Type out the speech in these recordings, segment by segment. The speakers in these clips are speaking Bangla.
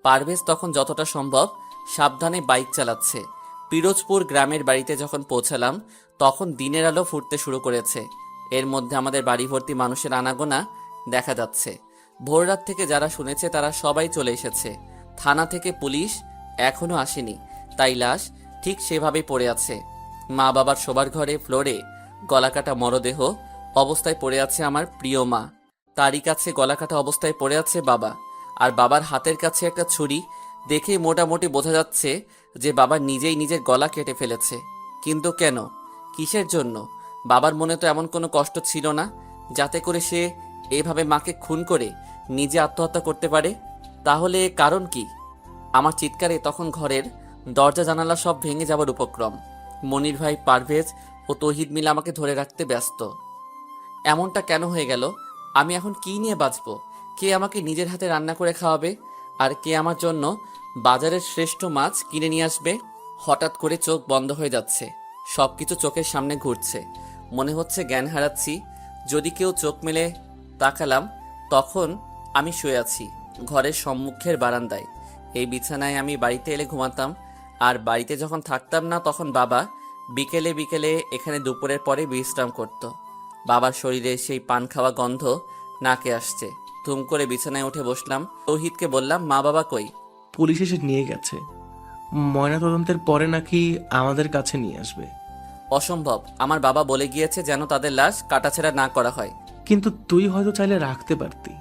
পারভেজ তখন যতটা সম্ভব সাবধানে বাইক চালাচ্ছে। পিরোজপুর গ্রামের বাড়িতে যখন পৌঁছালাম তখন দিনের আলো ফুটতে শুরু করেছে। এর মধ্যে আমাদের বাড়ি ভর্তি মানুষের আনাগোনা দেখা যাচ্ছে। ভোররাত থেকে যারা শুনেছে তারা সবাই চলে এসেছে। থানা থেকে পুলিশ এখনো আসেনি, তাই লাশ ঠিক সেভাবেই পড়ে আছে। মা বাবার শোবার ঘরে ফ্লোরে গলাকাটা মরদেহ অবস্থায় পড়ে আছে আমার প্রিয় মা। তারই কাছে গলাকাটা অবস্থায় পড়ে আছে বাবা। আর বাবার হাতের কাছে একটা ছুরি। দেখেই মোটামুটি বোঝা যাচ্ছে যে বাবা নিজেই নিজের গলা কেটে ফেলেছে। কিন্তু কেন, কিসের জন্য? বাবার মনে তো এমন কোনো কষ্ট ছিল না যাতে করে সে এভাবে মাকে খুন করে নিজে আত্মহত্যা করতে পারে। তাহলে কারণ কি? আমার চিৎকারে তখন ঘরের দরজা জানালা সব ভেঙে যাবার উপক্রম। মনির ভাই, পারভেজ ও তৌহিদ মিলে আমাকে ধরে রাখতে ব্যস্ত। এমনটা কেন হয়ে গেল? আমি এখন কি নিয়ে বাঁচব? কে আমাকে নিজের হাতে রান্না করে খাওয়াবে? আর কে আমার জন্য বাজারের শ্রেষ্ঠ মাছ কিনে নিয়ে আসবে? হঠাৎ করে চোখ বন্ধ হয়ে যাচ্ছে, সবকিছু চোখের সামনে ঘুরছে। মনে হচ্ছে জ্ঞান হারাচ্ছি। যদি কেউ চোখ মেলে তাকালাম, তখন আমি শুয়ে আছি ঘরের সম্মুখের বারান্দায়। এই বিছানায় আমি বাড়িতে এলে ঘুমাতাম, আর বাড়িতে যখন থাকতাম না তখন বাবা বিকেলে বিকেলে এখানে দুপুরের পরে বিশ্রাম করত। বাবার শরীরে সেই পান খাওয়া গন্ধ নাকে আসছে। ধুম করে বিছানায় উঠে বসলাম। তৌহিদকে বললাম, মা বাবা কই? পুলিশ এসে নিয়ে গেছে। ময়নাতদন্তের পরে নাকি আমাদের কাছে নিয়ে আসবে। অসম্ভব, আমার বাবা বলে গিয়েছে যেন তাদের লাশ কাটাছেঁড়া না করা হয়। কিন্তু তুই হয়তো চাইলে রাখতে পারতি,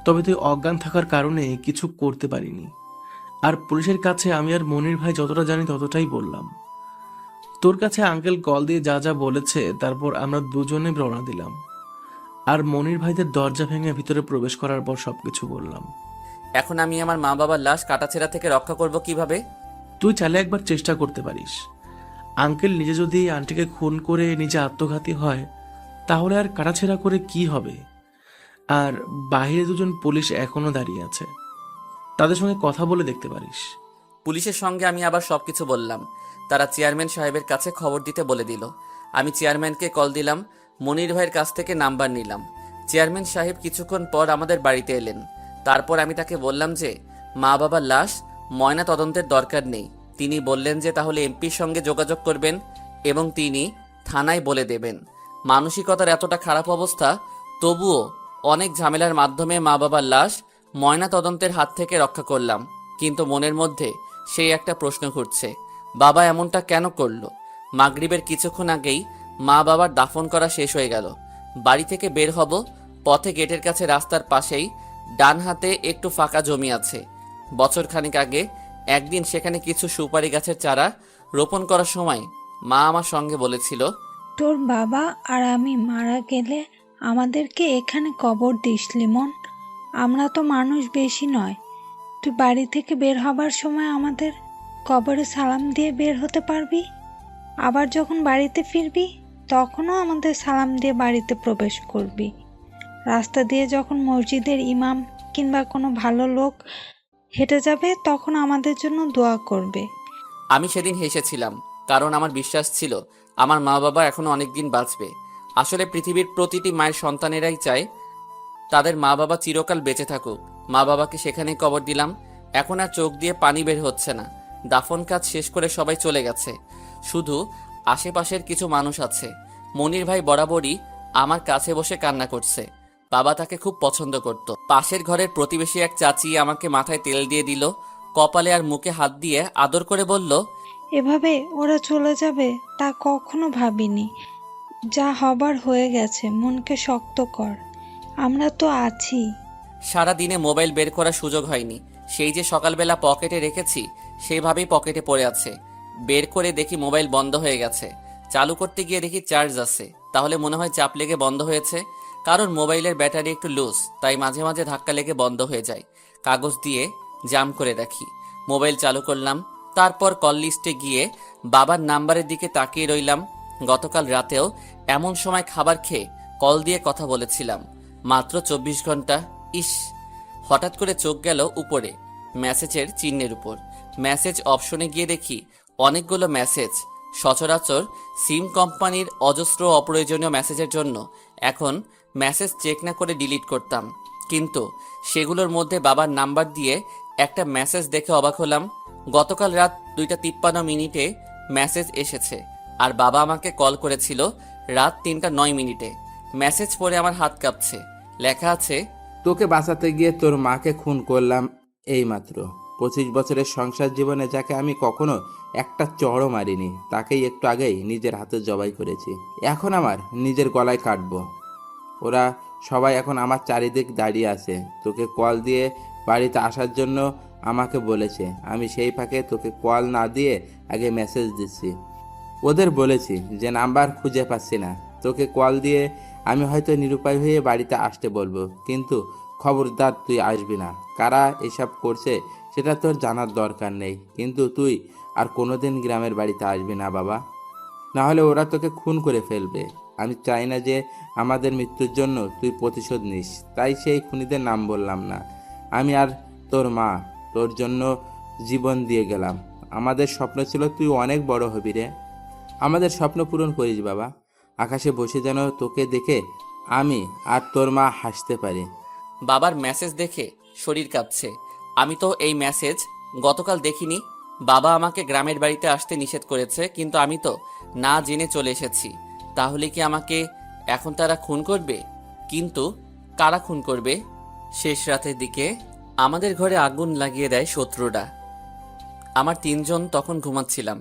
তবে তুই অজ্ঞান থাকার কারণে কিছু করতে পারিনি। আর পুলিশের কাছে আমি আর মনির ভাই যতটা জানি ততটাই বললাম। তোর কাছে আঙ্কেল কল দিয়ে যা যা বলেছে, তারপর আমরা দুজনে রওনা দিলাম। আর মনির ভাইদের দরজা ভেঙে ভিতরে প্রবেশ করার পর সবকিছু বললাম। এখন আমি আমার মা বাবার লাশ কাটাছেঁড়া থেকে রক্ষা করব কিভাবে? তুই চাইলে একবার চেষ্টা করতে পারিস। আঙ্কেল নিজে যদি আন্টিকে খুন করে নিজে আত্মঘাতী হয়, তাহলে আর কাটাছেঁড়া করে কি হবে? আর বাহিরে দুজন পুলিশ এখনো দাঁড়িয়ে আছে, তাদের সঙ্গে কথা বলে দেখতে পারিস। পুলিশের সঙ্গে আমি আবার সবকিছু বললাম। তারা চেয়ারম্যান সাহেবের কাছে খবর দিতে বলে দিল। আমি চেয়ারম্যানকে কল দিলাম, মনির ভাইয়ের কাছ থেকে নাম্বার নিলাম। চেয়ারম্যান সাহেব কিছুক্ষণ পর আমাদের বাড়িতে এলেন। তারপর আমি তাকে বললাম যে মা বাবার লাশ ময়না তদন্তের দরকার নেই। তিনি বললেন যে তাহলে এমপির সঙ্গে যোগাযোগ করবেন এবং তিনি থানায় বলে দেবেন। মানসিকতার এতটা খারাপ অবস্থা, তবুও অনেক ঝামেলার মাধ্যমে মা বাবার লাশ ময়না তদন্তের হাত থেকে রক্ষা করলাম। কিন্তু মনের মধ্যে সেই একটা প্রশ্ন ঘুরছে, বাবা এমনটা কেন করলো? মাগরিবের কিছুক্ষণ আগেই মা বাবার দাফন করা শেষ হয়ে গেল। বাড়ি থেকে বের হব, পথে গেটের কাছে রাস্তার পাশেই ডান হাতে একটু ফাঁকা জমি আছে। বছরখানেক আগে একদিন সেখানে কিছু সুপারি গাছের চারা রোপণ করার সময় মা আমার সঙ্গে বলেছিল, তোর বাবা আর আমি মারা গেলে আমাদেরকে এখানে কবর দিস লিমন। আমরা তো মানুষ বেশি নয়। তুই বাড়ি থেকে বের হবার সময় আমাদের কবরে সালাম দিয়ে বের হতে পারবি। আবার যখন বাড়িতে ফিরবি তখনও আমাদের সালাম দিয়ে বাড়িতে প্রবেশ করবি। রাস্তা দিয়ে যখন মসজিদের ইমাম কিংবা কোনো ভালো লোক হেঁটে যাবে তখন আমাদের জন্য দোয়া করবে। আমি সেদিন হেসেছিলাম, কারণ আমার বিশ্বাস ছিল আমার মা বাবা এখনো অনেক দিন বাঁচবে। আসলে পৃথিবীর প্রতিটি মায়ের সন্তানেরাই চায় তাদের মা বাবা চিরকাল বেঁচে থাকুক। মা বাবাকে সেখানেই কবর দিলাম। এখন আর চোখ দিয়ে পানি বের হচ্ছে না। দাফন কাজ শেষ করে সবাই চলে গেছে, শুধু আশেপাশের কিছু মানুষ আছে। মনির ভাই বরাবরই আমার কাছে বসে কান্না করছে। বাবা তাকে খুব পছন্দ করত। পাশের ঘরের প্রতিবেশী এক চাচি আমাকে মাথায় তেল দিয়ে দিল, কপালে আর মুখে হাত দিয়ে আদর করে বলল, এভাবে ওরা চলে যাবে তা কখনো ভাবিনি। যা হবার হয়ে গেছে, মনকে শক্ত কর, আমরা তো আছি। সারা দিনে মোবাইল বের করার সুযোগ হয়নি। সেই যে সকালবেলা পকেটে রেখেছি সেভাবেই পকেটে পড়ে আছে। বের করে দেখি মোবাইল বন্ধ হয়ে গেছে। চালু করতে গিয়ে দেখি চার্জ আছে। তাহলে মনে হয় চাপ লেগে বন্ধ হয়েছে, কারণ মোবাইলের ব্যাটারি একটু লুজ, তাই মাঝে মাঝে ধাক্কা লেগে বন্ধ হয়ে যায়। কাগজ দিয়ে জাম করে রাখি। মোবাইল চালু করলাম, তারপর কল লিস্টে গিয়ে বাবার নাম্বারের দিকে তাকিয়ে রইলাম। গতকাল রাতেও এমন সময় খাবার খেয়ে কল দিয়ে কথা বলেছিলাম। মাত্র 24 ঘন্টা। ইস! হঠাৎ করে চোখ গেল উপরে মেসেজের চিহ্নের উপর। মেসেজ অপশনে গিয়ে দেখি অনেকগুলো মেসেজ। সচরাচর সিম কোম্পানির অজস্র অপ্রয়োজনীয় মেসেজের জন্য এখন মেসেজ চেক না করে ডিলিট করতাম, কিন্তু সেগুলোর মধ্যে বাবার নাম্বার দিয়ে একটা মেসেজ দেখে অবাক হলাম। গতকাল রাত 2:53 মেসেজ এসেছে, আর বাবা আমাকে কল করেছিল রাত 3:09। মেসেজ পড়ে আমার হাত কাঁপছে। লেখা আছে, তোকে বাঁচাতে গিয়ে তোর মাকে খুন করলাম এইমাত্র। 25 বছরের সংসার জীবনে যাকে আমি কখনো একটা চড়ও মারিনি, তাকেই একটু আগেই নিজের হাতে জবাই করেছি। এখন আমার নিজের গলায় কাটবো। ওরা সবাই এখন আমার চারিদিক দাঁড়িয়ে আছে। তোকে কল দিয়ে বাড়িতে আসার জন্য আমাকে বলেছে। আমি সেই ফাঁকে তোকে কল না দিয়ে আগে মেসেজ দিচ্ছি। ওদের বলেছি যে নাম্বার খুঁজে পাচ্ছি না, তোকে কল দিয়ে আমি হয়তো নিরুপায় হয়ে বাড়িতে আসতে বলবো, কিন্তু খবরদার তুই আসবি না। কারা এসব করছে সেটা তোর জানার দরকার নেই, কিন্তু তুই আর কোনোদিন গ্রামের বাড়িতে আসবি না বাবা, না হলে ওরা তোকে খুন করে ফেলবে। আমি চাই না যে আমাদের মৃত্যুর জন্য তুই প্রতিশোধ নিস, তাই সেই খুনিদের নাম বললাম না। আমি আর তোর মা তোর জন্য জীবন দিয়ে গেলাম। আমাদের স্বপ্ন ছিল তুই অনেক বড় হবি রে। আমাদের স্বপ্ন পূরণ করিস বাবা। আকাশে বসে যেন তোকে দেখে আমি আর তোর মা হাসতে পারি। বাবার মেসেজ দেখে শরীর কাঁপছে। আমি তো এই মেসেজ গতকাল দেখিনি। বাবা আমাকে গ্রামের বাড়িতে আসতে নিষেধ করেছে, কিন্তু আমি তো না জেনে চলে এসেছি। তাহলে কি আমাকে এখন তারা খুন করবে? কিন্তু কারা খুন করবে? শেষ রাতের দিকে আমাদের ঘরে আগুন লাগিয়ে দেয় শত্রুরা। আমার 3জন তখন ঘুমাচ্ছিলাম।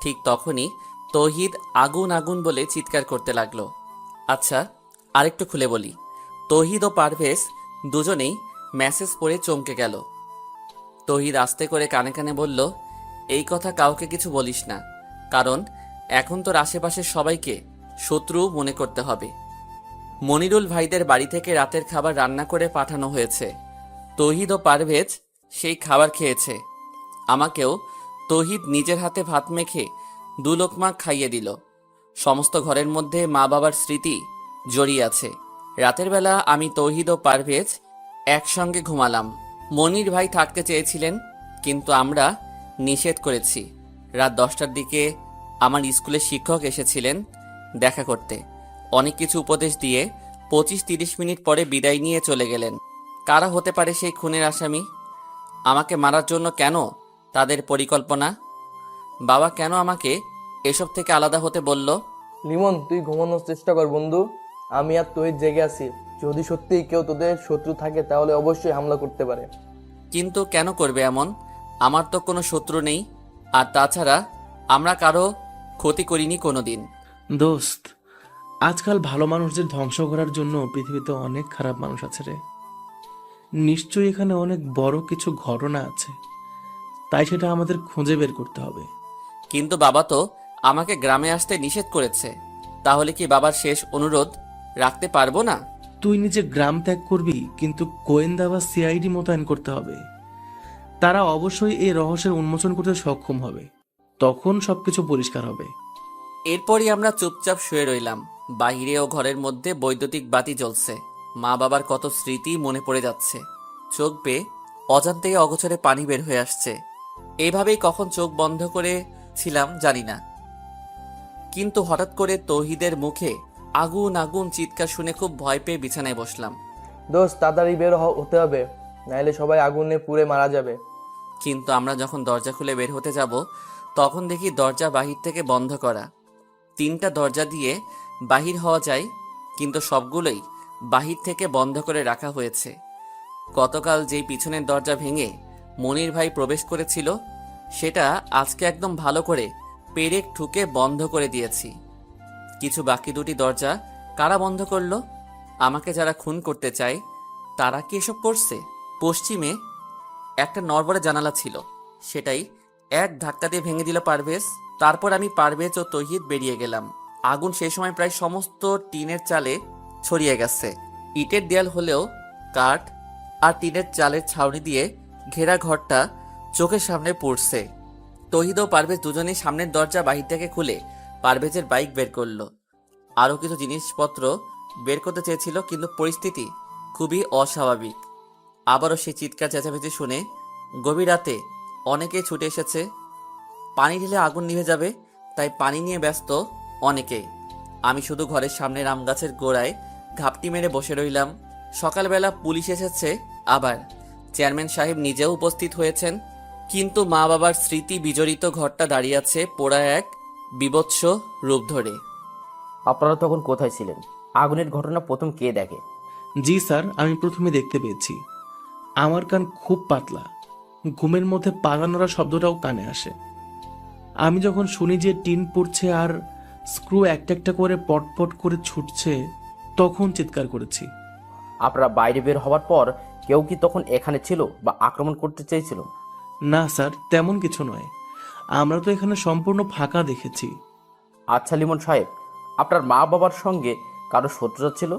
ঠিক তখনই তৌহিদ আগুন আগুন বলে চিৎকার করতে লাগলো। আচ্ছা, আরেকটু খুলে বলি। তৌহিদ ও পারভেজ দুজনেই মেসেজ পড়ে চমকে গেল। তৌহিদ আস্তে করে কানে কানে বলল, এই কথা কাউকে কিছু বলিস না, কারণ এখন তোর আশেপাশের সবাইকে শত্রু মনে করতে হবে। মনিরুল ভাইদের বাড়ি থেকে রাতের খাবার রান্না করে পাঠানো হয়েছে। তৌহিদ ও পারভেজ সেই খাবার খেয়েছে। আমাকেও তৌহিদ নিজের হাতে ভাত মেখে 2 লোকমা খাইয়ে দিল। সমস্ত ঘরের মধ্যে মা বাবার স্মৃতি জড়িয়ে আছে। রাতের বেলা আমি তৌহিদ ও পারভেজ একসঙ্গে ঘুমালাম। মনির ভাই থাকতে চেয়েছিলেন, কিন্তু আমরা নিষেধ করেছি। রাত 10টার দিকে আমার স্কুলের শিক্ষক এসেছিলেন দেখা করতে। অনেক কিছু উপদেশ দিয়ে 25-30 মিনিট পরে বিদায় নিয়ে চলে গেলেন। কারা হতে পারে সেই খুনের আসামি? আমাকে মারার জন্য কেন তাদের পরিকল্পনা? বাবা কেন আমাকে এসব থেকে আলাদা হতে বলল? লিমন, তুই ঘুমানোর চেষ্টা কর বন্ধু। আমি আর তহিদ জেগে আছি। যদি সত্যিই কেউ তোদের শত্রু থাকে তাহলে অবশ্যই হামলা করতে পারে। কিন্তু কেন করবে এমন? আমার তো কোনো শত্রু নেই, আর তাছাড়া আমরা কারো ক্ষতি করিনি কোনোদিন। দোস্ত, আজকাল ভালো মানুষদের ধ্বংস করার জন্য পৃথিবীতে অনেক খারাপ মানুষ আছে রে। নিশ্চয়ই এখানে অনেক বড় কিছু ঘটনা আছে, তাই সেটা আমাদের খুঁজে বের করতে হবে। কিন্তু বাবা তো আমাকে গ্রামে আসতে নিষেধ করেছে। তাহলে কি বাবার শেষ অনুরোধ রাখতে পারবো না? তুই নিজে গ্রাম ত্যাগ করবি, কিন্তু গোয়েন্দা বা সিআইডি মোতায়েন করতে হবে। তারা অবশ্যই এই রহস্যের উন্মোচন করতে সক্ষম হবে। তখন সবকিছু পরিষ্কার হবে। এরপরই আমরা চুপচাপ শুয়ে রইলাম। বাইরে ও ঘরের মধ্যে বৈদ্যুতিক বাতি জ্বলছে। মা বাবার কত স্মৃতি মনে পড়ে যাচ্ছে। চোখ বেয়ে অজান্তেই অগোচরে পানি বের হয়ে আসছে। এইভাবেই কখন চোখ বন্ধ করে ছিলাম জানি না, কিন্তু হঠাৎ করে তৌহিদের মুখে আগুন আগুন চিৎকার শুনে খুব ভয় পেয়ে বিছানায় বসলাম। দোস্ত, তাড়াতাড়ি বের হতে হবে, নাইলে সবাই আগুনে পুড়ে মারা যাবে। কিন্তু আমরা যখন দরজা খুলে বের হতে যাব, তখন দেখি দরজা বাহির থেকে বন্ধ করা। 3টা দরজা দিয়ে বাহির হওয়া যায়, কিন্তু সবগুলোই বাহির থেকে বন্ধ করে রাখা হয়েছে। গতকাল যেই পিছনের দরজা ভেঙে মনির ভাই প্রবেশ করেছিল, সেটা আজকে একদম ভালো করে পেরেক ঠুকে বন্ধ করে দিয়েছি। কিছু বাকি 2টি দরজা কারা বন্ধ করলো? আমাকে যারা খুন করতে চায় তারা কি এসব করছে? পশ্চিমে একটা নড়বড়ে জানালা ছিল, সেটাই এক ধাক্কা দিয়ে ভেঙে দিল পারভেজ। তারপর আমি, পারভেজ ও তৌহিদ বেরিয়ে গেলাম। আগুন সেই সময় প্রায় সমস্ত টিনের চালে ছড়িয়ে গেছে। ইটের দেয়াল হলেও কাঠ আর টিনের চালের ছাউনি দিয়ে ঘেরা ঘরটা চোখের সামনে পড়ছে। তৌহিদ ও পারভেজ দুজনেই সামনের দরজা বাহির থেকে খুলে পারভেজের বাইক বের করলো। আরও কিছু জিনিসপত্র বের করতে চেয়েছিল, কিন্তু পরিস্থিতি খুবই অস্বাভাবিক। আবারও সেই চিৎকার চেঁচামেচি শুনে গভীর রাতে অনেকেই ছুটে এসেছে। পানি ঢেলে আগুন নিভে যাবে, তাই পানি নিয়ে ব্যস্ত অনেকেই। আমি শুধু ঘরের সামনের আম গাছের গোড়ায় ঘাপটি মেরে বসে রইলাম। সকালবেলা পুলিশ এসেছে, আবার চেয়ারম্যান সাহেব নিজেও উপস্থিত হয়েছেন। কিন্তু মা বাবার স্মৃতি বিজড়িত ঘরটা দাঁড়িয়ে আছে পোড়া এক বীভৎস রূপ ধরে। আপনারা তখন কোথায় ছিলেন? আগুনের ঘটনা প্রথম কে দেখে? জি স্যার, আমি প্রথমে দেখতে পেয়েছি। আমার কান খুব পাতলা, ঘুমের মধ্যে পাগা নড়া শব্দটাও কানে আসে। আমি যখন শুনি যে টিন পড়ছে আর স্ক্রু একটা একটা করে পটপট করে ছুটছে, তখন চিৎকার করেছি। আপনারা বাইরে বের হওয়ার পর কেউ কি তখন এখানে ছিল বা আক্রমণ করতে চেয়েছিল? না স্যার, তেমন কিছু নয়। আমরা তো এখানে সম্পূর্ণ ফাঁকা দেখেছি। আচ্ছা লিমন সাহেব, আপনার মা বাবার সঙ্গে কারো শত্রুতা ছিল?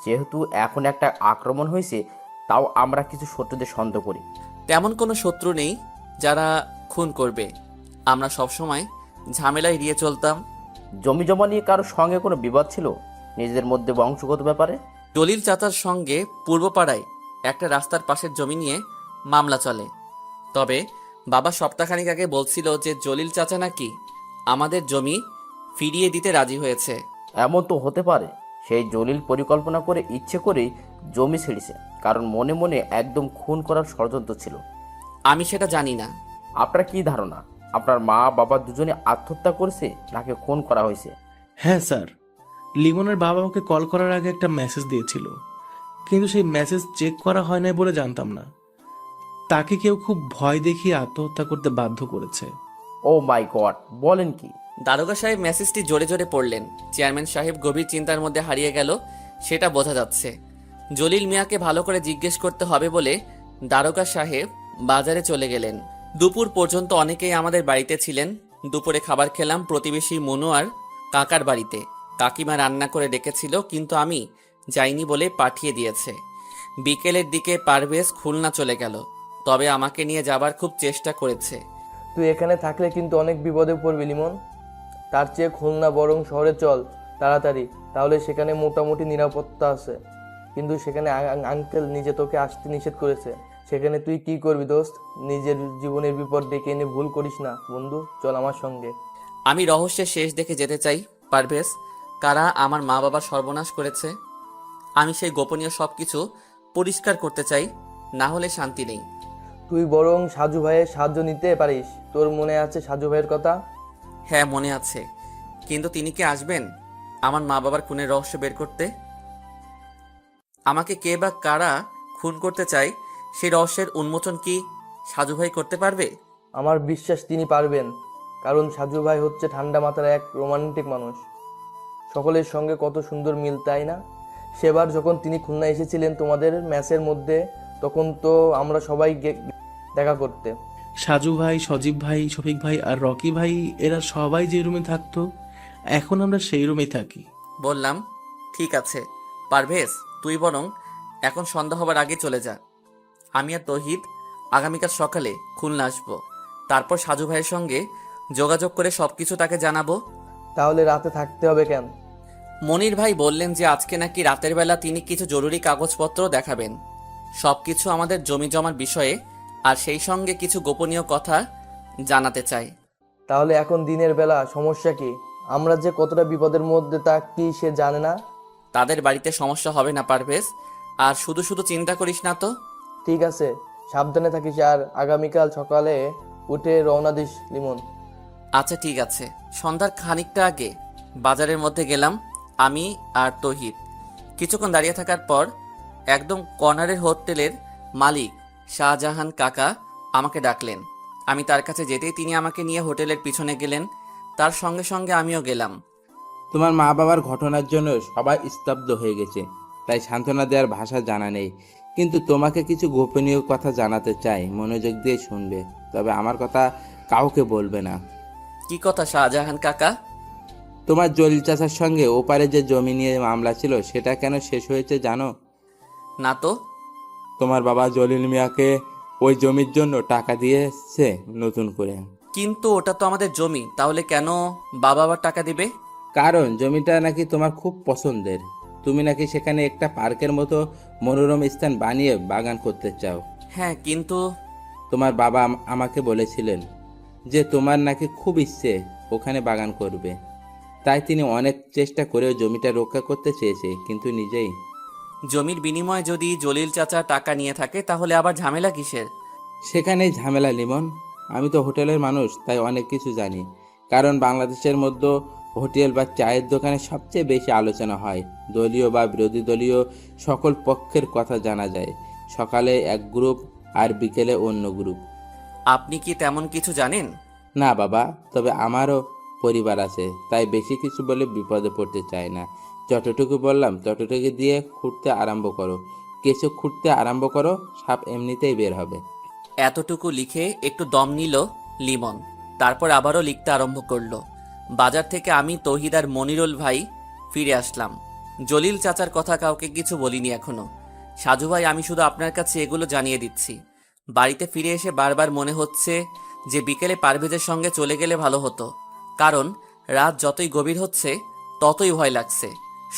যেহেতু এখন একটা আক্রমণ হয়েছে, তাও আমরা কিছু শত্রুদের সন্দেহ করি। তেমন কোনো শত্রু নেই যারা খুন করবে। আমরা সবসময় ঝামেলা এড়িয়ে চলতাম। জমি জমা নিয়ে কারো সঙ্গে কোনো বিবাদ ছিল নিজেদের মধ্যে বংশগত ব্যাপারে? দলিল চাচার সঙ্গে পূর্বপাড়ায় একটা রাস্তার পাশের জমি নিয়ে মামলা চলে। তবে বাবা সপ্তাহখানিক আগে বলছিল যে জলিল চাচা নাকি আমাদের জমি ফিরিয়ে দিতে রাজি হয়েছে। এমন তো হতে পারে সেই জলিল পরিকল্পনা করে ইচ্ছে করেই জমি ছেড়েছে, কারণ মনে মনে একদম খুন করার ষড়যন্ত্র ছিল। আমি সেটা জানি না। আপনার কি ধারণা, আপনার মা বাবা দুজনে আত্মহত্যা করেছে নাকি খুন করা হয়েছে? হ্যাঁ স্যার, লিমনের বাবা আমাকে কল করার আগে একটা মেসেজ দিয়েছিল, কিন্তু সেই মেসেজ চেক করা হয় নাই বলে জানতাম না। তাকে কেউ খুব ভয় দেখিয়ে আত্মহত্যা করতে বাধ্য করেছে। ও মাই গড, বলেন কি? দারোগা সাহেব মেসেজটি জোরে জোরে পড়লেন। চেয়ারম্যান সাহেব গভীর চিন্তার মধ্যে হারিয়ে গেল, সেটা বোঝা যাচ্ছে। জলিল মিয়াকে ভালো করে জিজ্ঞেস করতে হবে বলে দারোগা সাহেব বাজারে চলে গেলেন। দুপুর পর্যন্ত অনেকেই আমাদের বাড়িতে ছিলেন। দুপুরে খাবার খেলাম প্রতিবেশী মনু আর কাকার বাড়িতে। কাকিমা রান্না করে ডেকেছিল, কিন্তু আমি যাইনি বলে পাঠিয়ে দিয়েছে। বিকেলের দিকে পারভেজ খুলনা চলে গেল, তবে আমাকে নিয়ে যাবার খুব চেষ্টা করেছে। তুই এখানে থাকলে কিন্তু অনেক বিপদে পড়বি লিমন। তার চেয়ে খুলনা বরং শহরে চল তাড়াতাড়ি, তাহলে সেখানে মোটামুটি নিরাপত্তা আছে। কিন্তু সেখানে আঙ্কেল নিজে তোকে আসতে নিষেধ করেছে। সেখানে তুই কি করবি দোস্ত? নিজের জীবনের বিপদ ডেকে এনে ভুল করিস না বন্ধু, চল আমার সঙ্গে। আমি রহস্যের শেষ দেখে যেতে চাই পারভেজ। কারা আমার মা বাবার সর্বনাশ করেছে, আমি সেই গোপনীয় সবকিছু পরিষ্কার করতে চাই, না হলে শান্তি নেই। তুই বরং সাজু ভাইয়ের সাহায্য নিতে পারিস। তোর মনে আছে সাজু ভাইয়ের কথা? হ্যাঁ মনে আছে, কিন্তু তিনি কি আসবেন আমার মা বাবার খুনের রহস্য বের করতে? আমাকে কে বা কারা খুন করতে চায় সেই রহস্যের উন্মোচন কি সাজু ভাই করতে পারবে? আমার বিশ্বাস তিনি পারবেন, কারণ সাজু ভাই হচ্ছে ঠান্ডা মাথার এক রোমান্টিক মানুষ। সকলের সঙ্গে কত সুন্দর মিল, তাই না? সেবার যখন তিনি খুলনা এসেছিলেন তোমাদের ম্যাচের মধ্যে, তখন তো আমরা সবাই দেখা করতে। সাজু ভাই, সজীব ভাই, শফিক ভাই আর রকি ভাই, এরা সবাই যে রুমে থাকতো, এখন আমরা সেই রুমেই থাকি। বললাম ঠিক আছে পারভেজ, তুই বরং এখন সন্ধ্যা হবার আগে চলে যা। আমি আর তৌহিদ আগামীকাল সকালে খুলনা আসবো। তারপর সাজু ভাইয়ের সঙ্গে যোগাযোগ করে সবকিছু তাকে জানাবো। তাহলে রাতে থাকতে হবে কেন? মনির ভাই বললেন যে আজকে নাকি রাতের বেলা তিনি কিছু জরুরি কাগজপত্র দেখাবেন, সবকিছু আমাদের জমি জমার বিষয়ে, আর সেই সঙ্গে কিছু গোপনীয় কথা জানাতে চাই। তাহলে এখন দিনের বেলা সমস্যা কি? আমরা যে কতটা বিপদের মধ্যে তা কি সে জানে না? তাদের বাড়িতে সমস্যা হবে না পারভেজ, আর শুধু শুধু চিন্তা করিস না তো। ঠিক আছে, সাবধানে থাকিস আর আগামীকাল সকালে উঠে রওনা দিস লিমন। আচ্ছা ঠিক আছে। সন্ধ্যার খানিকটা আগে বাজারের মধ্যে গেলাম আমি আর তৌহিদ। কিছুক্ষণ দাঁড়িয়ে থাকার পর একদম কর্নারের হোটেলের মালিক শাহজাহান কাকা আমাকে ডাকলেন। আমি তার কাছে যেতেই তিনি আমাকে নিয়ে হোটেলের পিছনে গেলেন। তার সঙ্গে সঙ্গে আমিও গেলাম। তোমার মা বাবার ঘটনার জন্য সবাই স্তব্ধ হয়ে গেছে, তাই সান্ত্বনা দেওয়ার ভাষা জানা নেই। কিন্তু তোমাকে কিছু গোপনীয় কথা জানাতে চাই, মনোযোগ দিয়ে শুনবে, তবে আমার কথা কাউকে বলবে না। কি কথা শাহজাহান কাকা? তোমার জলিল চাচার সঙ্গে ওপারে যে জমি নিয়ে মামলা ছিল, সেটা কেন শেষ হয়েছে জানো? না তো। তোমার বাবা জলিল মিয়াকে ওই জমির জন্য টাকা দিয়েছে নতুন করে। কিন্তু ওটা তো আমাদের জমি, তাহলে কেন বাবা আবার টাকা দিবে? কারণ জমিটা নাকি তোমার খুব পছন্দের। তুমি নাকি সেখানে একটা পার্কের মতো মনোরম স্থান বানিয়ে বাগান করতে চাও। হ্যাঁ, কিন্তু তোমার বাবা আমাকে বলেছিলেন যে তোমার নাকি খুব ইচ্ছে ওখানে বাগান করবে, তাই তিনি অনেক চেষ্টা করেও জমিটা রক্ষা করতে চেয়েছে, কিন্তু জমির বিনিময়ে যদি জলিল চাচা টাকা নিয়ে থাকে তাহলে আবার ঝামেলা কিসের? সেখানেই ঝামেলা লিমন। আমি তো হোটেলের মানুষ, তাই অনেক কিছু জানি। কারণ বাংলাদেশের মধ্যে হোটেল বা চায়ের দোকানে সবচেয়ে বেশি আলোচনা হয়, দলীয় বা বিরোধী দলীয় সকল পক্ষের কথা জানা যায়। সকালে এক গ্রুপ আর বিকেলে অন্য গ্রুপ। আপনি কি তেমন কিছু জানেন? না বাবা, তবে আমারও পরিবার আছে, তাই বেশি কিছু বলে বিপদে পড়তে চাই না। যতটুকু বললাম ততটুকু দিয়ে খুঁড়তে আরম্ভ করো। কিছু খুঁড়তে আরম্ভ করো, সাপ এমনিতেই বের হবে। এতটুকু লিখে একটু দম নিল লিমন, তারপর আবারও লিখতে আরম্ভ করলো। বাজার থেকে আমি, তৌহিদ আর মনিরুল ভাই ফিরে আসলাম। জলিল চাচার কথা কাউকে কিছু বলিনি এখনো। সাজু ভাই, আমি শুধু আপনার কাছে এগুলো জানিয়ে দিচ্ছি। বাড়িতে ফিরে এসে বারবার মনে হচ্ছে যে বিকেলে পারভেজের সঙ্গে চলে গেলে ভালো হতো, কারণ রাত যতই গভীর হচ্ছে ততই ভয় লাগছে।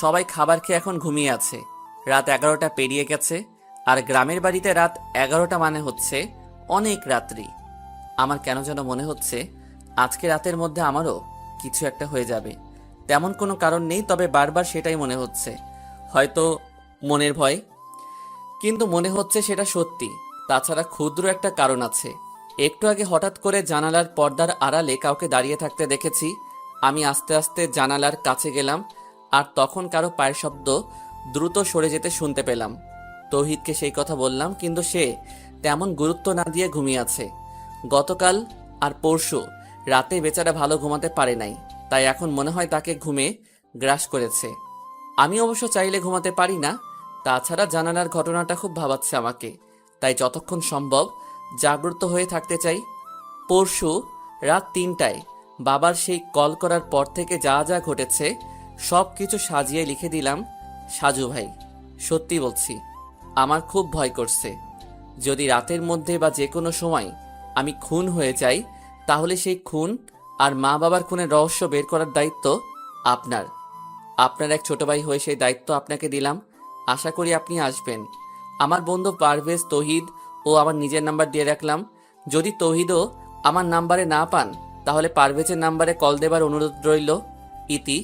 সবাই খাবার খেয়ে এখন ঘুমিয়ে আছে। রাত 11টা পেরিয়ে গেছে, আর গ্রামের বাড়িতে রাত 11টা মানে হচ্ছে অনেক রাত্রি। আমার কেন যেন মনে হচ্ছে আজকে রাতের মধ্যে আমারও কিছু একটা হয়ে যাবে। তেমন কোনো কারণ নেই, তবে বারবার সেটাই মনে হচ্ছে। হয়তো মনের ভয়, কিন্তু মনে হচ্ছে সেটা সত্যি। তাছাড়া ক্ষুদ্র একটা কারণ আছে। একটু আগে হঠাৎ করে জানালার পর্দার আড়ালে কাউকে দাঁড়িয়ে থাকতে দেখেছি। আমি আস্তে আস্তে জানালার কাছে গেলাম, আর তখন কারো পায়ের শব্দ দ্রুত সরে যেতে শুনতে পেলাম। তৌহিদকে সেই কথা বললাম, কিন্তু সে তেমন গুরুত্ব না দিয়ে ঘুমিয়ে আছে। গতকাল আর পরশু রাতে বেচারা ভালো ঘুমাতে পারে নাই, তাই এখন মনে হয় তাকে ঘুমে গ্রাস করেছে। আমি অবশ্য চাইলে ঘুমাতে পারি না। তাছাড়া জানালার ঘটনাটা খুব ভাবাচ্ছে আমাকে, তাই যতক্ষণ সম্ভব জাগ্রত হয়ে থাকতে চাই। পরশু রাত 3টায় বাবার সেই কল করার পর থেকে যা যা ঘটেছে সব কিছু সাজিয়ে লিখে দিলাম সাজু ভাই। সত্যি বলছি, আমার খুব ভয় করছে। যদি রাতের মধ্যে বা যে কোনো সময় আমি খুন হয়ে যাই, তাহলে সেই খুন আর মা বাবার খুনের রহস্য বের করার দায়িত্ব আপনার। আপনার এক ছোট ভাই হয়ে সেই দায়িত্ব আপনাকে দিলাম। আশা করি আপনি আসবেন। আমার বন্ধু পারভেজ, তৌহিদ ও আমার নিজের নাম্বার দিয়ে রাখলাম। যদি তৌহিদও আমার নাম্বারে না পান, তাহলে পারভেজের নাম্বারে কল দেবার অনুরোধ রইল। ইতি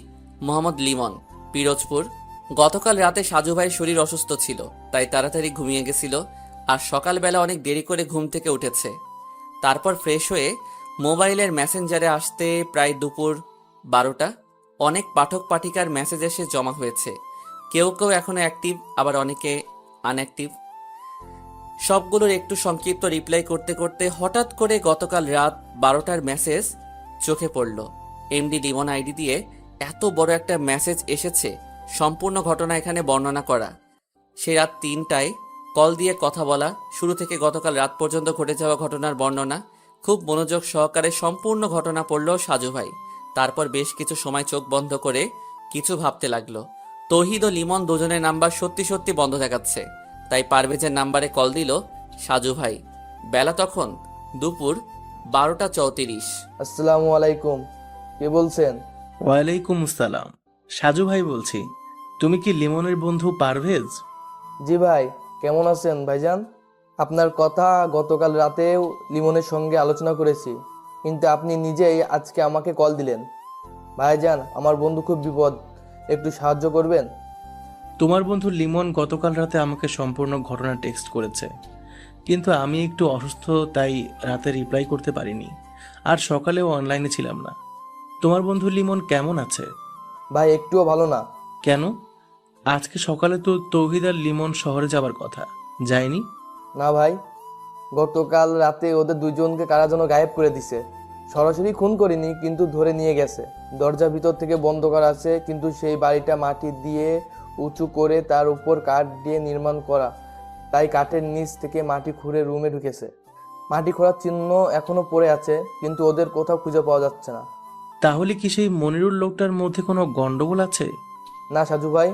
মোহাম্মদ লিমন, পিরোজপুর। গতকাল রাতে সাজু ভাইয়ের শরীর অসুস্থ ছিল, তাই তাড়াতাড়ি ঘুমিয়ে গেছিল, আর সকালবেলা অনেক দেরি করে ঘুম থেকে উঠেছে। তারপর ফ্রেশ হয়ে মোবাইলের মেসেঞ্জারে আসতে প্রায় দুপুর 12টা। অনেক পাঠক পাঠিকার মেসেজ এসে জমা হয়েছে। কেউ কেউ এখনো অ্যাক্টিভ, আবার অনেকে আনঅ্যাক্টিভ। সবগুলোর একটু সংক্ষিপ্ত রিপ্লাই করতে করতে হঠাৎ করে গতকাল রাত 12টার মেসেজ চোখে পড়ল। এমডি লিমন আইডি দিয়ে এত বড় একটা মেসেজ এসেছে, সম্পূর্ণ ঘটনা এখানে বর্ণনা করা। সে রাত 3টায় কল দিয়ে কথা বলা, শুরু থেকে গতকাল রাত পর্যন্ত ঘটে যাওয়া ঘটনার বর্ণনা। খুব মনোযোগ সহকারে সম্পূর্ণ ঘটনা পড়ল সাজু ভাই। তারপর বেশ কিছু সময় চোখ বন্ধ করে কিছু ভাবতে লাগলো। তৌহিদ ও লিমন দুজনের নাম্বার সত্যি সত্যি বন্ধ দেখাচ্ছে, তাই পারভেজের নাম্বারে কল দিল সাজু ভাই। বেলা তখন দুপুর 12টা 34। আসসালামু আলাইকুম, কে বলছেন? ওয়ালাইকুম আসসালাম, সাজু ভাই বলছি। তুমি কি লিমনের বন্ধু পারভেজ? জি ভাই, কেমন আছেন ভাইজান? আপনার কথা গতকাল রাতেও লিমনের সঙ্গে আলোচনা করেছি, কিন্তু আপনি নিজেই আজকে আমাকে কল দিলেন। ভাইজান, আমার বন্ধু খুব বিপদ, একটু সাহায্য করবেন? তোমার বন্ধু লিমন গতকাল রাতে আমাকে সম্পূর্ণ ঘটনা টেক্সট করেছে, কিন্তু আমি একটু অসুস্থ, তাই রাতে রিপ্লাই করতে পারিনি, আর সকালেও অনলাইনে ছিলাম না। তোমার বন্ধু লিমন কেমন আছে? ভাই, একটুও ভালো না। কেন? আজকে সকালে তো তৌহিদ আর লিমন শহরে যাবার কথা, যায়নি? না ভাই, গতকাল রাতে ওদের দুজনকে কারা যেন গায়েব করে দিছে। সরাসরি খুন করেনি, কিন্তু ধরে নিয়ে গেছে। দরজা ভিতর থেকে বন্ধ করা আছে, কিন্তু সেই বাড়িটা মাটি দিয়ে উঁচু করে তার উপর কাঠ দিয়ে নির্মাণ করা, তাই কাঠের নিচ থেকে মাটি খুঁড়ে রুমে ঢুকেছে। মাটি খোঁড়ার চিহ্ন এখনো পড়ে আছে, কিন্তু ওদের কোথাও খুঁজে পাওয়া যাচ্ছে না। তাহলে কি সেই মনিরুল লোকটার মধ্যে কোনো গন্ডগোল আছে? না সাজু ভাই,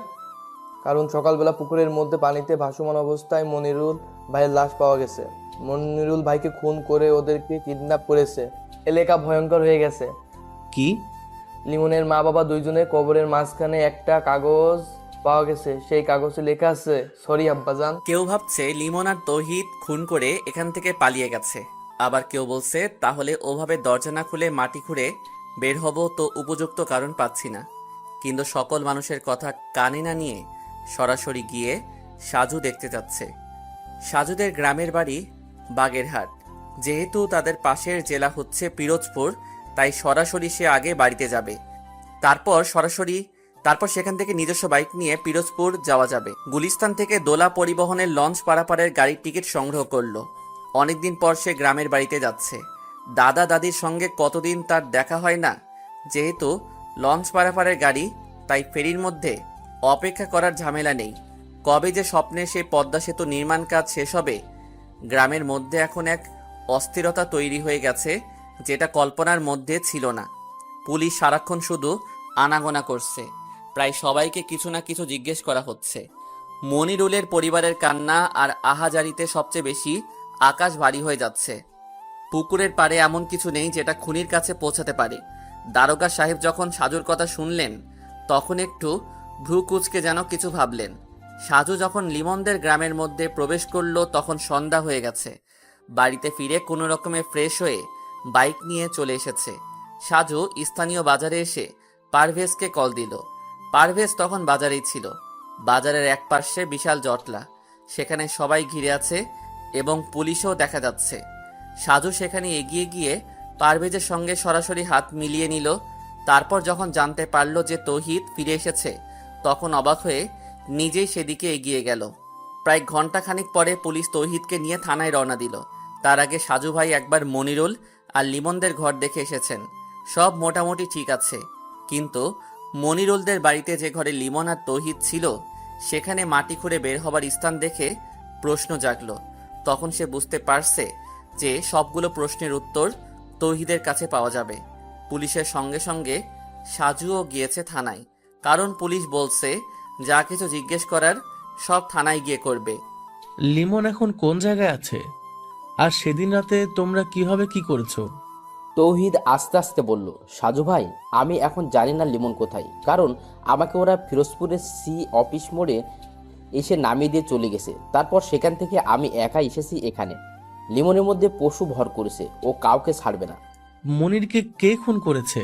কারণ সকালবেলা পুকুরের মধ্যে পানিতে ভাসমান অবস্থায় মনিরুল ভাইয়ের লাশ পাওয়া গেছে। মনিরুল ভাইকে খুন করে ওদেরকে কিডন্যাপ করেছে। এলাকা ভয়ঙ্কর হয়ে গেছে। কি? লিমনের মা বাবা দুইজনের কবরের মাঝখানে একটা কাগজ পাওয়া গেছে। সেই কাগজে লেখা আছে, সরি আব্বাজান। কেউ ভাবছে লিমন আর তৌহিদ খুন করে এখান থেকে পালিয়ে গেছে, আবার কেউ বলছে তাহলে ওভাবে দরজা না খুলে মাটি খুঁড়ে বের হব, তো উপযুক্ত কারণ পাচ্ছি না। কিন্তু সকল মানুষের কথা কানে না নিয়ে সরাসরি গিয়ে সাজু দেখতে যাচ্ছে। সাজুদের গ্রামের বাড়ি বাগেরহাট। যেহেতু তাদের পাশের জেলা হচ্ছে পিরোজপুর, তাই সরাসরি সে আগে বাড়িতে যাবে। তারপর সেখান থেকে নিজস্ব বাইক নিয়ে পিরোজপুর যাওয়া যাবে। গুলিস্তান থেকে দোলা পরিবহনের লঞ্চ পারাপারের গাড়ির টিকিট সংগ্রহ করলো। অনেকদিন পর সে গ্রামের বাড়িতে যাচ্ছে। দাদা দাদির সঙ্গে কতদিন তার দেখা হয় না। যেহেতু লঞ্চ পারাপারের গাড়ি, তাই ফেরির মধ্যে অপেক্ষা করার ঝামেলা নেই। কবে যে স্বপ্নে সেই পদ্মা সেতু নির্মাণ কাজ শেষ হবে। গ্রামের মধ্যে এখন এক অস্থিরতা তৈরি হয়ে গেছে, যেটা কল্পনার মধ্যে ছিল না। পুলিশ সারাক্ষণ শুধু আনাগোনা করছে। প্রায় সবাইকে কিছু না কিছু জিজ্ঞেস করা হচ্ছে। মনিরুলের পরিবারের কান্না আর আহাজারিতে সবচেয়ে বেশি আকাশ ভারী হয়ে যাচ্ছে। পুকুরের পাড়ে এমন কিছু নেই যেটা খুনির কাছে পৌঁছাতে পারে। দারোগা সাহেব যখন সাজুর কথা শুনলেন, তখন একটু ভ্রু কুঁচকে যেন কিছু ভাবলেন। সাজু যখন লিমনদের গ্রামের মধ্যে প্রবেশ করলো, তখন সন্ধ্যা হয়ে গেছে। বাড়িতে ফিরে কোনো রকমে ফ্রেশ হয়ে বাইক নিয়ে চলে এসেছে। সাজু স্থানীয় বাজারে এসে পারভেজকে কল দিল। পারভেজ তখন বাজারেই ছিল। বাজারের এক পাশে বিশাল জটলা, সেখানে সবাই ঘিরে আছে এবং পুলিশও দেখা যাচ্ছে। সাজু সেখানে এগিয়ে গিয়ে পারভেজের সঙ্গে সরাসরি হাত মিলিয়ে নিল। তারপর যখন জানতে পারল যে তৌহিদ ফিরে এসেছে, তখন অবাক হয়ে নিজেই সেদিকে এগিয়ে গেল। প্রায় ঘন্টাখানিক পরে পুলিশ তৌহিদকে নিয়ে থানায় রওনা দিল। তার আগে সাজু ভাই একবার মনিরুল আর লিমনদের ঘর দেখে এসেছেন। সব মোটামুটি ঠিক আছে, কিন্তু মনিরুলদের বাড়িতে যে ঘরে লিমন আর তৌহিদ ছিল, সেখানে মাটি খুঁড়ে বের হবার স্থান দেখে প্রশ্ন জাগলো। তখন সে বুঝতে পারছে যে সবগুলো প্রশ্নের উত্তর তৌহিদের কাছে পাওয়া যাবে। পুলিশের সঙ্গে সঙ্গে সাজুও গিয়েছে থানায়, কারণ পুলিশ বলছে যা কিছু জিজ্ঞেস করার সব থানায় গিয়ে করবে। লিমন এখন কোন জায়গায় আছে? আর সেদিন রাতে তোমরা কিভাবে কি করেছো? তৌহিদ আস্তে আস্তে বলল, সাজু ভাই, আমি এখন জানি না লিমন কোথায়, কারণ আমাকে ওরা ফিরোজপুরের সি অফিস মোড়ে এসে নামিয়ে দিয়ে চলে গেছে। তারপর সেখান থেকে আমি একা এসেছি এখানে। লিমনের মধ্যে পশু ভর করেছে, ও কাউকে ছাড়বে না। মনিরকে কে খুন করেছে?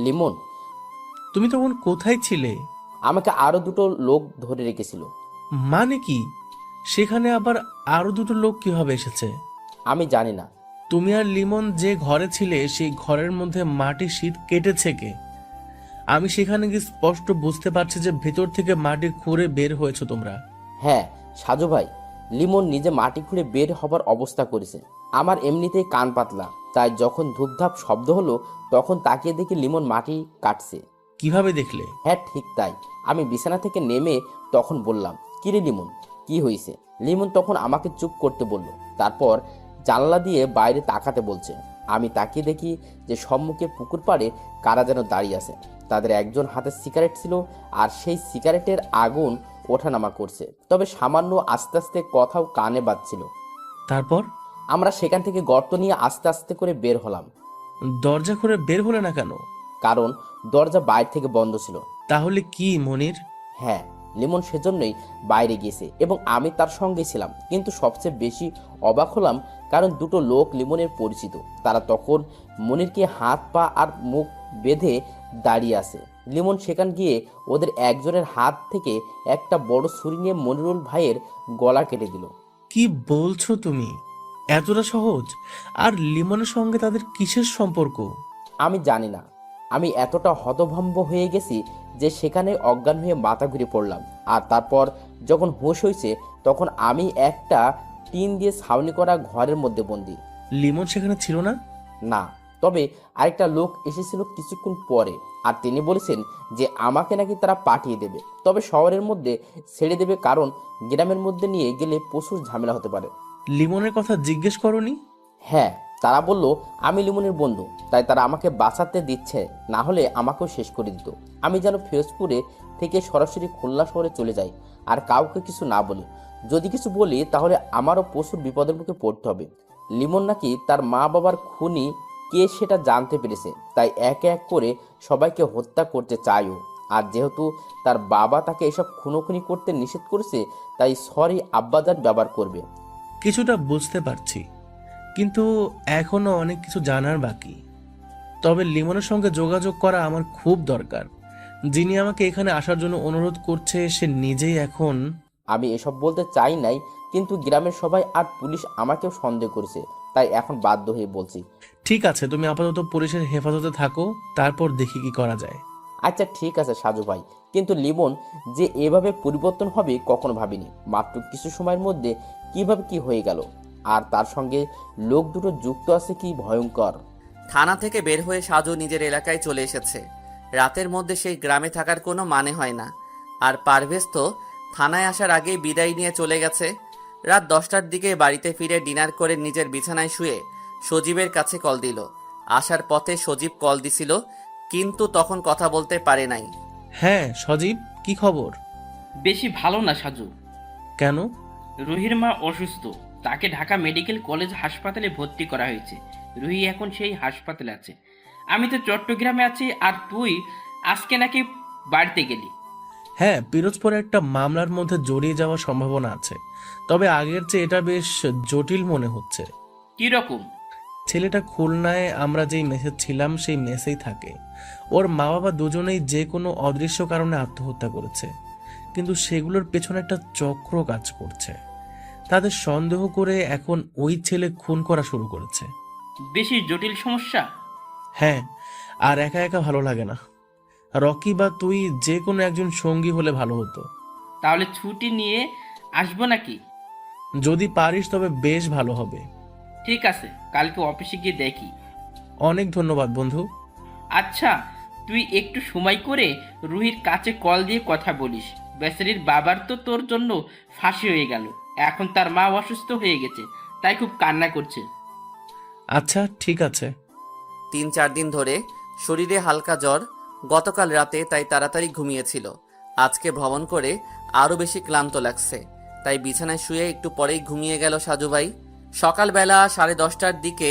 লিমন। তুমি তখন কোথায় ছিলে? আমাকে আরো দুটো লোক ধরে রেখেছিল। মানে কি? সেখানে আবার আরো দুটো লোক কিভাবে এসেছে? আমি জানি না। তুমি আর লিমন যে ঘরে ছিলে, সেই ঘরের মধ্যে মাটির শীত কেটেছে কে? আমি সেখানে গিয়ে স্পষ্ট বুঝতে পারছি যে ভেতর থেকে মাটি খুঁড়ে বের হয়েছো তোমরা। হ্যাঁ সাজু ভাই, লিমন নিজে মাটি খুঁড়ে বের হবার অবস্থা করেছে। আমার এমনিতেই কান পাতলা, তাই যখন ধূপধাপ শব্দ হলো, তখন তাকিয়ে দেখি লিমন মাটি কাটছে। কিভাবে দেখলে? হ্যাঁ ঠিক তাই। আমি বিছানা থেকে নেমে তখন বললাম, কিরে লিমন, কি হয়েছে? লিমন তখন আমাকে চুপ করতে বলল। তারপর জানলা দিয়ে বাইরে তাকাতে বলছে। আমি তাকিয়ে দেখি যে সম্মুখে পুকুর পাড়ে কারা যেন দাঁড়িয়ে আছে। তাদের একজন হাতে সিগারেট ছিল, আর সেই সিগারেটের আগুন ওঠানামা করছে, তবে সামান্য আস্তে আস্তে কথাও কানে বাজছিল। তারপর? আমরা সেখান থেকে গর্ত নিয়ে আস্তে আস্তে করে বের হলাম। দরজা খুলে বের হলে না কেন? কারণ দরজা বাইরে থেকে বন্ধ ছিল। তাহলে কি মনির? হ্যাঁ, লিমন সেজন্যই বাইরে গিয়েছে এবং আমি তার সঙ্গে ছিলাম। কিন্তু সবচেয়ে বেশি অবাক হলাম কারণ দুটো লোক লিমনের পরিচিত। তারা তখন মনিরকে হাত পা আর মুখ বেঁধে দাঁড়িয়ে আছে। লিমন সেখান গিয়ে ওদের একজনের হাত থেকে একটা বড় ছুরি নিয়ে মনিরুল ভাইয়ের গলা কেটে দিল। কি বলছো তুমি? এতটা সহজ? আর লিমনের সঙ্গে তাদের কিসের সম্পর্ক? আমি জানি না। আমি এতটা হতভম্ব হয়ে গেছি যে সেখানে অজ্ঞান হয়ে মাথা ঘুরে পড়লাম। আর তারপর যখন হুঁশ হয়েছে, তখন আমি একটা টিন দিয়ে ছাউনি করা ঘরের মধ্যে বন্দি। লিমন সেখানে ছিল না? না, তবে আরেকটা লোক এসেছিল কিছুক্ষণ পরে, আর তিনি বলেছেন যে আমাকে নাকি তারা পাঠিয়ে দেবে, তবে শহরের মধ্যে ছেড়ে দেবে, কারণ গ্রামের মধ্যে নিয়ে গেলে প্রচুর ঝামেলা হতে পারে। লিমনের কথা জিজ্ঞেস করনি? হ্যাঁ, তারা বলল আমি লিমনের বন্ধু, তাই তারা আমাকে বাঁচাতে দিচ্ছে, না হলে আমাকেও শেষ করে দিত। আমি যেন ফিরোজপুরে থেকে সরাসরি খুলনা শহরে চলে যাই, আর কাউকে কিছু না বলি। যদি কিছু বলি তাহলে আমারও প্রচুর বিপদের মুখে পড়তে হবে। লিমন নাকি তার মা বাবার খুনি কে সেটা জানতে পেরেছে, তাই এক এক করে সবাইকে হত্যা করতে চায়ও। আর যেহেতু তার বাবা তাকে এসব খুনোখুনি করতে নিষেধ করেছে, তাই সরি আব্বাজান ব্যবহার করবে। কিছুটা বুঝতে পারছি, কিন্তু এখনো অনেক কিছু জানার বাকি। তবে লিমনের সঙ্গে যোগাযোগ করা আমার খুব দরকার। যিনি আমাকে এখানে আসার জন্য অনুরোধ করছে, সে নিজেই এখন আমি এসব বলতে চাই নাই, কিন্তু গ্রামের সবাই আর পুলিশ আমাকেও সন্দেহ করেছে, তাই এখন বাধ্য হয়ে বলছি। ঠিক আছে, তুমি আপাতত পুলিশের হেফাজতে থাকো, তারপর দেখি কি করা যায়। আচ্ছা ঠিক আছে সাজু ভাই, কিন্তু লিমন যে এভাবে পরিবর্তন হবে কখনো ভাবিনি। মাত্র কিছু সময়ের মধ্যে কিভাবে কি হয়ে গেল, আর তার সঙ্গে লোক দুটো যুক্ত আছে, কি ভয়ঙ্কর। থানা থেকে বের হয়ে সাজু নিজের এলাকায় চলে এসেছে। রাতের মধ্যে সেই গ্রামে থাকার কোনো মানে হয় না। আর পারভেজ তো থানায় আসার আগেই বিদায় নিয়ে চলে গেছে। রাত 10টার দিকে বাড়িতে ফিরে ডিনার করে নিজের বিছানায় শুয়ে সজীবের কাছে কল দিল। আসার পথে সজীব কল দিছিল, কিন্তু তখন কথা বলতে পারে নাই। হ্যাঁ সজীব, কি খবর? বেশি ভালো না সাজু। কেন? রুহির মা অসুস্থ, তাকে ঢাকা মেডিকেল কলেজ হাসপাতালে ভর্তি করা হয়েছে। রুহি এখন সেই হাসপাতালে আছে। আমি তো চট্টগ্রামে আছি, আর তুই আজকে নাকি বাড়িতে গেলি। হ্যাঁ, পিরোজপুরে একটা মামলার মধ্যে জড়িয়ে যাওয়ার সম্ভাবনা আছে, তবে আগের চেয়ে এটা বেশ জটিল মনে হচ্ছে। কি রকম? ছেলেটা খুলনায় আমরা যেই মেসে ছিলাম সেই মেসেই থাকে। ওর মা বাবা দুজনেই যে কোনো অদৃশ্য কারণে আত্মহত্যা করেছে, কিন্তু সেগুলোর পেছনে একটা চক্র কাজ করছে। তাদের সন্দেহ করে এখন ওই ছেলে খুন করা শুরু করেছে। বেশি জটিল সমস্যা। হ্যাঁ, আর একা একা ভালো লাগে না। রকি বা তুই যে কোনো একজন সঙ্গী হলে ভালো হতো। তাহলে ছুটি নিয়ে আসবো নাকি? যদি পারিস তবে বেশ ভালো হবে। ঠিক আছে, কালকে অফিসে গিয়ে দেখি। অনেক ধন্যবাদ বন্ধু। আচ্ছা, তুই একটু সময় করে রুহির কাছে কল দিয়ে কথা বলিস। বেচারির বাবার তো তোর জন্য ফাঁসি হয়ে গেল, এখন তার মা অসুস্থ হয়ে গেছে, তাই খুব কান্না করছে। আচ্ছা ঠিক আছে। 3-4 দিন ধরে শরীরে হালকা জ্বর, গতকাল রাতে তাই তাড়াতাড়ি ঘুমিয়েছিল। আজকে ভ্রমণ করে আরও বেশি ক্লান্ত লাগছে, তাই বিছানায় শুয়ে একটু পরেই ঘুমিয়ে গেল সাজুভাই। সকালবেলা 10:30টার দিকে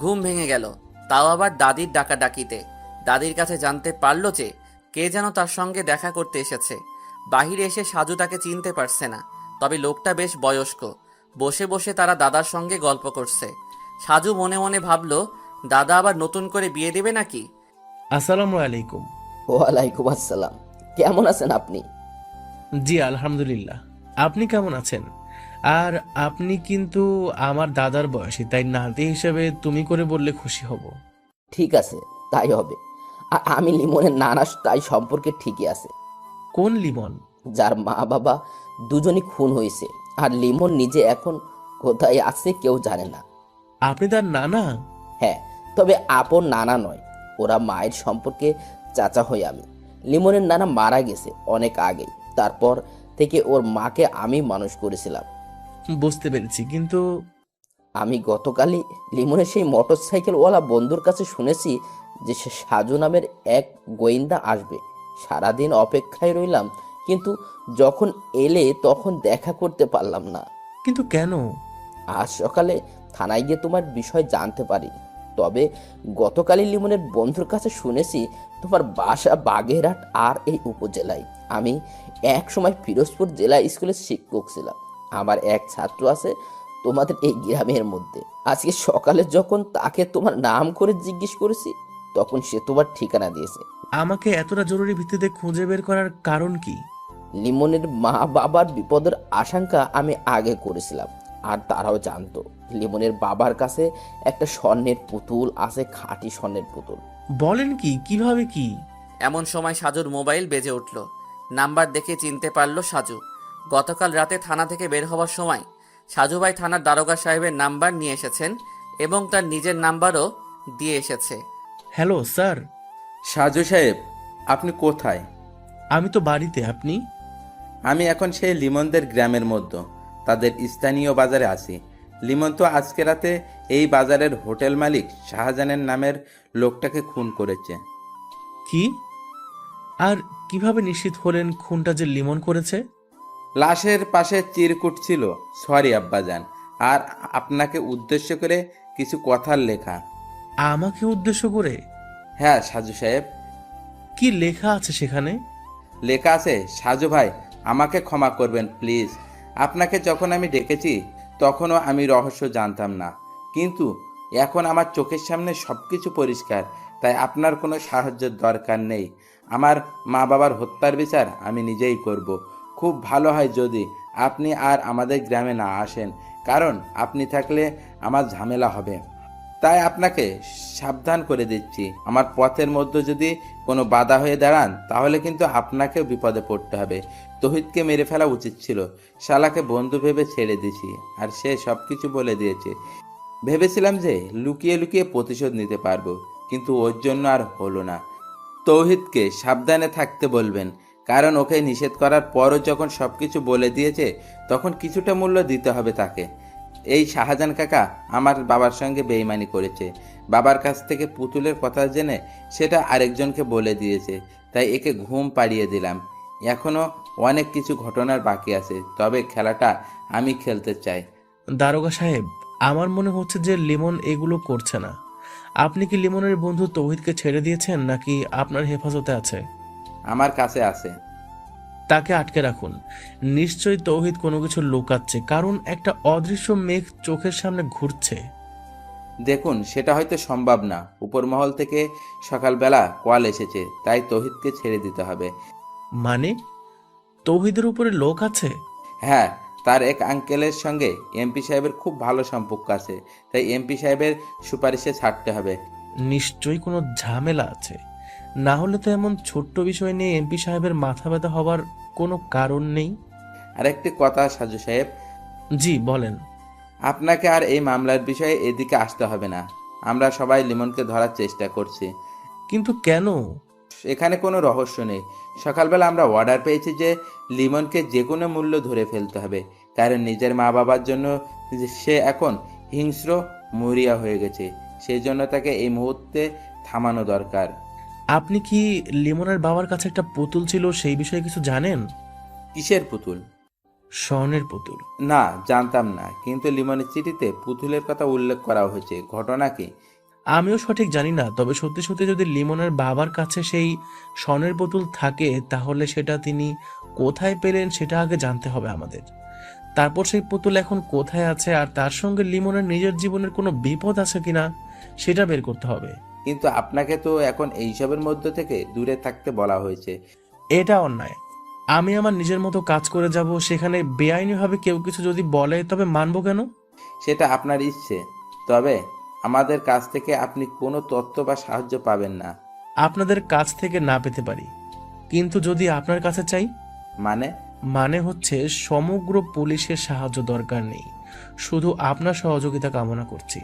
ঘুম ভেঙে গেল, তাও আবার দাদির ডাকাডাকিতে। দাদির কাছে জানতে পারল যে কে যেন তার সঙ্গে দেখা করতে এসেছে। বাহিরে এসে সাজু তাকে চিনতে পারছে না, তবে লোকটা বেশ বয়স্ক। বসে বসে তারা দাদার সঙ্গে গল্প করছে। সাজু মনে মনে ভাবল, দাদা আবার নতুন করে বিয়ে দেবে নাকি। আসসালামু আলাইকুম। ওয়ালাইকুম আসসালাম। কেমন আছেন আপনি? জি আলহামদুলিল্লাহ। আপনি কেমন আছেন? আর আপনি কিন্তু আমার দাদার বয়সী, তাই নাতি হিসেবে তুমি করে বললে খুশি হব। ঠিক আছে, তাই হবে। আমি লিমনের নানা, তাই সম্পর্কে ঠিকই আছে। কোন লিমন? যার মা বাবা দুজনই খুন হয়েছে, আর লিমন নিজে এখন কোথায় আছে কেউ জানে না। আপনি তার নানা? হ্যাঁ, তবে আপন নানা নয়, ওরা মায়ের সম্পর্কে চাচা হই আমি। লিমনের নানা মারা গেছে অনেক আগেই, তারপর থেকে ওর মাকে আমি মানুষ করেছিলাম। বুঝতে পেরেছি, কিন্তু আমি গতকালই লিমনের সেই মোটরসাইকেলওয়ালা বন্ধুর কাছে শুনেছি যে সে সাজু নামের এক গোয়েন্দা আসবে। সারাদিন অপেক্ষায় রইলাম, কিন্তু যখন এলে তখন দেখা করতে পারলাম না। কিন্তু কেন? আজ সকালে থানায় গিয়ে তোমার বিষয় জানতে পারি, তবে গতকালই লিমনের বন্ধুর কাছে শুনেছি তোমার বাসা বাগেরহাট আর এই উপজেলায়। আমি এক সময় ফিরোজপুর জেলা স্কুলের শিক্ষক ছিলাম। আমার এক ছাত্র আছে তোমাদের এই গ্রামের মধ্যে। আজকে সকালে যখন তাকে তোমার নাম করে জিজ্ঞেস করেছি, তখন সে তোমার ঠিকানা দিয়েছে। আমাকে এতটা জরুরি ভিত্তিতে খুঁজে বের করার কারণ কি? লিমনের মা বাবার বিপদের আশঙ্কা আমি আগে করেছিলাম, আর তারাও জানতো লিমনের বাবার কাছে একটা স্বর্ণের পুতুল আছে, খাঁটি স্বর্ণের পুতুল। বলেন কি? কিভাবে কি? এমন সময় সাজুর মোবাইল বেজে উঠল। নাম্বার দেখে চিনতে পারল সাজু। গতকাল রাতে থানা থেকে বের হওয়ার সময় সাজুভাই থানার দারোগা সাহেবের নাম্বার নিয়ে এসেছেন এবং তার নিজের নাম্বারও দিয়ে এসেছে। Hello sir. সাজু সাহেব, আপনি কোথায়? আমি তো বাড়িতে। আপনি? আমি এখন সেই লিমনদের গ্রামের মধ্যে তাদের স্থানীয় বাজারে আছি। লিমন তো আজকে রাতে এই বাজারের হোটেল মালিক শাহজাহানের নামের লোকটাকে খুন করেছে। কি? আর কিভাবে নিশ্চিত হলেন খুনটা যে লিমন করেছে? লাশের পাশে চিরকুট ছিল, সরি আব্বাজান, আর আপনাকে উদ্দেশ্য করে কিছু কথার লেখা। আমাকে উদ্দেশ্য করে? হ্যাঁ সাজু সাহেব। কি লেখা আছে সেখানে? লেখা আছে, সাজু ভাই আমাকে ক্ষমা করবেন প্লিজ। আপনাকে যখন আমি ডেকেছি তখনও আমি রহস্য জানতাম না, কিন্তু এখন আমার চোখের সামনে সব কিছু পরিষ্কার, তাই আপনার কোনো সাহায্যের দরকার নেই। আমার মা বাবার হত্যার বিচার আমি নিজেই করব। খুব ভালো হয় যদি আপনি আর আমাদের গ্রামে না আসেন, কারণ আপনি থাকলে আমার ঝামেলা হবে। তাই আপনাকে সাবধান করে দিচ্ছি, আমার পথের মধ্যে যদি কোনো বাধা হয়ে দাঁড়ান তাহলে কিন্তু আপনাকেও বিপদে পড়তে হবে। তৌহিদকে মেরে ফেলা উচিত ছিল, শালাকে বন্ধু ভেবে ছেড়ে দিছি, আর সে সব কিছু বলে দিয়েছে। ভেবেছিলাম যে লুকিয়ে লুকিয়ে প্রতিশোধ নিতে পারবো, কিন্তু ওর জন্য আর হলো না। তৌহিদকে সাবধানে থাকতে বলবেন, কারণ ওকে নিষেধ করার পরও যখন সব কিছু বলে দিয়েছে তখন কিছুটা মূল্য দিতে হবে তাকে। এই শাহজাহান কাকা আমার বাবার সঙ্গে বেইমানি করেছে, বাবার কাছ থেকে পুতুলের কথা জেনে সেটা আরেকজনকে বলে দিয়েছে, তাই একে ঘুম পাড়িয়ে দিলাম। এখনও অনেক কিছু ঘটনার বাকি আছে, তবে খেলাটা আমি খেলতে চাই। দারোগা সাহেব, আমার মনে হচ্ছে যে লিমন এগুলো করছে না। আপনি কি লিমনের বন্ধু তৌহিদকে ছেড়ে দিয়েছেন নাকি আপনার হেফাজতে আছে? আমার কাছে আছে। তাকে আটকে রাখুন। নিশ্চয়ই তৌহিদ কোনো কিছু লুকাচ্ছে, কারণ একটা অদৃশ্য মেঘ চোখের সামনে ঘুরছে। দেখুন, সেটা হয়তো সম্ভব না। উপর মহল থেকে সকালবেলা কল এসেছে, তাই তৌহিদকে ছেড়ে দিতে হবে। মানে তৌহিদের উপরে লোক আছে? হ্যাঁ, তার এক আঙ্কেলের সঙ্গে এমপি সাহেবের খুব ভালো সম্পর্ক আছে, তাই এমপি সাহেবের সুপারিশে ছাড়তে হবে। নিশ্চয়ই কোনো ঝামেলা আছে, না হলে তো এমন ছোট্ট বিষয় নিয়ে এমপি সাহেবের মাথা ব্যথা হওয়ার কোনো কারণ নেই। আর একটি কথা সাজু সাহেব, জি বলেন। আপনাকে আর এই মামলার বিষয়ে এদিকে আসতে হবে না। আমরা সবাই লিমনকে ধরার চেষ্টা করছি। কিন্তু কেন? এখানে কোনো রহস্য নেই। সকালবেলা আমরা অর্ডার পেয়েছি যে লিমনকে যে কোনো মূল্য ধরে ফেলতে হবে, কারণ নিজের মা বাবার জন্য সে এখন হিংস্র মরিয়া হয়ে গেছে। সেই জন্য তাকে এই মুহূর্তে থামানো দরকার। আপনি কি লিমনের বাবার কাছে একটা পুতুল ছিল সেই বিষয়ে কিছু জানেন? কিসের পুতুল? স্বর্ণের পুতুল। না, জানতাম না, কিন্তু লিমনের চিঠিতে পুতুলের কথা উল্লেখ করা হয়েছে। ঘটনা কি? আমিও সঠিক জানি না, তবে সত্যি সত্যি যদি লিমনের বাবার কাছে সেই স্বর্ণের পুতুল থাকে তাহলে সেটা তিনি কোথায় পেলেন সেটা আগে জানতে হবে আমাদের। তারপর সেই পুতুল এখন কোথায় আছে আর তার সঙ্গে লিমনের নিজের জীবনের কোনো বিপদ আছে কিনা সেটা বের করতে হবে। কিন্তু আপনাকে তো এখন এইসবের মধ্য থেকে দূরে থাকতে বলা হয়েছে। এটা অন্যায়। আমি আমার নিজের মতো কাজ করে যাব, সেখানে বেআইনিভাবে কেউ কিছু যদি বলে তবে মানবো কেন? সেটা আপনার ইচ্ছে, তবে আমাদের কাছ থেকে আপনি কোনো তথ্য বা সাহায্য পাবেন না। আপনাদের কাছ থেকে না পেতে পারি, কিন্তু যদি আপনার কাছে চাই? মানে? মানে হচ্ছে সমগ্র পুলিশের সাহায্য দরকার নেই, শুধু আপনার সহযোগিতা কামনা করছি।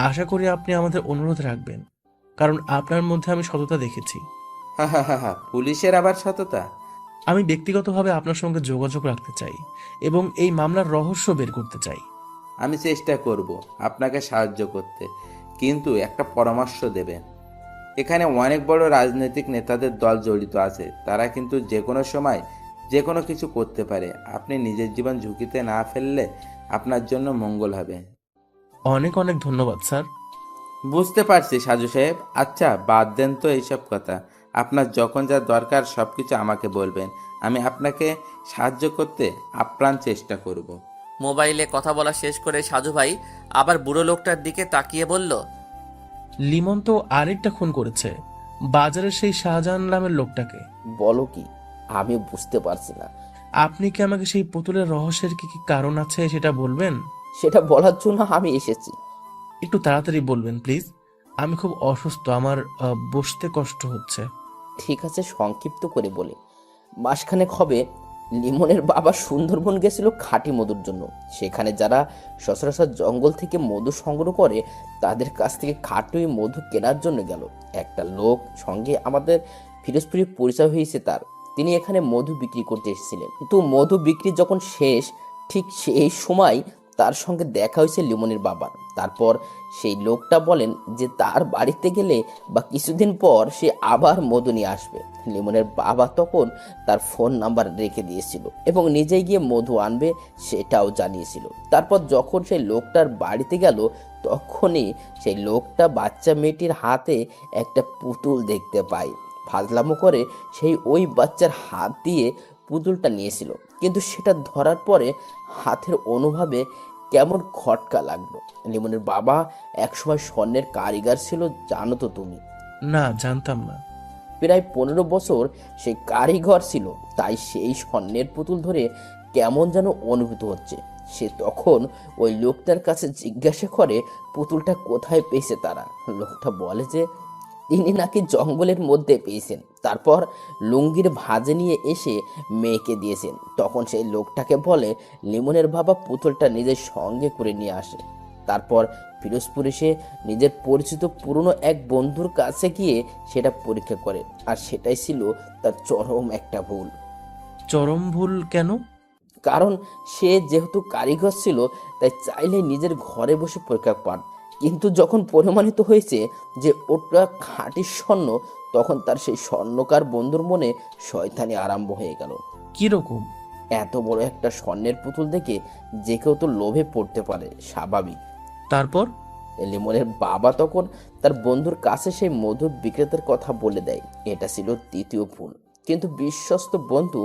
আশা করি আপনি আমাদের অনুরোধ রাখবেন, কারণ আপনার মধ্যে আমি সততা দেখেছি। হা হা হা হা, পুলিশের আবার সততা? আমি ব্যক্তিগতভাবে আপনার সঙ্গে যোগাযোগ রাখতে চাই এবং এই মামলার রহস্য বের করতে চাই। আমি চেষ্টা করব আপনাকে সাহায্য করতে, কিন্তু একটা পরামর্শ দেবে। এখানে অনেক বড় রাজনৈতিক নেতাদের দল জড়িত আছে, তারা কিন্তু যে কোনো সময় যে কোনো কিছু করতে পারে। আপনি নিজের জীবন ঝুঁকিতে না ফেললে আপনার জন্য মঙ্গল হবে। অনেক অনেক ধন্যবাদ স্যার। বুঝতে পারছি সাজু সাহেব। আচ্ছা, বাদ দেন তো এইসব কথা। আপনার যখন যা দরকার সব কিছু আমাকে বলবেন, আমি আপনাকে সাহায্য করতে আপ্রাণ চেষ্টা করব। মোবাইলে কথা বলা শেষ করে সাজু ভাই আবার বুড়ো লোকটার দিকে তাকিয়ে বলল, লিমন তো আরেকটা খুন করেছে, বাজারের সেই শাহজাহান নামের লোকটাকে। বলো কি? আমি বুঝতে পারছি না। আপনি কি আমাকে সেই পুতুলের রহস্যের কি কি কারণ আছে সেটা বলবেন? সেটা বলার জন্য আমি এসেছি। একটু তাড়াতাড়ি বলবেন প্লিজ। আমি খুব অসুস্থ, আমার বসতে কষ্ট হচ্ছে। ঠিক আছে, সংক্ষিপ্ত করে বলে, মাসখানেক হবে লিমনের বাবা সুন্দরবন গেছিল খাঁটি মধুর জন্য। সেখানে যারা সচরাচর জঙ্গল থেকে মধু সংগ্রহ করে তাদের কাছ থেকে খাঁটি মধু কেনার জন্য গেল। একটা লোক সঙ্গে আমাদের ফিরোজপুরে পরিচয় হয়েছে তার। তিনি এখানে মধু বিক্রি করতে এসেছিলেন, কিন্তু মধু বিক্রি যখন শেষ ঠিক সেই সময় তার সঙ্গে দেখা হয়েছে লিমনের বাবার। তারপর সেই লোকটা বলেন যে তার বাড়িতে গেলে বা কিছুদিন পর সে আবার মধু নিয়ে আসবে। লিমনের বাবা তখন তার ফোন নাম্বার রেখে দিয়েছিল এবং নিজে গিয়ে মধু আনবে সেটাও জানিয়েছিল। তারপর যখন সেই লোকটার বাড়িতে গেল তখনই সেই লোকটা বাচ্চা মেয়েটির হাতে একটা পুতুল দেখতে পায়। ফাজলামো করে সেই ওই বাচ্চার হাত দিয়ে পুতুলটা নিয়েছিল, কিন্তু সেটা ধরার পরে হাতের অনুভবে কেমন খটকা লাগলো। লিমনের বাবা একসময় স্বর্ণের কারিগর ছিল, জানো তো তুমি? না, জানতাম না। প্রায় 15 বছর সে কারিগর ছিল, তাই সেই স্বর্ণের পুতুল ধরে কেমন যেন অনুভূত হচ্ছে। সে তখন ওই লোকটার কাছে জিজ্ঞাসা করে পুতুলটা কোথায় পেয়েছে তারা। লোকটা বলে যে তিনি নাকি জঙ্গলের মধ্যে পেয়েছেন, তারপর লুঙ্গির ভাঁজে নিয়ে এসে মেয়েকে দিয়েছেন। তখন সেই লোকটাকে বলে লিমনের বাবা পুতুলটা নিজের সঙ্গে করে নিয়ে আসে। তারপর ফিরোজপুর এসে নিজের পরিচিত পুরনো এক বন্ধুর কাছে গিয়ে সেটা পরীক্ষা করে, আর সেটাই ছিল তার চরম একটা ভুল। চরম ভুল কেন? কারণ সে যেহেতু কারিগর ছিল, তাই চাইলে নিজের ঘরে বসে পরীক্ষা পান, কিন্তু যখন প্রমাণিত হয়েছে যে ওটা খাঁটি স্বর্ণ, তখন তার সেই স্বর্ণকার বন্ধুর মনে শয়তানি আরম্ভ হয়ে গেল। কিরকম? এত বড় একটা স্বর্ণের পুতুল দেখে যে কেউ তো লোভে পড়তে পারে, স্বাভাবিক। তারপর? লিমনের বাবা তখন তার বন্ধুর কাছে সেই মধু বিক্রেতার কথা বলে দেয়। এটা ছিল দ্বিতীয় ভুল, কিন্তু বিশ্বস্ত বন্ধু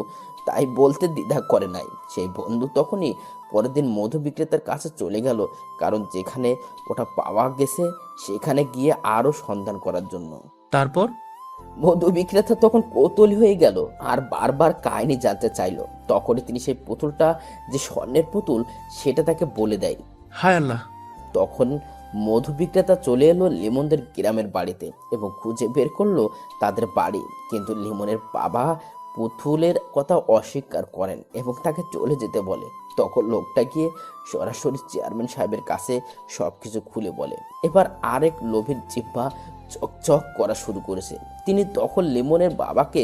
তাই বলতে দ্বিধা করে নাই। সেই বন্ধু তখনই পরের দিন মধু বিক্রেতার কাছে চলে গেল, কারণ যেখানে ওটা পাওয়া গেছে সেখানে গিয়ে আরো সন্ধান করার জন্য। তারপর? মধু বিক্রেতা তখন কৌতূহলী হয়ে গেল আর বারবার কাহিনী জানতে চাইলো। তখনই তিনি সেই পুতুলটা যে স্বর্ণের পুতুল সেটা তাকে বলে দেয়। হায় আল্লাহ! তখন মধু বিক্রেতা চলে এলো লিমনদের গ্রামের বাড়িতে এবং খুঁজে বের করলো তাদের বাড়ি, কিন্তু লিমনের বাবা পুতুলের কথা অস্বীকার করেন এবং তাকে চলে যেতে বলে। তখন লোকটা গিয়ে সরাসরি চেয়ারম্যান সাহেবের কাছে সবকিছু খুলে বলে। এবার আরেক লোভের জিহ্বা চকচক করা শুরু করেছে। তিনি তখন লিমনের বাবাকে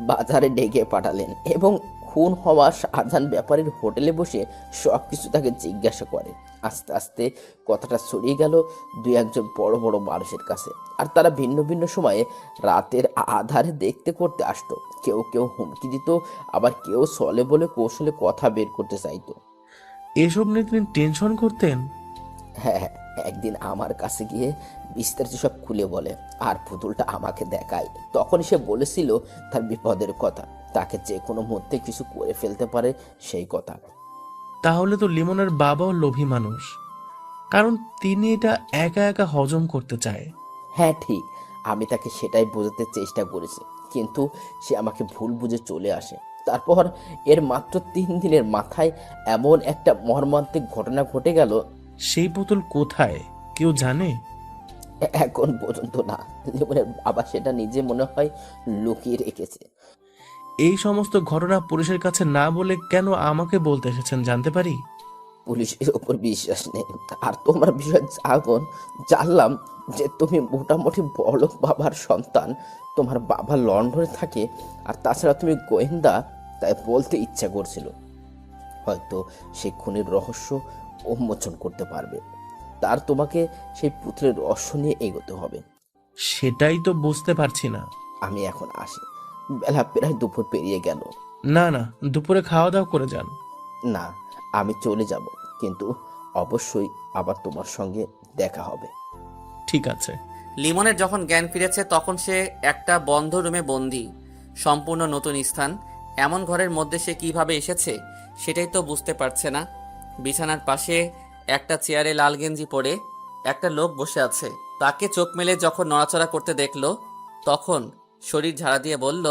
বাজারে ডেকে পাঠালেন এবং খুন হওয়া শাহজাহান ব্যাপারীর হোটেলে বসে সবকিছু তাকে জিজ্ঞাসা করে। আস্তে আস্তে কথাটা ছড়িয়ে গেল দুই একজন বড় বড় মানুষের কাছে, আর তারা ভিন্ন ভিন্ন সময়ে রাতের আধারে দেখতে করতে আসতো। কেউ কেউ হুমকি দিত, আবার কেউ ছলে বলে কৌশলে কথা বের করতে চাইতো। এসব নিয়ে তিনি টেনশন করতেন? হ্যাঁ, একদিন আমার কাছে গিয়ে বিস্তারিত সব খুলে বলে আর পুতুলটা আমাকে দেখায়। তখন সে বলেছিল তার বিপদের কথা, তাকে যে কোনো মুহূর্তে কিছু করে ফেলতে পারে সেই কথা। তাহলে তো লিমনের বাবাও লোভী মানুষ, কারণ তিনি এটা একা একা হজম করতে চায়। হ্যাঁ ঠিক, আমি তাকে সেটাই বোঝাতে চেষ্টা করেছি, কিন্তু সে আমাকে ভুল বুঝে চলে আসে। তারপর এর মাত্র 3 দিনের মাথায় এমন একটা মর্মান্তিক ঘটনা ঘটে গেল। সেই পুতুল কোথায় কেউ জানে? এখন পর্যন্ত না। লিমনের বাবা সেটা নিজে মনে হয় লুকিয়ে রেখেছে। এই সমস্ত ঘটনা পুলিশের কাছে না বলে কেন আমাকে বলতে এসেছেন জানতে পারি? পুলিশের ওপর বিশ্বাস নেই, আর তোমার বিষয়ে যখন জানলাম যে তুমি মোটামুটি বড়লোক বাবার সন্তান, তোমার বাবা লন্ডনে থাকে, আর তাছাড়া তুমি গোয়েন্দা, তাই বলতে ইচ্ছা করছিল হয়তো সেই খুনের রহস্য উন্মোচন করতে পারবে। তার তোমাকে সেই পুত্রের রহস্য নিয়ে এগোতে হবে। সেটাই তো বুঝতে পারছি না। আমি এখন আসি, বেলা প্রায় দুপুর পেরিয়ে গেল। না না, দুপুরে খাওয়া দাওয়া করে যান। না, আমি চলে যাব, কিন্তু অবশ্যই আবার তোমার সঙ্গে দেখা হবে। ঠিক আছে। লিমনের যখন জ্ঞান ফিরেছে তখন সে একটা বন্ধ রুমে বন্দি, সম্পূর্ণ নতুন স্থান। এমন ঘরের মধ্যে সে কিভাবে এসেছে সেটাই তো বুঝতে পারছে না। বিছানার পাশে একটা চেয়ারে লাল গেঞ্জি পরে একটা লোক বসে আছে। তাকে চোখ মেলে যখন নড়াচড়া করতে দেখলো তখন শরীর ঝাড়া দিয়ে বলল,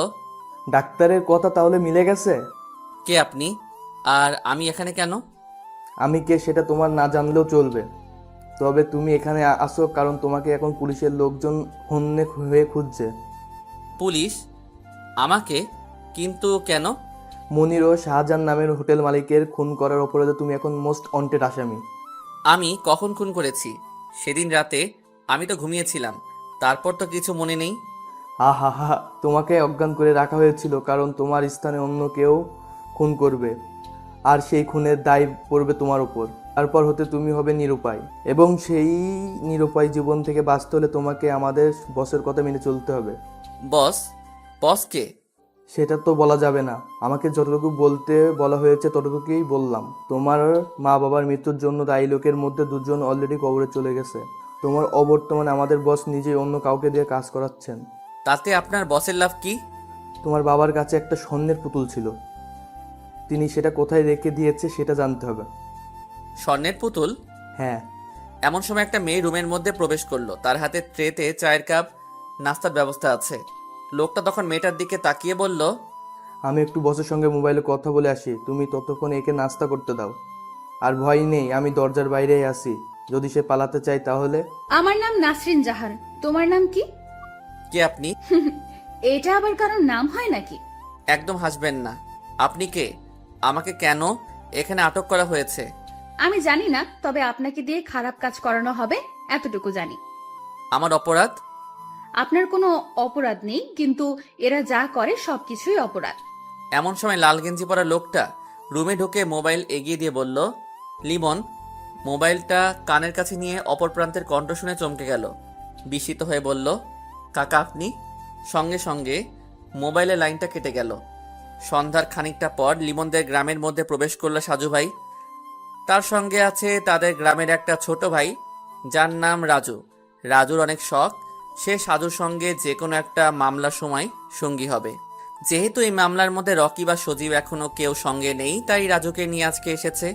ডাক্তারের কথা তাহলে মিলে গেছে? কে আপনি আর আমি এখানে কেন? আমি কে সেটা তোমার না জানলেও চলবে, তবে তুমি এখানে আসো কারণ তোমাকে এখন পুলিশের লোকজন হন্যে হয়ে খুঁজছে। পুলিশ? আমাকে? কিন্তু কেন? মনির ও শাহজাহান নামের হোটেল মালিকের খুন করার অপরাধে তুমি এখন মোস্ট ওয়ান্টেড আসামি। আমি কখন খুন করেছি? সেদিন রাতে আমি তো ঘুমিয়েছিলাম, তারপর তো কিছু মনে নেই। হা হা হা, তোমাকে অজ্ঞান করে রাখা হয়েছিল কারণ তোমার স্থানে অন্য কেউ খুন করবে, আর সেই খুনের দায় পড়বে তোমার উপর। তারপর হতে তুমি হবে নিরুপায়, এবং সেই নিরুপায় জীবন থেকে বাঁচতে হলে তোমাকে আমাদের বসের কথা মেনে চলতে হবে। বস? বস কে? সেটা তো বলা যাবে না, আমাকে যতটুকু বলতে বলা হয়েছে ততটুকুই বললাম। তোমার মা বাবার মৃত্যুর জন্য দায়ী লোকের মধ্যে 2 জন অলরেডি কবরে চলে গেছে। তোমার অবর্তমানে আমাদের বস নিজেই অন্য কাউকে দিয়ে কাজ করাচ্ছেন। তাতে আপনার বসের লাভ কি? তোমার বাবার কাছে একটা স্বর্ণের পুতুল ছিল, তিনি সেটা কোথায় রেখে দিয়েছে সেটা জানতে হবে। স্বর্ণের পুতুল? হ্যাঁ। এমন সময় একটা মেয়ে রুমের মধ্যে প্রবেশ করলো। তার হাতে ট্রেতে চায়ের কাপ, নাস্তার ব্যবস্থা আছে। লোকটা তখন মেয়েটার দিকে তাকিয়ে বলল, আমি একটু বসের সঙ্গে মোবাইলে কথা বলে আসি, তুমি ততক্ষণ একে নাস্তা করতে দাও। আর ভয় নেই, আমি দরজার বাইরেই আছি, যদি সে পালাতে চায় তাহলে। আমার নাম নাসরিন জাহান, তোমার নাম কি? কে আপনি? এটা আবার কারোর নাম হয় নাকি? একদম হাসবেন না। আপনি কে? আমাকে কেন এখানে আটক করা হয়েছে? আমি জানি না, তবে আপনাকে দিয়ে খারাপ কাজ করানো হবে এতটুকু জানি। আমার অপরাধ? আপনার কোনো অপরাধ নেই, কিন্তু এরা যা করে সবকিছুই অপরাধ। এমন সময় লাল গেঞ্জি পরা লোকটা রুমে ঢুকে মোবাইল এগিয়ে দিয়ে বলল, লিমন। মোবাইলটা কানের কাছে নিয়ে অপর প্রান্তের কণ্ঠ শুনে চমকে গেল। বিস্মিত হয়ে বলল, কাকা আপনি? সঙ্গে সঙ্গে মোবাইলের লাইনটা কেটে গেল। সন্ধ্যার খানিকটা পর লিমনদের গ্রামের মধ্যে প্রবেশ করল সাজু ভাই। তার সঙ্গে আছে তাদের গ্রামের একটা ছোট ভাই, যার নাম রাজু। রাজুর অনেক শখ, সে সাজুর সঙ্গে যে কোনো একটা মামলার সময় সঙ্গী হবে। যেহেতু এই মামলার মধ্যে রকি বা সজীব এখনো কেউ সঙ্গে নেই, তাই রাজুকে নিয়ে আজকে এসেছে।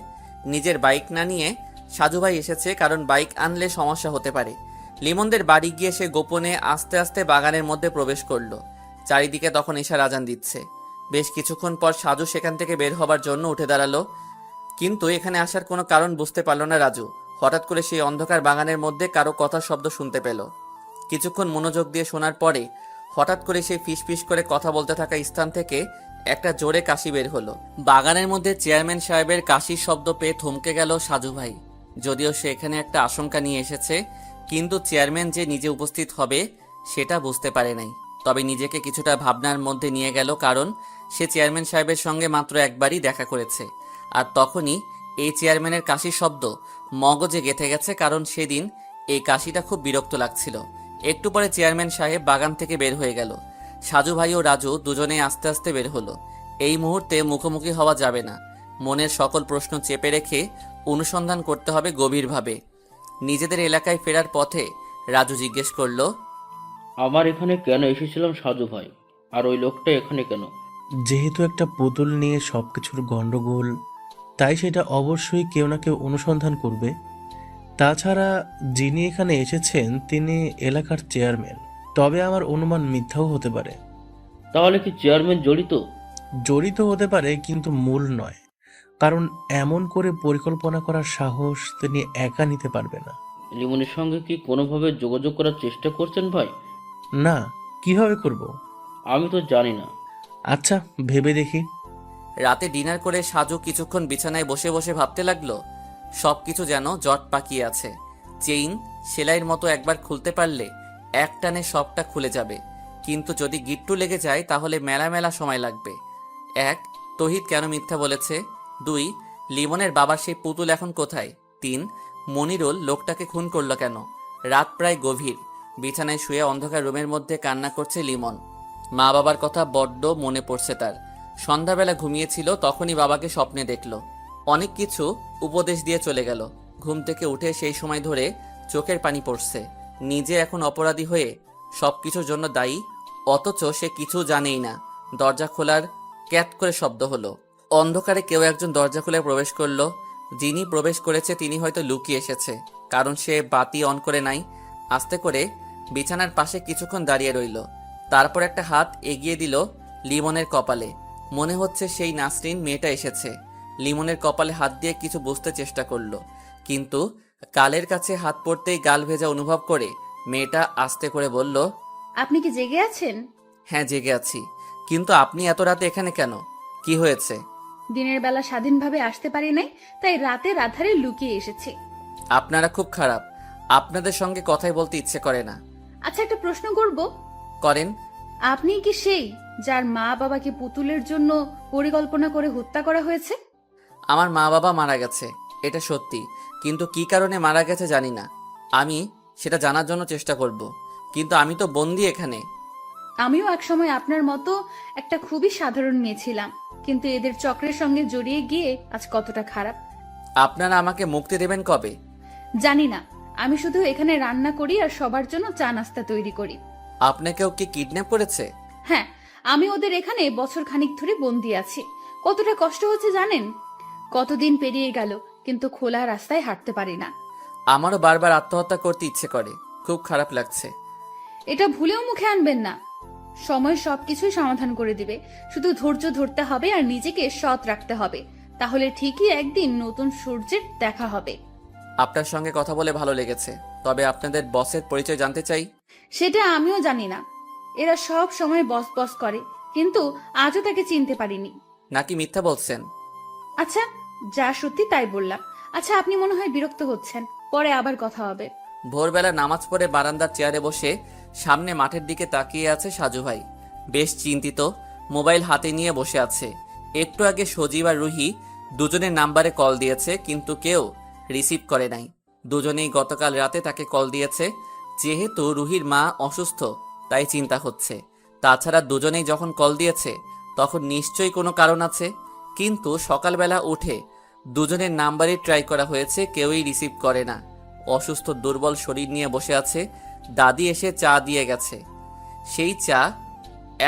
নিজের বাইক না নিয়ে সাজু ভাই এসেছে, কারণ বাইক আনলে সমস্যা হতে পারে। লিমনদের বাড়ি গিয়ে সে গোপনে আস্তে আস্তে বাগানের মধ্যে প্রবেশ করলো। চারিদিকে তখন ঈশার আজান দিচ্ছে। বেশ কিছুক্ষণ পর সাজু সেখান থেকে বের হবার জন্য উঠে দাঁড়ালো, কিন্তু এখানে আসার কোনো কারণ বুঝতে পারল না রাজু। হঠাৎ করে সেই অন্ধকার বাগানের মধ্যে কারো কথার শব্দ শুনতে পেল। কিছুক্ষণ মনোযোগ দিয়ে শোনার পরে হঠাৎ করে সেই ফিসফিস করে কথা বলতে থাকা স্থান থেকে একটা জোরে কাশি বের হলো। বাগানের মধ্যে চেয়ারম্যান সাহেবের কাশির শব্দ পেয়ে থমকে গেল সাজু ভাই। যদিও সে এখানে একটা আশঙ্কা নিয়ে এসেছে, কিন্তু চেয়ারম্যান যে নিজে উপস্থিত হবে সেটা বুঝতে পারে নাই। তবে নিজেকে কিছুটা ভাবনার মধ্যে নিয়ে গেল, কারণ সে চেয়ারম্যান সাহেবের সঙ্গে মাত্র একবারই দেখা করেছে। আর তখনই এই চেয়ারম্যানের কাশির শব্দ মগজে গেঁথে গেছে, কারণ সেদিন এই কাশিটা খুব বিরক্ত লাগছিল। একটু পরে চেয়ারম্যান সাহেব বাগান থেকে বের হয়ে গেল। সাজু ভাই ও রাজু দুজনেই আস্তে আস্তে বের হলো। এই মুহূর্তে মুখোমুখি হওয়া যাবে না। মনের সকল প্রশ্ন চেপে রেখে অনুসন্ধান করতে হবে গভীরভাবে। নিজেদের এলাকায় ফেরার পথে রাজু জিজ্ঞেস করলো, আমার এখানে কেন এসেছিলাম সাজু ভাই? আর ওই লোকটা এখানে কেন? যেহেতু একটা পুতুল নিয়ে সবকিছুর গন্ডগোল, তাই সেটা অবশ্যই কেউ না কেউ অনুসন্ধান করবে। তাছাড়া যিনি এখানে এসেছেন তিনি এলাকার চেয়ারম্যান, তবে আমার অনুমান মিথ্যাও হতে পারে। তাহলে কি চেয়ারম্যান জড়িত? জড়িত হতে পারে, কিন্তু মূল নয়, কারণ এমন করে পরিকল্পনা করার সাহস তিনি একা নিতে পারবে না। লিমনের সঙ্গে কি কোনোভাবে যোগাযোগ করার চেষ্টা করছেন ভাই? না, কিভাবে করব? আমি তো জানি না। আচ্ছা, ভেবে দেখি। রাতে ডিনার করে সাজু কিছুক্ষণ বিছানায় বসে বসে ভাবতে লাগলো। সবকিছু যেন জট পাকিয়ে আছে। চেইন সেলাইয়ের মতো একবার খুলতে পারলে এক টানে সবটা খুলে যাবে, কিন্তু যদি গিট্টু লেগে যায় তাহলে মেলা মেলা সময় লাগবে। 1. তহিদ কেন মিথ্যা বলেছে? 2. লিমনের বাবার সেই পুতুল এখন কোথায়? 3. মনিরুল লোকটাকে খুন করলো কেন? রাত প্রায় গভীর। বিছানায় শুয়ে অন্ধকার রুমের মধ্যে কান্না করছে লিমন। মা বাবার কথা বড্ড মনে পড়ছে তার। সন্ধ্যাবেলা ঘুমিয়েছিল, তখনই বাবাকে স্বপ্নে দেখল। অনেক কিছু উপদেশ দিয়ে চলে গেল। ঘুম থেকে উঠে সেই সময় ধরে চোখের পানি পড়ছে। নিজে এখন অপরাধী হয়ে সবকিছুর জন্য দায়ী, অথচ সে কিছু জানেই না। দরজা খোলার ক্যাট করে শব্দ হলো। অন্ধকারে কেউ একজন দরজা খুলে প্রবেশ করলো। যিনি প্রবেশ করেছে তিনি হয়তো লুকিয়ে এসেছে, কারণ সে বাতি অন করে নাই। আস্তে করে বিছানার পাশে কিছুক্ষণ দাঁড়িয়ে রইল, তারপর একটা হাত এগিয়ে দিল লিমনের কপালে। মনে হচ্ছে সেই নাসরিন মেয়েটা এসেছে। লিমনের কপালে হাত দিয়ে কিছু বুঝতে চেষ্টা করলো, কিন্তু গালের কাছে হাত পড়তেই গাল ভেজা অনুভব করে মেয়েটা আস্তে করে বলল, আপনি কি জেগে আছেন? হ্যাঁ জেগে আছি, কিন্তু আপনি এত রাতে এখানে কেন? কি হয়েছে? দিনের বেলা স্বাধীনভাবে আসতে পারি নাই, তাই রাতের আধারে লুকিয়ে এসেছি। আপনারা খুব খারাপ, আপনাদের সঙ্গে কথাই বলতে ইচ্ছে করে না। আচ্ছা, একটা প্রশ্ন করব। করেন। আপনি কি সেই যার মা বাবাকে পুতুলের জন্য পরিকল্পনা করে হত্যা করা হয়েছে? আমার মা বাবা মারা গেছে, এটা সত্যি, কিন্তু কি কারণে মারা গেছে জানি না। আমি সেটা জানার জন্য চেষ্টা করব, কিন্তু আমি তো বন্দি এখানে। আমিও একসময় আপনার মতো একটা খুবই সাধারণ মেয়ে ছিলাম, কিন্তু এদের চক্রের সঙ্গে জড়িয়ে গিয়ে আজ কতটা খারাপ। আপনারা আমাকে মুক্তি দেবেন কবে? জানি না, আমি শুধু এখানে রান্না করি আর সবার জন্য চা নাস্তা তৈরি করি। আপনাকেও কি কিডন্যাপ করেছে? হ্যাঁ, আমি ওদের এখানে বছর খানিক ধরে বন্দি আছি। কতটা কষ্ট হচ্ছে জানেন? কতদিন পেরিয়ে গেল, কিন্তু খোলা রাস্তায় হাঁটতে পারি না। আমারও বারবার আত্মহত্যা করতে ইচ্ছে করে, খুব খারাপ লাগছে। এটা ভুলেও মুখে আনবেন না। সময় সবকিছুই সমাধান করে দিবে। শুধু ধৈর্য ধরতে হবে আর নিজেকে সৎ রাখতে হবে, তাহলে ঠিকই একদিন নতুন সূর্যের দেখা হবে। আপনার সঙ্গে কথা বলে ভালো লেগেছে, তবে আপনাদের বসের পরিচয় জানতে চাই। সেটা আমিও জানি না। এরা সব সময় বস বস করে, কিন্তু আজও তাকে চিনতে পারিনি। নাকি মিথ্যা বলছেন? আচ্ছা, যা সত্যি তাই বললাম। আচ্ছা, আপনি মনে হয় বিরক্ত হচ্ছেন, পরে আবার কথা হবে। ভোরবেলা নামাজ পড়ে বারান্দার চেয়ারে বসে সামনে মাঠের দিকে তাকিয়ে আছে সাজু ভাই। বেশ চিন্তিত, মোবাইল হাতে নিয়ে বসে আছে। একটু আগে সজীব আর রুহি দুজনের নাম্বারে কল দিয়েছে, কিন্তু কেউ রিসিভ করে নাই। দুজনেই গতকাল রাতে তাকে কল দিয়েছে। যেহেতু রুহির মা অসুস্থ, তাই চিন্তা হচ্ছে। তাছাড়া দুজনেই যখন কল দিয়েছে তখন নিশ্চয়ই কোনো কারণ আছে। কিন্তু সকালবেলা উঠে দুজনের নাম্বারই ট্রাই করা হয়েছে, কেউই রিসিভ করে না। অসুস্থ দুর্বল শরীর নিয়ে বসে আছে। দাদি এসে চা দিয়ে গেছে। সেই চা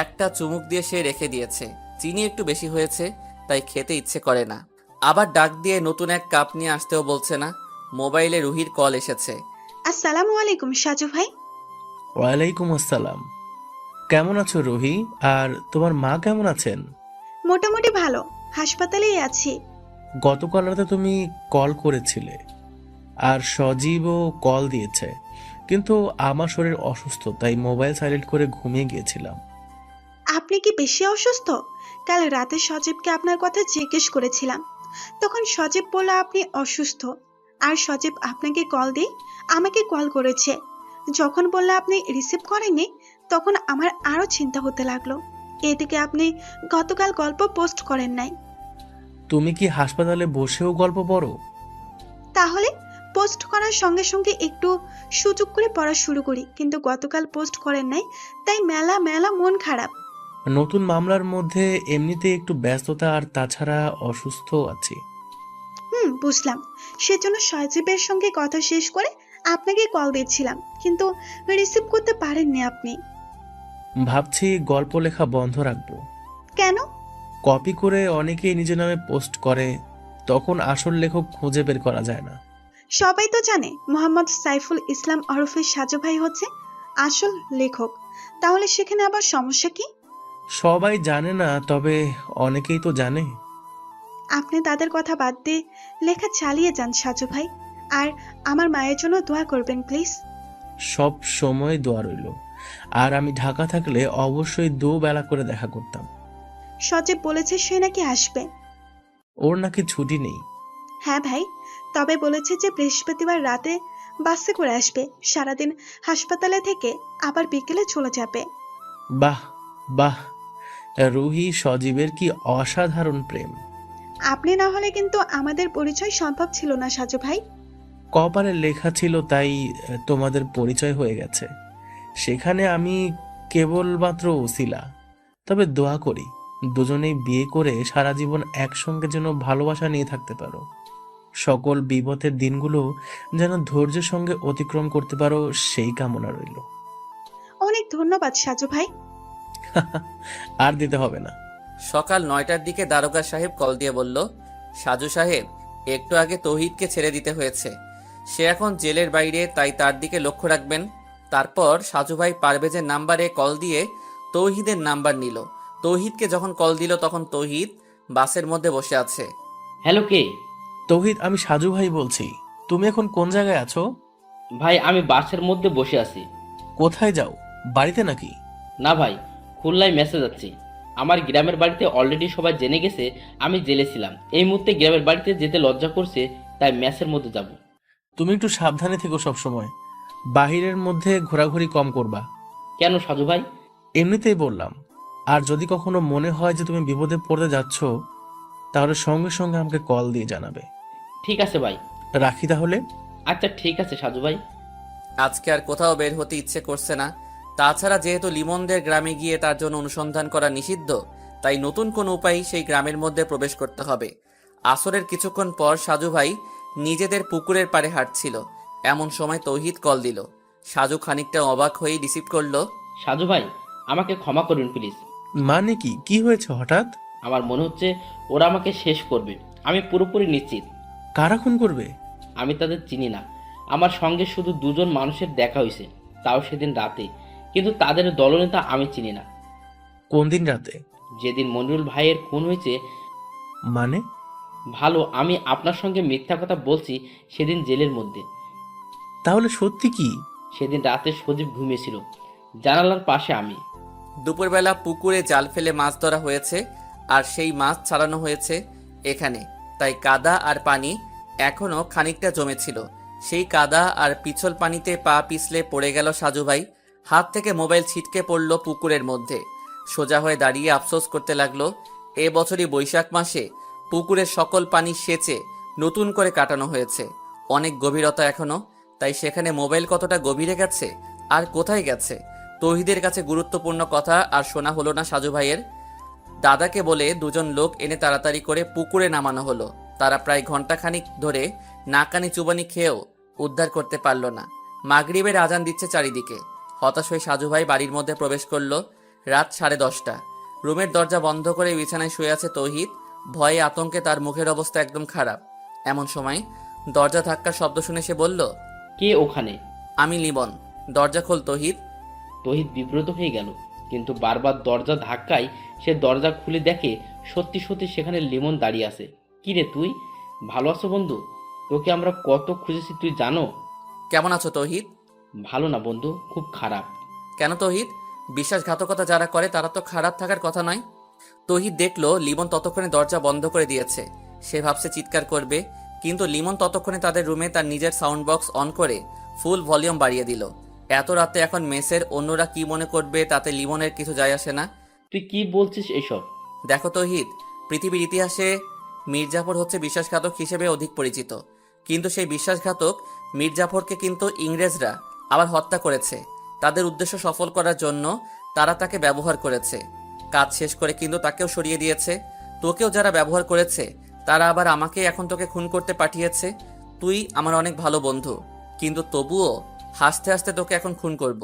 একটা চুমুক দিয়ে সে রেখে দিয়েছে। চিনি একটু বেশি হয়েছে, তাই খেতে ইচ্ছে করে না। আবার ডাক দিয়ে নতুন এক কাপ নিয়ে আসতেও বলছে না। মোবাইলে রুহির কল এসেছে। আসসালামু আলাইকুম সাজু ভাই। ওয়ালাইকুম আসসালাম। কেমন আছো রুহি? আর তোমার মা কেমন আছেন? মোটামুটি ভালো, হাসপাতালেই আছি। গতকাল রাতে তুমি কল করেছিলে, আর সজীবও কল দিয়েছে, কিন্তু আমার শরীর অসুস্থ, তাই মোবাইল সাইলেন্ট করে ঘুমিয়ে গিয়েছিলাম। আপনি কি বেশি অসুস্থ? কাল রাতে সজীবকে আপনার কথা জিজ্ঞেস করেছিলাম, তখন সজীব বলল আপনি অসুস্থ। আর সজীব আপনাকে কল দিয়ে আমাকে কল করেছে। যখন বললে আপনি রিসিভ করেননি, তখন আমার আরো চিন্তা হতে লাগলো। এদিকে আপনি গতকাল গল্প পোস্ট করেন নাই। তুমি কি হাসপাতালে বসেও গল্প পড়ো? তাহলে পোস্ট করার সঙ্গে সঙ্গে একটু সুযোগ করে পড়া শুরু করি, কিন্তু গতকাল পোস্ট করেন নাই, তাই মেলা মেলা মন খারাপ। নতুন মামলার মধ্যে এমনিতে একটু ব্যস্ততা, আর তাছাড়া অসুস্থ আছি। বুঝলাম। সেজন্য সজীবের সঙ্গে কথা শেষ করে আপনাকে কল দিচ্ছিলাম, কিন্তু রিসিভ করতে পারেননি আপনি। ভাবছি গল্প লেখা বন্ধ রাখবো। কেন? কপি করে অনেকেই নিজের নামে পোস্ট করে, তখন আসল লেখক খুঁজে বের করা যায় না। সবাই তো জানে মোহাম্মদ সাইফুল ইসলাম ওরফে সাজু ভাই হচ্ছে আসল লেখক, তাহলে সেখানে আবার সমস্যা কি? সবাই জানে না, তবে অনেকেই তো জানে। আপনি তাদের কথা বাদ দিয়ে লেখা চালিয়ে যান সাজু ভাই, আর আমার মায়ের জন্য দোয়া করবেন প্লিজ। সব সময় দোয়া রইল। আর আমি ঢাকা থাকলে অবশ্যই দুবেলা করে দেখা করতাম। সজীব বলেছে সে নাকি আসবে। ওর নাকি ছুটি নেই। হ্যাঁ ভাই, তবে বলেছে যে বৃহস্পতিবার রাতে বাসে করে আসবে, সারাদিন হাসপাতালে থেকে আবার বিকেলে চলে যাবে। বাহ বাহ, রুহি সজীবের কি অসাধারণ প্রেম। আপনি না হলে কিন্তু আমাদের পরিচয় সম্ভব ছিল না সাজু ভাই। কপালে লেখা ছিল, তাই তোমাদের পরিচয় হয়ে গেছে। সেখানে আমি কেবলমাত্র ওসিলা। তবে দোয়া করি দুজনেই বিয়ে করে সারা জীবন একসঙ্গে যেন ভালোবাসা নিয়ে থাকতে পারো। সকল বিপদের দিনগুলো যেন ধৈর্যের সঙ্গে অতিক্রম করতে পারো, সেই কামনা রইল। অনেক ধন্যবাদ সাজু ভাই। আর দিতে হবে না। সকাল 9টার দিকে দারোগা সাহেব কল দিয়ে বলল, সাজু সাহেব, একটু আগে তৌহিদকে ছেড়ে দিতে হয়েছে। সে এখন জেলের বাইরে, তাই তার দিকে লক্ষ্য রাখবেন। তারপর সাজু ভাই পারভেজের নাম্বারে কল দিয়ে তৌহিদের নাম্বার নিল। তৌহিদকে যখন কল দিল তখন তৌহিদ বাসের মধ্যে বসে আছে। হ্যালো, কে? তৌহিদ, আমি সাজু ভাই বলছি। তুমি এখন কোন জায়গায় আছো? ভাই, আমি বাসের মধ্যে বসে আছি। কোথায় যাও? বাড়িতে নাকি? না ভাই, খুলনায় মেসে যাচ্ছি। আমার গ্রামের বাড়িতে অলরেডি সবাই জেনে গেছে আমি জেলে ছিলাম। এই মুহূর্তে গ্রামের বাড়িতে যেতে লজ্জা করছে, তাই মেসের মধ্যে যাব। তুমি একটু সাবধানে থেকো, সবসময় বাহিরের মধ্যে ঘোরাঘুরি কম করবা। কেন সাজু ভাই? এমনিতেই বললাম। আর যদি কখনো মনে হয় যে তুমি বিপদে পড়তে যাচ্ছ, তাহলে সঙ্গে সঙ্গে আমাকে কল দিয়ে জানাবে। ঠিক আছে ভাই। রাখি তাহলে। আচ্ছা ঠিক আছে সাজু ভাই। আজকে আর কোথাও বের হতে ইচ্ছে করছে না। তাছাড়া যেহেতু লিমনদের গ্রামে গিয়ে তার জন্য অনুসন্ধান করা নিষিদ্ধ, তাই নতুন কোন উপায় সেই গ্রামের মধ্যে প্রবেশ করতে হবে। আসরের কিছুক্ষণ পর সাজু ভাই নিজেদের পুকুরের পাড়ে হাঁটছিল, এমন সময় তৌহিদ কল দিল। সাজু খানিকটা অবাক হয়ে রিসিভ করলো। সাজু ভাই, আমাকে ক্ষমা করবেন প্লিজ। মানে কি? কি হয়েছে হঠাৎ? আমার মনে হচ্ছে ওরা আমাকে শেষ করবে। আমি পুরোপুরি নিশ্চিত। কারা খুন করবে? আমি তাদের চিনি না। আমার সঙ্গে শুধু দুজন মানুষের দেখা হয়েছে, তাও সেদিন রাতে। কিন্তু তাদের দলনেতা আমি চিনি না। কোন দিন রাতে? যেদিন মনিরুল ভাইয়ের খুন হয়েছে। মানে? ভালো, আমি আপনার সঙ্গে মিথ্যা কথা বলছি? সেদিন জেলের মধ্যে। তাহলে সত্যি কি? সেদিন রাতে সজীব ঘুমিয়েছিল, জানালার পাশে আমি। দুপুরবেলা পুকুরে জাল ফেলে মাছ ধরা হয়েছে, আর সেই মাছ ছাড়ানো হয়েছে এখানে। তাই কাদা আর পানি এখনো খানিকটা জমেছিল। সেই কাদা আর পিছল পানিতে পা পিছলে পড়ে গেল সাজু ভাই। হাত থেকে মোবাইল ছিটকে পড়ল পুকুরের মধ্যে। সোজা হয়ে দাঁড়িয়ে আফসোস করতে লাগলো, এ বছরই বৈশাখ মাসে পুকুরের সকল পানি সেচে নতুন করে কাটানো হয়েছে। অনেক গভীরতা এখনো, তাই সেখানে মোবাইল কতটা গভীরে গেছে আর কোথায় গেছে। তৌহিদের কাছে গুরুত্বপূর্ণ কথা আর শোনা হলো না সাজু ভাইয়ের। দাদাকে বলে দুজন লোক এনে তাড়াতাড়ি করে পুকুরে নামানো হলো। তারা প্রায় ঘন্টাখানিক ধরে নাকানি চুবানি খেয়েও উদ্ধার করতে পারল না। মাগরিবের আজান দিচ্ছে চারিদিকে। হতাশ হয়ে সাজু ভাই বাড়ির মধ্যে প্রবেশ করলো। রাত 10:30। রুমের দরজা বন্ধ করে বিছানায় শুয়ে আছে তৌহিদ। ভয়ে আতঙ্কে তার মুখের অবস্থা একদম খারাপ। এমন সময় দরজা ধাক্কার শব্দ শুনে সে বলল, কে ওখানে? আমি লিমন। দরজা খোল তৌহিদ। তহিদ বিব্রত হয়ে গেল, কিন্তু বারবার দরজা ধাক্কায় সে দরজা খুলে দেখে সত্যি সত্যি সেখানে লিমন দাঁড়িয়ে আছে। কি রে তুই, ভালো আছো বন্ধু? তোকে আমরা কত খুঁজেছি তুই জানো? কেমন আছো তৌহিদ? ভালো না বন্ধু, খুব খারাপ। কেন তৌহিদ? বিশ্বাসঘাতকতা যারা করে তারা তো খারাপ থাকার কথা নয়। তৌহিদ দেখলো লিমন ততক্ষণে দরজা বন্ধ করে দিয়েছে। সে ভাবছে চিৎকার করবে, কিন্তু লিমন ততক্ষণে তাদের রুমে তার নিজের সাউন্ড বক্স অন করে ফুল ভলিউম বাড়িয়ে দিল। এত রাতে এখন মেসের অন্যরা কি মনে করবে তাতে লিমনের কিছু যায় আসে না। তুই কি বলছিস এসব? দেখো তৌহিদ, পৃথিবীর ইতিহাসে মীরজাফর হচ্ছে বিশ্বাসঘাতক হিসেবে অধিক পরিচিত, কিন্তু সেই বিশ্বাসঘাতক মীরজাফরকে কিন্তু ইংরেজরা আবার হত্যা করেছে। তাদের উদ্দেশ্য সফল করার জন্য তারা তাকে ব্যবহার করেছে। কাজ শেষ করে কিন্তু তাকেও সরিয়ে দিয়েছে। তোকেও যারা ব্যবহার করেছে তারা আবার আমাকে এখন তোকে খুন করতে পাঠিয়েছে। তুই আমার অনেক ভালো বন্ধু, কিন্তু তবুও হাসতে হাসতে তোকে এখন খুন করব।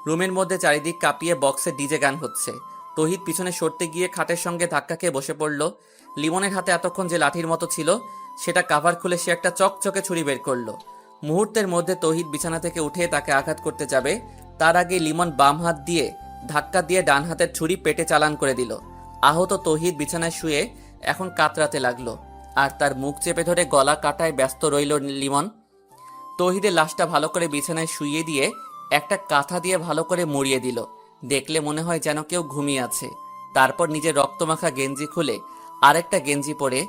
রুমের মধ্যে চারিদিক কাঁপিয়ে বক্সে ডিজে গান হচ্ছে। তৌহিদ পিছনে সরতে গিয়ে খাটের সঙ্গে ধাক্কা খেয়ে বসে পড়ল। লিমনের হাতে এতক্ষণ যে লাঠির মতো ছিল সেটা কাভার খুলে সে একটা চকচকে ছুরি বের করলো। মুহূর্তের মধ্যে তৌহিদ বিছানা থেকে উঠে তাকে আঘাত করতে যাবে, তার আগে লিমন বাম হাত দিয়ে ধাক্কা দিয়ে ডান হাতের ছুরি পেটে চালান করে দিল। আহত তৌহিদ বিছানায় শুয়ে এখন কাতরাতে লাগলো, আর তার মুখ চেপে ধরে গলা কাটায় ব্যস্ত রইল লিমন। তৌহিদের লাশটা ভালো করে বিছানায় শুইয়ে দিয়ে একটা কাঁথা দিয়ে ভালো করে মুড়িয়ে দিল। দেখলে মনে হয় যেন কেউ ঘুমিয়ে আছে। তারপর নিজের রক্তমাখা গেঞ্জি খুলে আরেকটা গেঞ্জি পরে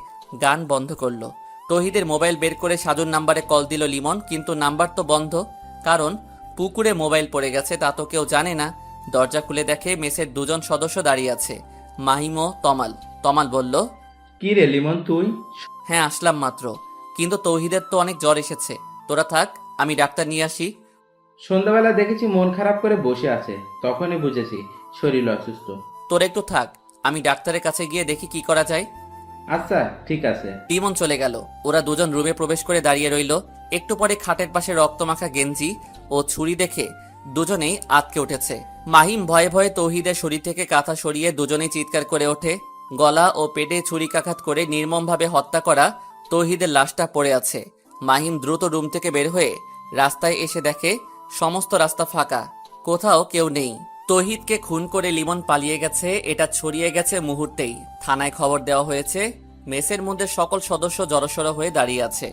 গান বন্ধ করলো। তৌহিদের মোবাইল বের করে সাজুর নাম্বারে কল দিল লিমন, কিন্তু নাম্বার তো বন্ধ, কারণ পুকুরে মোবাইল পড়ে গেছে তা তো কেউ জানে না। দরজা খুলে দেখে মেসের দুজন সদস্য দাঁড়িয়ে আছে, মাহিম ও তমাল। তমাল বলল, কি রে লিমন তুই? হ্যাঁ আসলাম মাত্র, কিন্তু তৌহিদের তো অনেক জ্বর এসেছে। তোরা থাক, আমি ডাক্তার নিয়ে আসি। সন্ধ্যাবেলা দেখেছি মন খারাপ করে বসে আছে, তখনই বুঝেছি শরীর অসুস্থ। তোরা একটু থাক, আমি ডাক্তারের কাছে গিয়ে দেখি কি করা যায়। আচ্ছা ঠিক আছে। লিমন চলে গেল। ওরা দুজন রুমে প্রবেশ করে দাঁড়িয়ে রইল। একটু পরে খাটের পাশে রক্তমাখা গেঞ্জি ও ছুরি দেখে দুজনেই আঁতকে উঠেছে। মাহিম ভয়ে ভয়ে তৌহিদের শরীর থেকে কাঁথা সরিয়ে দুজনেই চিৎকার করে ওঠে। গলা ও পেটে ছুরিকাঘাত করে নির্মমভাবে হত্যা করা তৌহিদের লাশটা পড়ে আছে। মাহিম দ্রুত রুম থেকে বের হয়ে রাস্তায় এসে দেখে সমস্ত রাস্তা ফাঁকা, কোথাও কেউ নেই। তৌহিদকে খুন করে লিমন পালিয়ে গেছে এটা ছড়িয়ে গেছে মুহূর্তেই। থানায় খবর দেওয়া হয়েছে। মেসের মধ্যে সকল সদস্য জড়সড় হয়ে দাঁড়িয়ে আছে।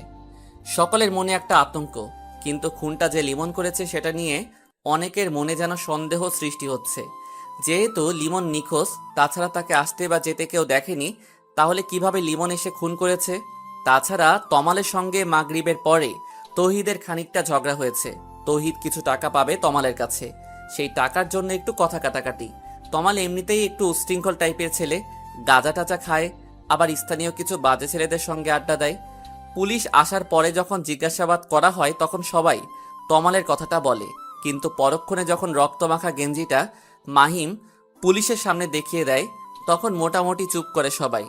সকলের মনে একটা আতঙ্ক, কিন্তু খুনটা যে লিমন করেছে সেটা নিয়ে অনেকের মনে যেন সন্দেহ সৃষ্টি হচ্ছে। যেহেতু লিমন নিখোঁজ, তাছাড়া তাকে আসতে বা যেতে কেউ দেখেনি, তাহলে কিভাবে লিমন এসে খুন করেছে? তাছাড়া তমালের সঙ্গে মাগরিবের পরে তৌহিদের খানিকটা ঝগড়া হয়েছে। তৌহিদ কিছু টাকা পাবে তমালের কাছে, সেই টাকার জন্য একটু কথা কাটাকাটি। তমাল এমনিতেই একটু উশৃঙ্খল টাইপের ছেলে, গাঁজা টাজা খায়, আবার স্থানীয় কিছু বাজে ছেলেদের সঙ্গে আড্ডা দেয়। পুলিশ আসার পরে যখন জিজ্ঞাসাবাদ করা হয় তখন সবাই তমালের কথাটা বলে, কিন্তু পরক্ষণে যখন রক্তমাখা গেঞ্জিটা মাহিম পুলিশের সামনে দেখিয়ে দেয় তখন মোটামুটি চুপ করে সবাই।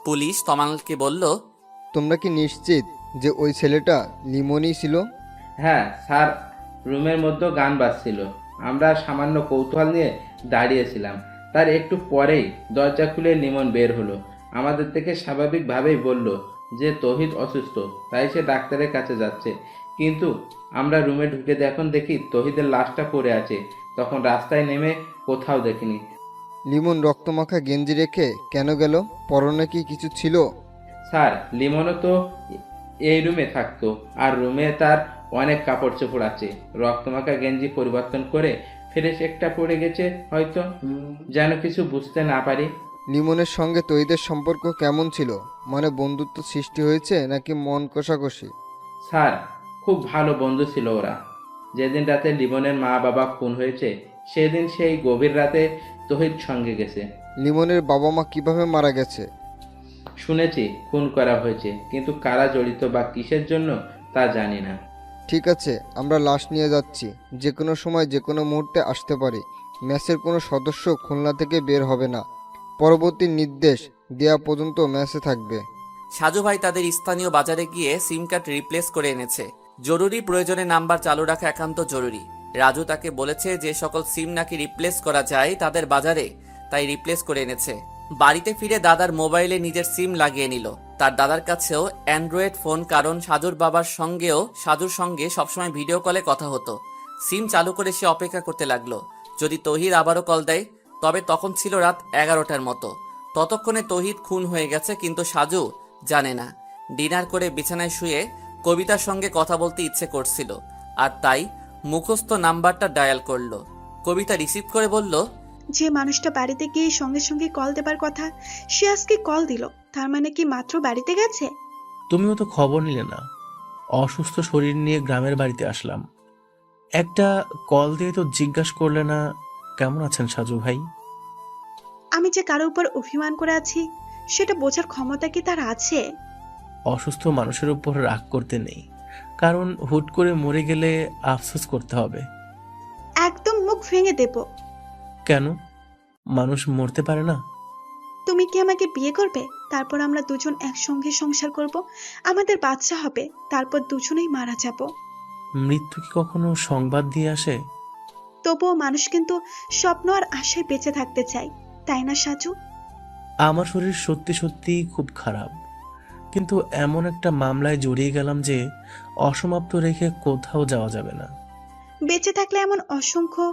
পুলিশ তমালকে বলল, তোমরা কি নিশ্চিত যে ওই ছেলেটা লিমনই ছিল? হ্যাঁ স্যার, রুমের মধ্যে গান বাজছিল, আমরা সামান্য কৌতূহল নিয়ে দাঁড়িয়েছিলাম। তার একটু পরেই দরজা খুলে লিমন বের হলো। আমাদের থেকে স্বাভাবিকভাবেই বলল যে তৌহিদ অসুস্থ, তাই সে ডাক্তারের কাছে যাচ্ছে। কিন্তু আমরা রুমে ঢুকে যখন দেখি তৌহিদের লাশটা পড়ে আছে, তখন রাস্তায় নেমে কোথাও দেখিনি। লিমন রক্তমাখা গেঞ্জি রেখে কেন গেল? পরনে কি কিছু ছিল? স্যার, লিমনও তো এই রুমে থাকতো, আর রুমে তার অনেক কাপড় চোপড় আছে। রক্তমাখা গেঞ্জি পরিবর্তন করে ফ্রেশ একটা পড়ে গেছে হয়তো, যেন কিছু বুঝতে না পারি। লিমনের সঙ্গে তহিদের সম্পর্ক কেমন ছিল? মানে বন্ধুত্ব সৃষ্টি হয়েছে নাকি মন কষাকষি? স্যার, খুব ভালো বন্ধু ছিল ওরা। যেদিন রাতে লিমনের মা বাবা খুন হয়েছে সেদিন সেই গভীর রাতে তহিদ সঙ্গে গেছে। লিমনের বাবা মা কিভাবে মারা গেছে? শুনেছি খুন করা হয়েছে, কিন্তু কারা জড়িত বা কিসের জন্য তা জানি না। ঠিক আছে, আমরা লাশ নিয়ে যাচ্ছি। যে কোনো সময় যে কোনো মুহূর্তে আসতে পারে। ম্যাচের কোনো সদস্য খুলনা থেকে বের হবে না। পরবর্তী নির্দেশ দেওয়া পর্যন্ত ম্যাচে থাকবে। সাজু ভাই তাদের স্থানীয় বাজারে গিয়ে সিম কার্ড রিপ্লেস করে এনেছে। জরুরি প্রয়োজনে নাম্বার চালু রাখা একান্ত জরুরি। রাজু তাকে বলেছে যে সকল সিম নাকি রিপ্লেস করা যায় তাদের বাজারে, তাই রিপ্লেস করে এনেছে। বাড়িতে ফিরে দাদার মোবাইলে নিজের সিম লাগিয়ে নিল। তার দাদার কাছেও অ্যান্ড্রয়েড ফোন, কারণ সাজুর সঙ্গে সবসময় ভিডিও কলে কথা হতো। সিম চালু করে সে অপেক্ষা করতে লাগলো যদি তহিদ আবারও কল দেয়। তবে তখন ছিল রাত 11টার মতো। ততক্ষণে তহিদ খুন হয়ে গেছে, কিন্তু সাজু জানে না। ডিনার করে বিছানায় শুয়ে কবিতার সঙ্গে কথা বলতে ইচ্ছে করছিল, আর তাই মুখস্থ নাম্বারটা ডায়াল করলো। কবিতা রিসিভ করে বলল, যে মানুষটা বাড়িতে গিয়ে সঙ্গে সঙ্গে কল দেবার কথা, সে আজকে কল দিল। তার মানে কি মাত্র বাড়িতে গেছে? তুমিও তো খবর নিলে না। অসুস্থ শরীর নিয়ে গ্রামের বাড়িতে আসলাম, একটা কল দিয়ে তো জিজ্ঞাসা করলে না কেমন আছেন সাজু ভাই। আমি যে কারো উপর অভিমান করে আছি সেটা বোঝার ক্ষমতা কি তার আছে? অসুস্থ মানুষের উপর রাগ করতে নেই, কারণ হুট করে মরে গেলে আফসোস করতে হবে। একদম মুখ ভেঙে দেব। কেন? মানুষ মরতে পারে না? তুমি কি আমাকে বিয়ে করবে? তারপর আমরা দুজন একসঙ্গে সংসার করব, আমাদের বাচ্চা হবে, তারপর দুজনেই মারা যাব। মৃত্যু কি কখনো সংবাদ দিয়ে আসে? তবুও মানুষ কিন্তু স্বপ্ন আর আশায় বেঁচে থাকতে চায়, তাই না সাজু? আমার শরীর সত্যি সত্যি খুব খারাপ, কিন্তু এমন একটা মামলায় জড়িয়ে গেলাম যে অসমাপ্ত রেখে কোথাও যাওয়া যাবে না। বেঁচে থাকলে এমন অসংখ্য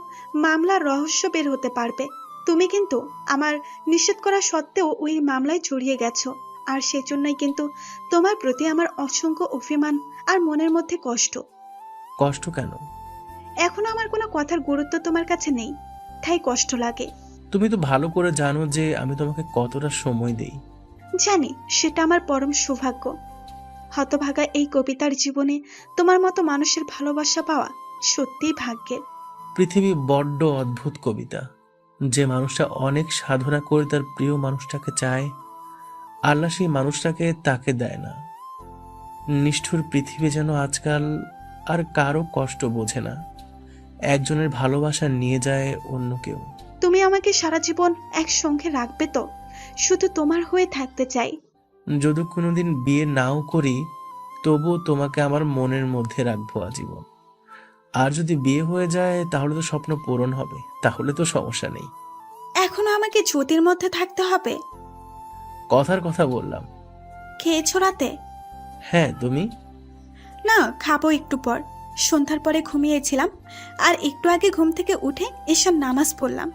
মামলার রহস্য বের হতে পারবে। তুমি কিন্তু আমার নিষেধ করা সত্ত্বেও ওই মামলায় জড়িয়ে গেছো, আর সেজন্যই কিন্তু তোমার প্রতি আমার অসংখ্য অভিমান আর মনের মধ্যে কষ্ট। কষ্ট কেন? এখনো আমার কোনো কথার গুরুত্ব তোমার কাছে নেই, তাই কষ্ট লাগে। তুমি তো ভালো করে জানো যে আমি তোমাকে কতটা সময় দেই। জানি, সেটা আমার পরম সৌভাগ্য। হতভাগা এই কবিতার জীবনে তোমার মতো মানুষের ভালোবাসা পাওয়া সত্যিই ভাগ্যের। পৃথিবী বড্ড অদ্ভুত কবিতা। যে মানুষটা অনেক সাধনা করে তার প্রিয় মানুষটাকে চায়, আল্লাহ সেই মানুষটাকে তাকে দেয় না। নিষ্ঠুর পৃথিবী যেন আজকাল আর কারো কষ্ট বোঝে না। একজনের ভালোবাসা নিয়ে যায় অন্য কেউ। তুমি আমাকে সারা জীবন একসঙ্গে রাখবে তো? শুধু তোমার হয়ে থাকতে চাই। যদি কোনোদিন বিয়ে নাও করি, তবুও তোমাকে আমার মনের মধ্যে রাখবো আজীবন। আর যদি বিয়ে হয়ে যায় তাহলে তো স্বপ্ন পূরণ হবে, তাহলে তো সমস্যা নেই। এখনো আমাকে জ্যোতির মধ্যে থাকতে হবে? কথার কথা বললাম। খেয়েছো রাতে? হ্যাঁ, তুমি? না, খাবো একটু পর। সন্ধ্যার পরে ঘুমিয়েছিলাম, আর একটু আগে ঘুম থেকে উঠে এসব নামাজ পড়লাম,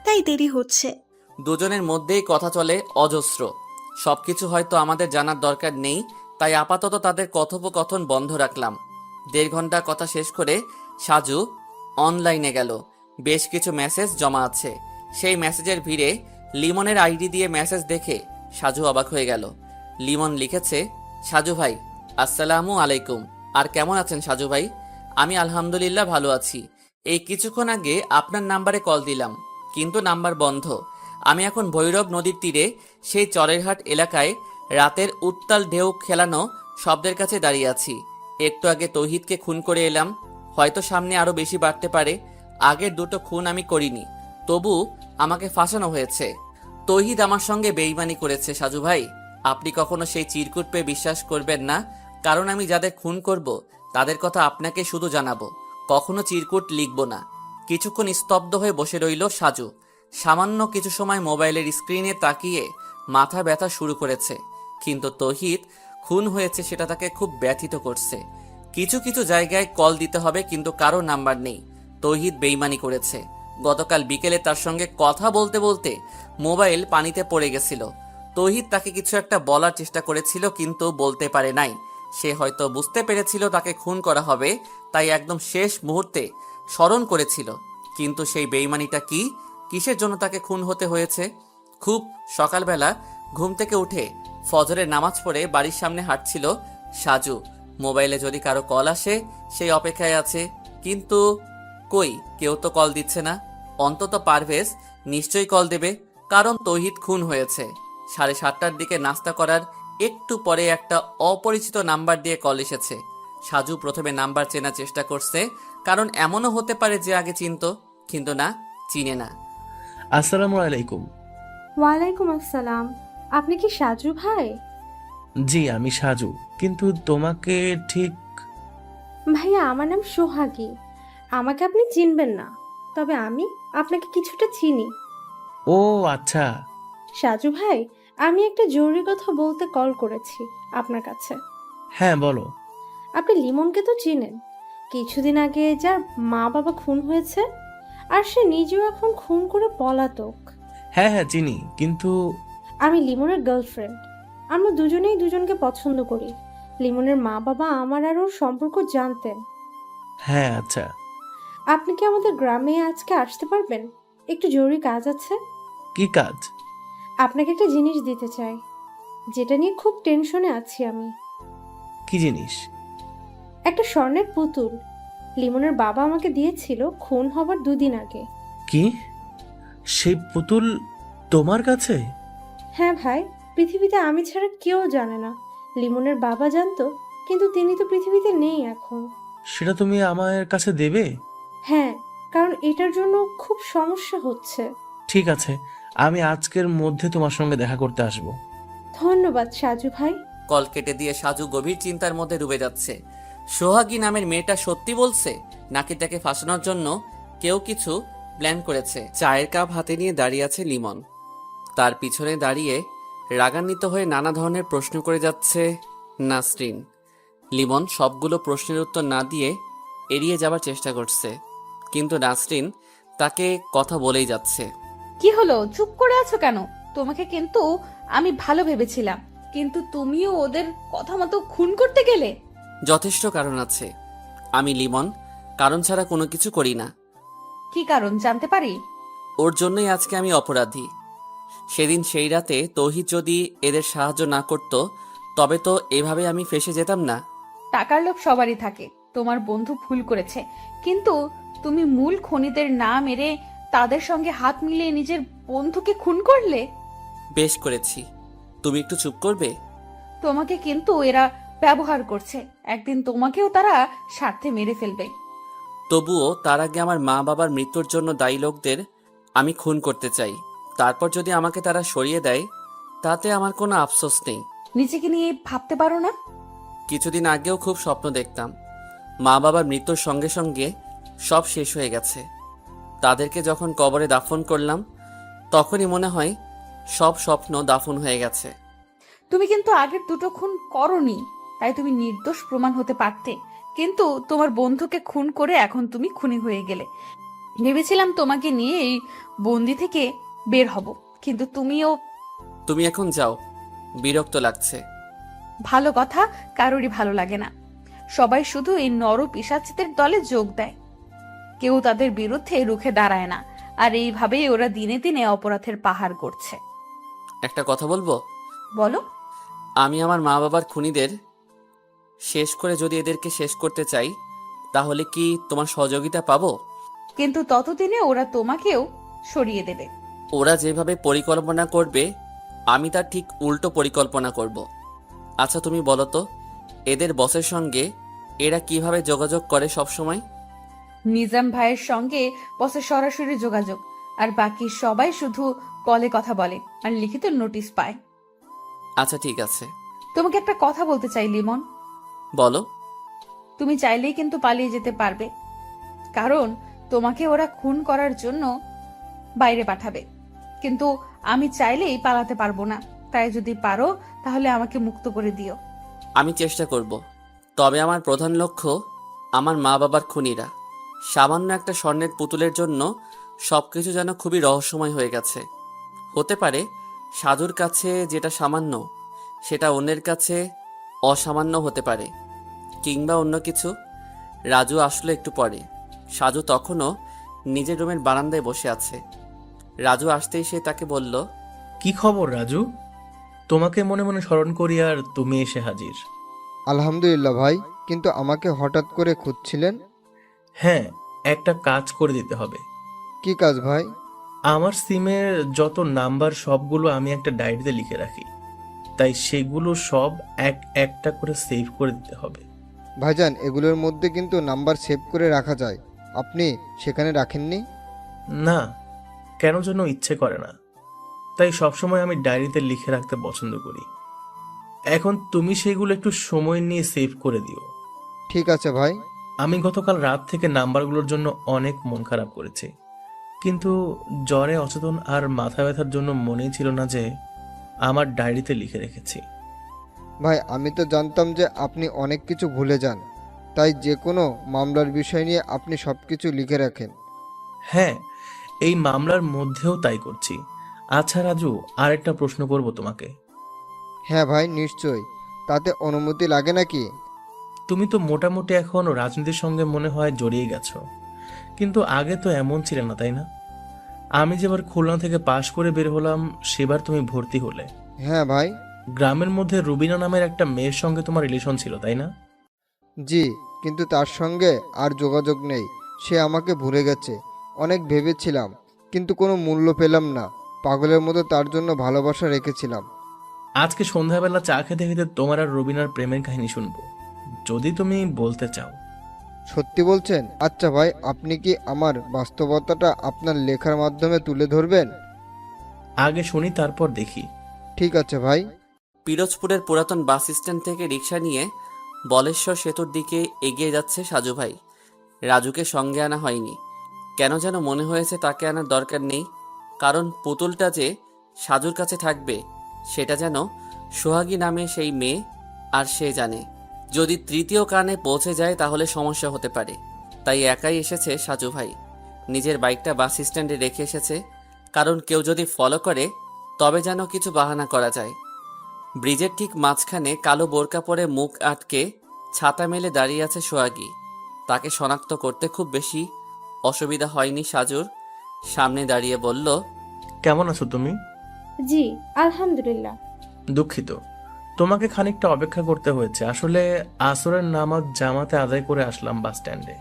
তাই দেরি হচ্ছে। দুজনের মধ্যেই কথা চলে অজস্র। সবকিছু হয়তো আমাদের জানার দরকার নেই, তাই আপাতত তাদের কথোপকথন বন্ধ রাখলাম। 1.5 ঘন্টা কথা শেষ করে সাজু অনলাইনে গেল। বেশ কিছু মেসেজ জমা আছে। সেই মেসেজের ভিড়ে লিমনের আইডি দিয়ে মেসেজ দেখে সাজু অবাক হয়ে গেল। লিমন লিখেছে, সাজু ভাই আসসালামু আলাইকুম। আর কেমন আছেন সাজু ভাই? আমি আলহামদুলিল্লাহ ভালো আছি। এই কিছুক্ষণ আগে আপনার নাম্বারে কল দিলাম, কিন্তু নাম্বার বন্ধ। আমি এখন ভৈরব নদীর তীরে সেই চরেরহাট এলাকায় রাতের উত্তাল ঢেউ খেলানো শব্দের কাছে দাঁড়িয়ে আছি। একটু আগে তৌহিদকে খুন করে এলাম, হয়তো সামনে আরো বেশি বাড়তে পারে। আগের দুটো খুন আমি করিনি, তবু আমাকে ফাঁসানো হয়েছে। তৌহিদ আমার সঙ্গে বেইমানি করেছে সাজু ভাই। আপনি কখনো সেই চিরকুট পেয়ে বিশ্বাস করবেন না, কারণ আমি যাদের খুন করব তাদের কথা আপনাকে শুধু জানাবো, কখনো চিরকুট লিখব না। কিছুক্ষণ স্তব্ধ হয়ে বসে রইল সাজু। সামান্য কিছু সময় মোবাইলের স্ক্রিনে তাকিয়ে মাথা ব্যথা শুরু করেছে, কিন্তু তৌহিদ খুন হয়েছে সেটা তাকে খুব ব্যথিত করছে। কিছু কিছু জায়গায় কল দিতে হবে, কিন্তু কারো নাম্বার নেই। তৌহিদ বেইমানি করেছে। গতকাল বিকেলে তার সঙ্গে কথা বলতে বলতে মোবাইল পানিতে পড়ে গেছিল। তৌহিদ তাকে কিছু একটা বলার চেষ্টা করেছিল, কিন্তু বলতে পারে নাই। সে হয়তো বুঝতে পেরেছিল তাকে খুন করা হবে, তাই একদম শেষ মুহূর্তে স্মরণ করেছিল। কিন্তু সেই বেইমানিটা কি, কিসের জন্য তাকে খুন হতে হয়েছে? খুব সকালবেলা ঘুম থেকে উঠে ফজরের নামাজ পড়ে বাড়ির সামনে হাঁটছিল সাজু। মোবাইলে যদি কারো কল আসে সেই অপেক্ষায় আছে, কিন্তু কই, কেউ তো কল দিচ্ছে না। অন্তত পারভেজ নিশ্চয়ই কল দেবে, কারণ তৌহিদ খুন হয়েছে। 7:30টার দিকে নাস্তা করার একটু পরে একটা অপরিচিত নাম্বার দিয়ে কল এসেছে। সাজু প্রথমে নাম্বার চেনার চেষ্টা করছে, কারণ এমনও হতে পারে যে আগে চিনতো, কিন্তু না, চিনে না। আসসালামু আলাইকুম। ওয়ালাইকুম আসসালাম। আপনি কি সাজু ভাই? জি, আমি সাজু, কিন্তু তোমাকে ঠিক... ভাইয়া, আমার নাম সোহাগী। আমাকে আপনি চিনবেন না, তবে আমি আপনাকে কিছুটা চিনি। ও আচ্ছা। সাজু ভাই, আমি একটা জরুরি কথা বলতে কল করেছি আপনার কাছে। হ্যাঁ, বলো। আপনি লিমনকে তো চিনেন, কিছুদিন আগে যার মা বাবা খুন হয়েছে, আর সে নিজেও এখন খুন করে পলাতক। হ্যাঁ হ্যাঁ, চিনি, কিন্তু... আমি লিমনের গার্লফ্রেন্ড। আমরা দুজনেই দুজনকে পছন্দ করি। লিমনের মা বাবা আমার আর ওর সম্পর্ক জানতেন। হ্যাঁ আচ্ছা। আপনি কি আমাদের গ্রামে আজকে আসতে পারবেন? একটু জরুরি কাজ আছে। কি কাজ? আপনাকে একটা জিনিস দিতে চাই, যেটা নিয়ে খুব টেনশনে আছি আমি। কি জিনিস? একটা স্বর্ণের পুতুল। লিমনের বাবা আমাকে দিয়েছিল খুন হবার 2 দিন আগে। কি? সেই পুতুল তোমার কাছে? হ্যাঁ ভাই, পৃথিবীতে আমি ছাড়া কেউ জানে না। লিমনের বাবা জানতো, কিন্তু তিনি তো পৃথিবীতে নেই এখন। সেটা তুমি আমার কাছে দেবে? হ্যাঁ, কারণ এটার জন্য খুব সমস্যা হচ্ছে। ঠিক আছে, আমি আজকের মধ্যে তোমার সঙ্গে দেখা করতে আসব। ধন্যবাদ সাজু ভাই। কল কেটে দিয়ে সাজু গভীর চিন্তার মধ্যে ডুবে যাচ্ছে। সোহাগী নামের মেয়েটা সত্যি বলছে, নাকি তাকে ফাঁসানোর জন্য কেউ কিছু প্ল্যান করেছে? চায়ের কাপ হাতে নিয়ে দাঁড়িয়ে আছে লিমন। তার পিছনে দাঁড়িয়ে রাগান্বিত হয়ে নানা ধরনের প্রশ্ন করে যাচ্ছে নাসরিন। লিমন সবগুলো প্রশ্নের উত্তর না দিয়ে এড়িয়ে যাবার চেষ্টা করছে, কিন্তু নাসরিন তাকে কথা বলেই যাচ্ছে। কি হলো, চুপ করে আছো কেন? তোমাকে কিন্তু আমি ভালো ভেবেছিলাম, কিন্তু তুমিও ওদের কথা মতো খুন করতে গেলে। যথেষ্ট কারণ আছে। আমি লিমন কারণ ছাড়া কোনো কিছু করি না। কি কারণ জানতে পারি? ওর জন্যই আজকে আমি অপরাধী। সেদিন সেই রাতে তৌহিদ যদি এদের সাহায্য না করত, তবে তো এভাবে আমি ফেঁসে যেতাম না। টাকার লোভ সবারই থাকে। তোমার বন্ধু ভুল করেছে, কিন্তু তুমি মূল খুনিদের না মেরে তাদের সঙ্গে হাত মিলিয়ে নিজের বন্ধুকে খুন করলে। বেশ করেছি। তুমি একটু চুপ করবে? তোমাকে কিন্তু এরা ব্যবহার করছে, একদিন তোমাকেও তারা স্বার্থে মেরে ফেলবে। তবুও তার আগে আমার মা বাবার মৃত্যুর জন্য দায়ী লোকদের আমি খুন করতে চাই। তারপর যদি আমাকে তারা সরিয়ে দেয়, তাতে আমার কোনো আফসোস নেই। নিজেকে নিয়ে ভাবতে পারো না? কিছুদিন আগেও খুব স্বপ্ন দেখতাম। মা বাবার মৃত্যুর সঙ্গে সঙ্গে সব শেষ হয়ে গেছে। তাদেরকে যখন কবরে দাফন করলাম, তখনই মনে হয় সব স্বপ্ন দাফন হয়ে গেছে। তুমি কিন্তু আগের 2টো খুন করনি, তাই তুমি নির্দোষ প্রমাণ হতে পারতে, কিন্তু তোমার বন্ধুকে খুন করে এখন তুমি খুনি হয়ে গেলে। ভেবেছিলাম তোমাকে নিয়ে এই বন্দি থেকে বের হব, কিন্তু তুমি এখন যাও, বিরক্ত লাগছে। ভালো কথা কারোরই ভালো লাগে না। সবাই শুধু এই নর পিশাচদের দলে যোগ দেয়, কেউ তাদের বিরুদ্ধে রুখে দাঁড়ায় না, আর এইভাবেই ওরা দিনে দিনে অপরাধের পাহাড় করছে। একটা কথা বলবো? বলো। আমি আমার মা বাবার খুনিদের শেষ করে যদি এদেরকে শেষ করতে চাই, তাহলে কি তোমার সহযোগিতা পাবো? কিন্তু ততদিনে ওরা তোমাকেও সরিয়ে দেবে। ওরা যেভাবে পরিকল্পনা করবে, আমি তার ঠিক উল্টো পরিকল্পনা করব। আচ্ছা তুমি বলো তো, এদের বসের সঙ্গে এরা কিভাবে যোগাযোগ করে সব সময়? নিজাম ভাইয়ের সঙ্গে বসের সরাসরি যোগাযোগ, আর বাকি সবাই শুধু কলে কথা বলে আর লিখিত নোটিশ পায়। আচ্ছা ঠিক আছে। তোমাকে একটা কথা বলতে চাই লিমন। বলো। তুমি চাইলেই কিন্তু পালিয়ে যেতে পারবে, কারণ তোমাকে ওরা খুন করার জন্য বাইরে পাঠাবে, কিন্তু আমি চাইলেই পালাতে পারবো না। তাই যদি পারো তাহলে আমাকে মুক্ত করে দিও। আমি চেষ্টা করব, তবে আমার প্রধান লক্ষ্য আমার মা বাবার খুনিরা। সামান্য একটা স্বর্ণের পুতুলের জন্য সব কিছু যেন খুবই রহস্যময় হয়ে গেছে। হতে পারে সাজুর কাছে যেটা সামান্য সেটা অন্যের কাছে অসামান্য হতে পারে, কিংবা অন্য কিছু। রাজু আসলো একটু পরে। সাজু তখনও নিজের রুমের বারান্দায় বসে আছে। রাজু আসতেই সে তাকে বলল, কি খবর রাজু? তোমাকে মনে মনে স্মরণ করি আর তুমি এসে হাজির। আলহামদুলিল্লাহ ভাই, কিন্তু আমাকে হঠাৎ করে খুঁজছিলেন? হ্যাঁ, একটা কাজ করে দিতে হবে। কি কাজ ভাই? আমার সিমের যত নাম্বার সবগুলো আমি একটা ডায়েরিতে লিখে রাখি, তাই সেগুলো সব এক একটা করে সেভ করে দিতে হবে। ভাইজান, এগুলোর মধ্যে কিন্তু নাম্বার সেভ করে রাখা যায়, আপনি সেখানে রাখেননি? না, কেন যেন ইচ্ছে করে না, তাই সবসময় আমি ডায়েরিতে লিখে রাখতে পছন্দ করি। এখন তুমি সেগুলো একটু সময় নিয়ে সেভ করে দিও। ঠিক আছে ভাই। আমি গতকাল রাত থেকে নাম্বারগুলোর জন্য অনেক মন খারাপ করেছি, কিন্তু জ্বরে অচেতন আর মাথা ব্যথার জন্য মনেই ছিল না যে আমার ডায়েরিতে লিখে রেখেছি। ভাই, আমি তো জানতাম যে আপনি অনেক কিছু ভুলে যান, তাই যে কোনো মামলার বিষয় নিয়ে আপনি সব কিছু লিখে রাখেন। হ্যাঁ, এই মামলার মধ্যেও তাই করছি। আচ্ছা রাজু, আর একটা প্রশ্ন করব তোমাকে। হ্যাঁ ভাই, নিশ্চয়ই। তাতে অনুমতি লাগে নাকি? তুমি তো মোটামুটি এখন রাজনীতির সঙ্গে মনে হয় জড়িয়ে গেছো, কিন্তু আগে তো এমন ছিল না, তাই না? আমি যেবার খুলনা থেকে পাশ করে বের হলাম সেবার তুমি ভর্তি হলে। হ্যাঁ ভাই। গ্রামের মধ্যে রুবিনা নামের একটা মেয়ের সঙ্গে তোমার রিলেশন ছিল, তাই না? জি, কিন্তু তার সঙ্গে আর যোগাযোগ নেই। সে আমাকে ভুলে গেছে। অনেক ভেবেছিলাম, কিন্তু কোনো মূল্য পেলাম না। পাগলের মতো তার জন্য ভালোবাসা রেখেছিলাম। আজকে সন্ধ্যাবেলা চা খেতে খেতে তোমার আর রবিনার প্রেমের কাহিনী শুনবো, যদি তুমি বলতে চাও। সত্যি বলছেন? আচ্ছা ভাই, আপনি কি আমার বাস্তবতাটা আপনার লেখার মাধ্যমে তুলে ধরবেন? আগে শুনি, তারপর দেখি। ঠিক আছে ভাই। পিরোজপুরের পুরাতন বাস স্ট্যান্ড থেকে রিক্সা নিয়ে বলেশ্বর সেতুর দিকে এগিয়ে যাচ্ছে সাজু ভাই। রাজুকে সঙ্গে আনা হয়নি, কেন যেন মনে হয়েছে তাকে আনার দরকার নেই, কারণ পুতুলটা যে সাজুর কাছে থাকবে সেটা যেন সোহাগী নামে সেই মেয়ে আর সে জানে। যদি তৃতীয় কানে পৌঁছে যায় তাহলে সমস্যা হতে পারে, তাই একাই এসেছে সাজু ভাই। নিজের বাইকটা বাস স্ট্যান্ডে রেখে এসেছে, কারণ কেউ যদি ফলো করে তবে যেন কিছু বাহানা করা যায়। ব্রিজের ঠিক মাঝখানে কালো বোরকা পরে মুখ আটকে ছাতা মেলে দাঁড়িয়ে আছে সোহাগী। তাকে শনাক্ত করতে খুব বেশি অসুবিধা হয়নি সাজুর। সামনে দাঁড়িয়ে বলল, কেমন আছো তুমি? জি, আলহামদুলিল্লাহ। দুঃখিত, তোমাকে খানিকটা অপেক্ষা করতে হয়েছে। আসলে আসরের নামাজ জামাতে আদায় করে আসলাম বাস স্ট্যান্ডে।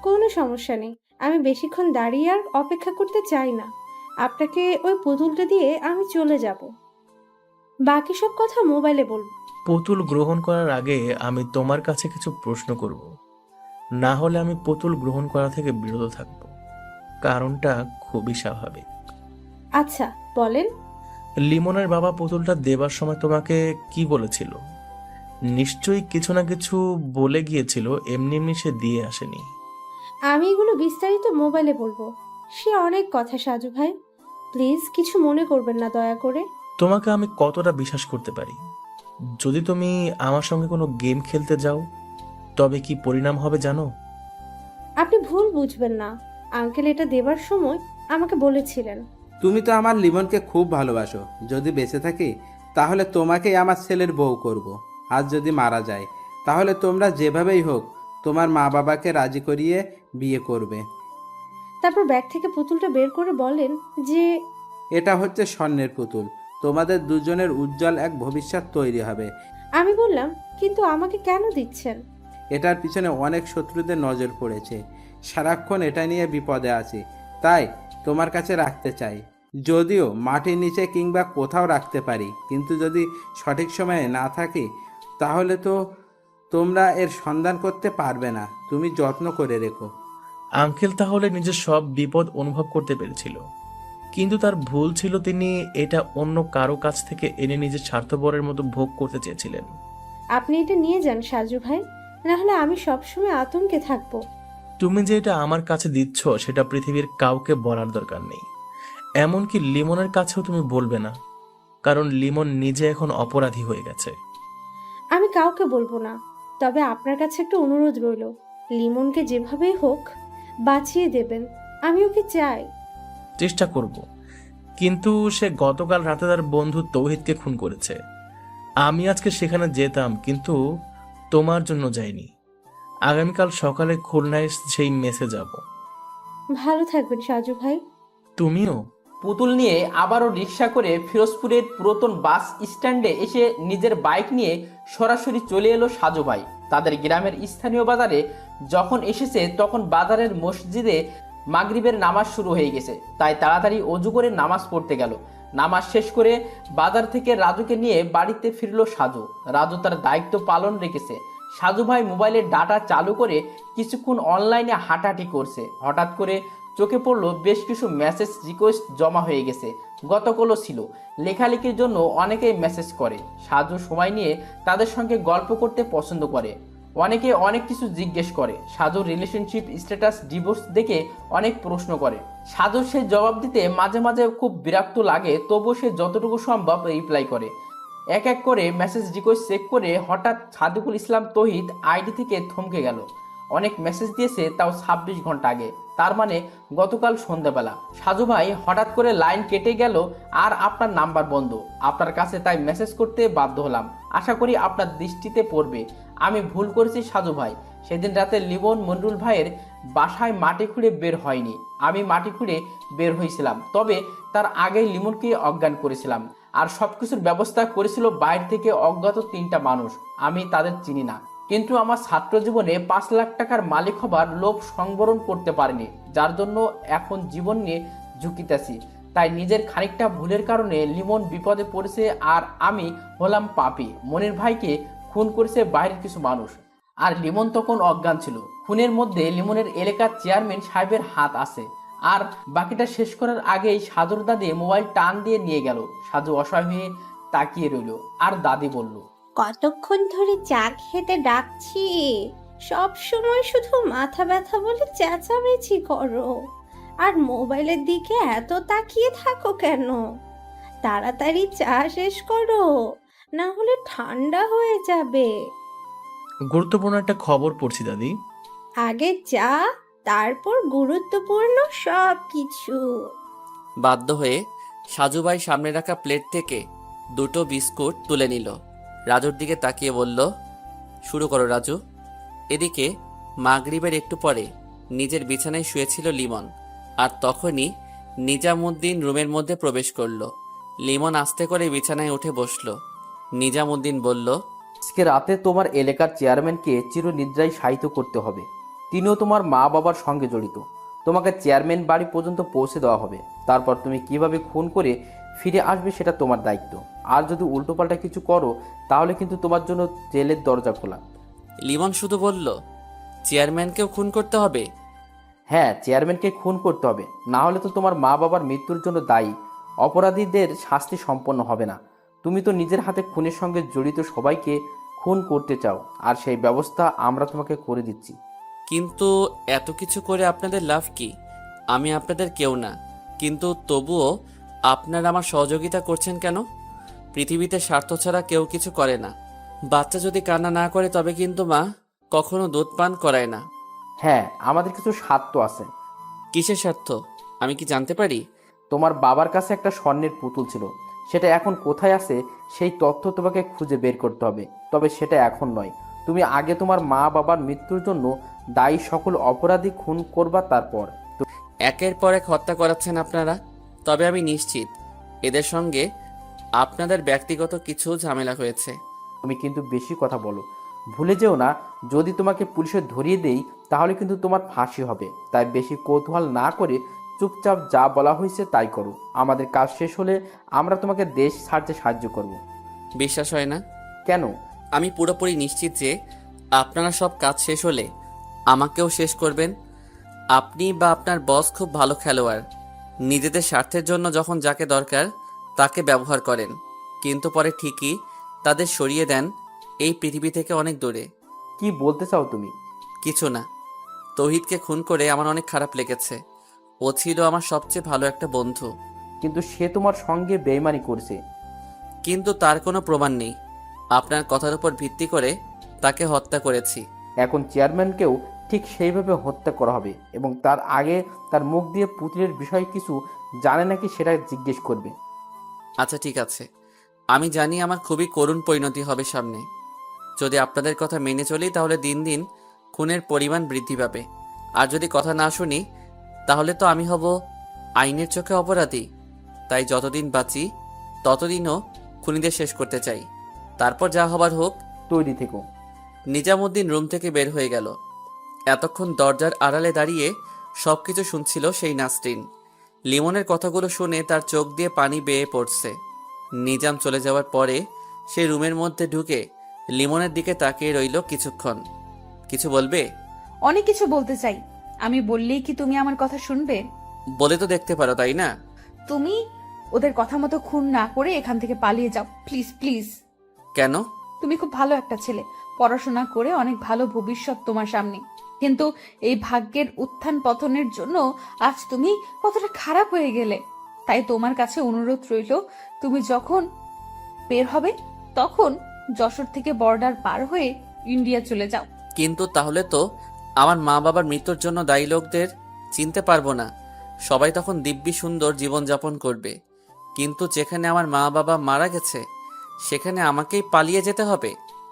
কোনো সমস্যা নেই, আমি বেশিক্ষণ দাঁড়িয়ে আর অপেক্ষা করতে চাই না। আপনাকে ওই পুতুলটা দিয়ে আমি চলে যাব, বাকি সব কথা মোবাইলে বলবো। পুতুল গ্রহণ করার আগে আমি তোমার কাছে কিছু প্রশ্ন করব, না হলে আমি পুতুল গ্রহণ করা থেকে বিরত থাকব। কারণটা খুবই স্বাভাবিক। আচ্ছা বলেন। লিমনের বাবা পুতুলটা দেবার সময় তোমাকে কি বলেছিল? নিশ্চয়ই কিছু না কিছু বলে গিয়েছিল, এমনি এমনি সে দিয়ে আসেনি। আমি এগুলো বিস্তারিত মোবাইলে বলবো। সে অনেক কথা সাজু ভাই, প্লিজ কিছু মনে করবেন না দয়া করে। তোমাকে আমি কতটা বিশ্বাস করতে পারি? যদি তুমি আমার সঙ্গে কোনো গেম খেলতে যাও তবে কি পরিণাম হবে জানো? আপনি ভুল বুঝবেন না, আঙ্কেল এটা দেবার সময় আমাকে বলেছিলেন। তুমি তো আমার লিমনকে খুব ভালোবাসো। যদি বেঁচে থাকি তাহলে তোমাকেই আমার ছেলের বউ করব। আর যদি মারা যায় তাহলে তোমরা যেভাবেই হোক তোমার মা বাবাকে রাজি করিয়ে বিয়ে করবে। তারপর ব্যাগ থেকে পুতুলটা বের করে বলেন যে এটা হচ্ছে স্বর্ণের পুতুল। তোমাদের দুজনের উজ্জ্বল এক ভবিষ্যৎ তৈরি হবে। আমি বললাম, কিন্তু আমাকে কেন দিচ্ছেন? এটার পিছনে অনেক শত্রুদের নজর পড়েছে। সারাক্ষণ এটা নিয়ে বিপদে আছি, তাই তোমার কাছে রাখতে চাই। যদিও মাটির নিচে কিংবা কোথাও রাখতে পারি, কিন্তু যদি সঠিক সময়ে না থাকি তাহলে তো তোমরা এর সন্ধান করতে পারবে না। তুমি যত্ন করে রেখো। আঙ্কেল তাহলে নিজের সব বিপদ অনুভব করতে পেরেছিল, কিন্তু তার ভুল ছিল তিনি এটা অন্য কারো কাছ থেকে এনে নিজের স্বার্থপরের মতো ভোগ করতে চেয়েছিলেন। আপনি এটা নিয়ে যান সাজু ভাই, না হলে আমি সবসময় আতঙ্কে থাকবো। তুমি যে এটা আমার কাছে দিচ্ছ সেটা পৃথিবীর কাউকে বলার দরকার নেই, এমনকি লিমনের কাছেও তুমি বলবে না, কারণ লিমন নিজে এখন অপরাধী হয়ে গেছে। আমি কাউকে বলবো না, তবে আপনার কাছে একটা অনুরোধ রইল, লিমনকে যেভাবেই হোক বাঁচিয়ে দেবেন। আমি ওকে চাই। চেষ্টা করব, কিন্তু সে গতকাল রাতে তার বন্ধু তৌহিদকে খুন করেছে। আমি আজকে সেখানে যেতাম, কিন্তু তোমার জন্য যাইনি। আগামীকাল সকালে খুলনায় সেই মেসে যাব। ভালো থাকবেন সাজু ভাই। তুমিও। পুতুল নিয়ে আবারও রিক্সা করে ফিরোজপুরের পুরাতন বাস স্ট্যান্ডে এসে নিজের বাইক নিয়ে সরাসরি চলে এলো সাজু ভাই। তাদের গ্রামের স্থানীয় বাজারে যখন এসেছে তখন বাজারের মসজিদে মাগরিবের নামাজ শুরু হয়ে গেছে, তাই তাড়াতাড়ি অজু করে নামাজ পড়তে গেল। নামাজ শেষ করে বাজার থেকে রাজুকে নিয়ে বাড়িতে ফিরল সাজু। রাজু তার দায়িত্ব পালন রেখেছে। সাজু ভাই মোবাইলের ডাটা চালু করে কিছুক্ষণ অনলাইনে হাঁটাহাঁটি করছে। হঠাৎ করে চোখে পড়লো বেশ কিছু মেসেজ রিকোয়েস্ট জমা হয়ে গেছে। গতকালও ছিল। লেখালেখির জন্য অনেকেই মেসেজ করে। সাজু সময় নিয়ে তাদের সঙ্গে গল্প করতে পছন্দ করে। অনেকে অনেক কিছু জিজ্ঞেস করে। সাজুর রিলেশনশিপ স্ট্যাটাস ডিভোর্স দেখে অনেক প্রশ্ন করে। সাজুর সে জবাব দিতে মাঝে মাঝে খুব বিরক্ত লাগে, তবুও সে যতটুকু সম্ভব রিপ্লাই করে। এক এক করে মেসেজ রিকোয়েস্ট চেক করে হঠাৎ সাদিকুল ইসলাম তৌহিদ আইডি থেকে থমকে গেল। অনেক মেসেজ দিয়েছে, তাও 26 ঘন্টা আগে, তার মানে গতকাল সন্ধ্যাবেলা। সাজু ভাই হঠাৎ করে লাইন কেটে গেল আর আপনার নাম্বার বন্ধ আপনার কাছে, তাই মেসেজ করতে বাধ্য হলাম। আশা করি আপনার দৃষ্টিতে পড়বে। আমি ভুল করেছি সাজু ভাই। সেদিন রাতে লিমন মন্ডুল ভাইয়ের বাসায় মাটি খুঁড়ে বের হয়নি, আমি মাটি খুঁড়ে বের হয়েছিলাম। তবে তার আগেই লিমনকে অজ্ঞান করেছিলাম, আর সবকিছুর ব্যবস্থা করেছিল বাইরে থেকে অজ্ঞাত 3টা মানুষ। আমি তাদের চিনি না, কিন্তু আমার ছাত্র জীবনে 5 লাখ টাকার মালিক হবার লোভ সংবরণ করতে পারিনি, যার জন্য এখন জীবন নিয়ে ঝুঁকিতেছি। তাই নিজের খানিকটা ভুলের কারণে লিমন বিপদে পড়েছে, আর আমি হলাম পাপী। মনির ভাইকে খুন করেছে বাইরের কিছু মানুষ, আর লিমন তখন অজ্ঞান ছিল। খুনের মধ্যে লিমনের এলাকার চেয়ারম্যান সাহেবের হাত আছে। আর বাকিটা শেষ করার আগেই সাজুর দাদি মোবাইল টান দিয়ে নিয়ে গেল। সাজু অসহায় হয়ে তাকিয়ে রইল, আর দাদি বলল, কতক্ষণ ধরে চা খেতে ডাকছি, সব সময় শুধু মাথা ব্যথা বলে চেঁচামেচি করো, আর মোবাইলের দিকে এত তাকিয়ে থাকো কেন? তাড়াতাড়ি চা শেষ করো, না হলে ঠান্ডা হয়ে যাবে। গুরুত্বপূর্ণ একটা খবর পড়ছি দাদি। আগে চা, তারপর গুরুত্বপূর্ণ সব কিছু। বাধ্য হয়ে সাজুভাই সামনে রাখা প্লেট থেকে 2টো বিস্কুট তুলে নিল। রাজুর দিকে তাকিয়ে বলল, শুরু করো রাজু। এদিকে মাগরিবের একটু পরে নিজের বিছানায় শুয়েছিল লিমন, আর তখনই নিজামুদ্দিন রুমের মধ্যে প্রবেশ করলো। লিমন আস্তে করে বিছানায় উঠে বসলো। নিজামুদ্দিন বলল, আজকে রাতে তোমার এলাকার চেয়ারম্যানকে চিরনিদ্রায় শায়িত করতে হবে। তিনিও তোমার মা বাবার সঙ্গে জড়িত। তোমাকে চেয়ারম্যান বাড়ি পর্যন্ত পৌঁছে দেওয়া হবে। তারপর তুমি কিভাবে খুন করে ফিরে আসবে সেটা তোমার দায়িত্ব। আর যদি উল্টোপাল্টা কিছু করো তাহলে কিন্তু তোমার জন্য জেলের দরজা খোলা। লিমন শুধু বলল, চেয়ারম্যানকেও খুন করতে হবে? হ্যাঁ, চেয়ারম্যানকে খুন করতে হবে, না হলে তো তোমার মা বাবার মৃত্যুর জন্য দায়ী অপরাধীদের শাস্তি সম্পন্ন হবে না। তুমি তো নিজের হাতে খুনের সঙ্গে জড়িত সবাইকে খুন করতে চাও, আর সেই ব্যবস্থা আমরা তোমাকে করে দিচ্ছি। কিন্তু এত কিছু করে আপনাদের লাভ কি? আমি আপনাদের কেউ না, কিন্তু তবুও আপনারা আমার সহযোগিতা করছেন কেন? পৃথিবীতে স্বার্থ ছাড়া কেউ কিছু করে না। বাচ্চা যদি কান্না না করে তবে কিন্তু মা কখনো দুধ পান করায় না। হ্যাঁ, আমাদের কিছু স্বার্থ আছে। কিসের স্বার্থ আমি কি জানতে পারি? তোমার বাবার কাছে একটা স্বর্ণের পুতুল ছিল, সেটা এখন কোথায় আছে সেই তথ্য তোমাকে খুঁজে বের করতে হবে। তবে সেটা এখন নয়, তুমি আগে তোমার মা বাবার মৃত্যুর জন্য দায়ী সকল অপরাধী খুন করবা, তারপর। একের পর এক হত্যা করাচ্ছেন আপনারা। তবে আমি নিশ্চিত এদের সঙ্গে আপনাদের ব্যক্তিগত কিছু ঝামেলা হয়েছে। তুমি কিন্তু বেশি কথা বলো। ভুলে যেও না, যদি তোমাকে পুলিশে ধরিয়ে দেই তাহলে কিন্তু তোমার ফাঁসি হবে। তাই বেশি কৌতূহল না করে চুপচাপ যা বলা হয়েছে তাই করো। আমাদের কাজ শেষ হলে আমরা তোমাকে দেশ ছাড়তে সাহায্য করব। বিশ্বাস হয় না? কেন? আমি পুরোপুরি নিশ্চিত যে আপনারা সব কাজ শেষ হলে আমাকেও শেষ করবেন। আপনি বা আপনার বস খুব ভালো খেলোয়াড়। নিজেদের স্বার্থের জন্য যখন যাকে দরকার তাকে ব্যবহার করেন, কিন্তু পরে ঠিকই তাদের সরিয়ে দেন এই পৃথিবী থেকে অনেক দূরে। কি বলতে চাও তুমি? কিছু না। তৌহিদকে খুন করে আমার অনেক খারাপ লেগেছে। ও ছিল আমার সবচেয়ে ভালো একটা বন্ধু। কিন্তু সে তোমার সঙ্গে বেইমানি করছে। কিন্তু তার কোনো প্রমাণ নেই। আপনার কথার উপর ভিত্তি করে তাকে হত্যা করেছি। এখন চেয়ারম্যানকেও ঠিক সেইভাবে হত্যা করা হবে এবং তার আগে তার মুখ দিয়ে পুতুলের বিষয় কিছু জানে নাকি সেটা জিজ্ঞেস করবে। আচ্ছা ঠিক আছে, আমি জানি আমার খুবই করুণ পরিণতি হবে সামনে। যদি আপনাদের কথা মেনে চলি তাহলে দিন দিন খুনের পরিমাণ বৃদ্ধি পাবে, আর যদি কথা না শুনি তাহলে তো আমি হব আইনের চোখে অপরাধী। তাই যতদিন বাঁচি ততদিনও খুনিদের শেষ করতে চাই, তারপর যা হবার হোক। তৈরি থেকো। নিজামুদ্দিন রুম থেকে বের হয়ে গেল। এতক্ষণ দরজার আড়ালে দাঁড়িয়ে সবকিছু শুনছিল সেই নাসরিন। লিমনের কথাগুলো শুনে তার চোখ দিয়ে পানি বেয়ে পড়ছে। নিজাম চলে যাওয়ার পরে সে রুমের মধ্যে ঢুকে লিমনের দিকে তাকিয়ে রইল কিছুক্ষণ। কিছু বলবে? অনেক কিছু বলতে চাই। আমি বললেই কি তুমি আমার কথা শুনবে? বলে তো দেখতে পারো, তাই না? তুমি ওদের কথা মতো খুন না করে এখান থেকে পালিয়ে যাও, প্লিজ প্লিজ। কেন? তুমি খুব ভালো একটা ছেলে, পড়াশোনা করে অনেক ভালো ভবিষ্যৎ তোমার সামনে, কিন্তু এই ভাগ্যের উত্থান পতনের জন্য আজ তুমি কতটা খারাপ হয়ে গেলে। তাই তোমার কাছে অনুরোধ রইল, তুমি যখন বের হবে তখন যশোর থেকে বর্ডার পার হয়ে ইন্ডিয়া চলে যাও। কিন্তু তাহলে তো আমার মা বাবার মৃত্যুর জন্য দায়ী লোকদের চিনতে পারবো না। সবাই তখন দিব্যি সুন্দর জীবনযাপন করবে, কিন্তু যেখানে আমার মা বাবা মারা গেছে সেখানে আমাকেই পালিয়ে যেতে হবে।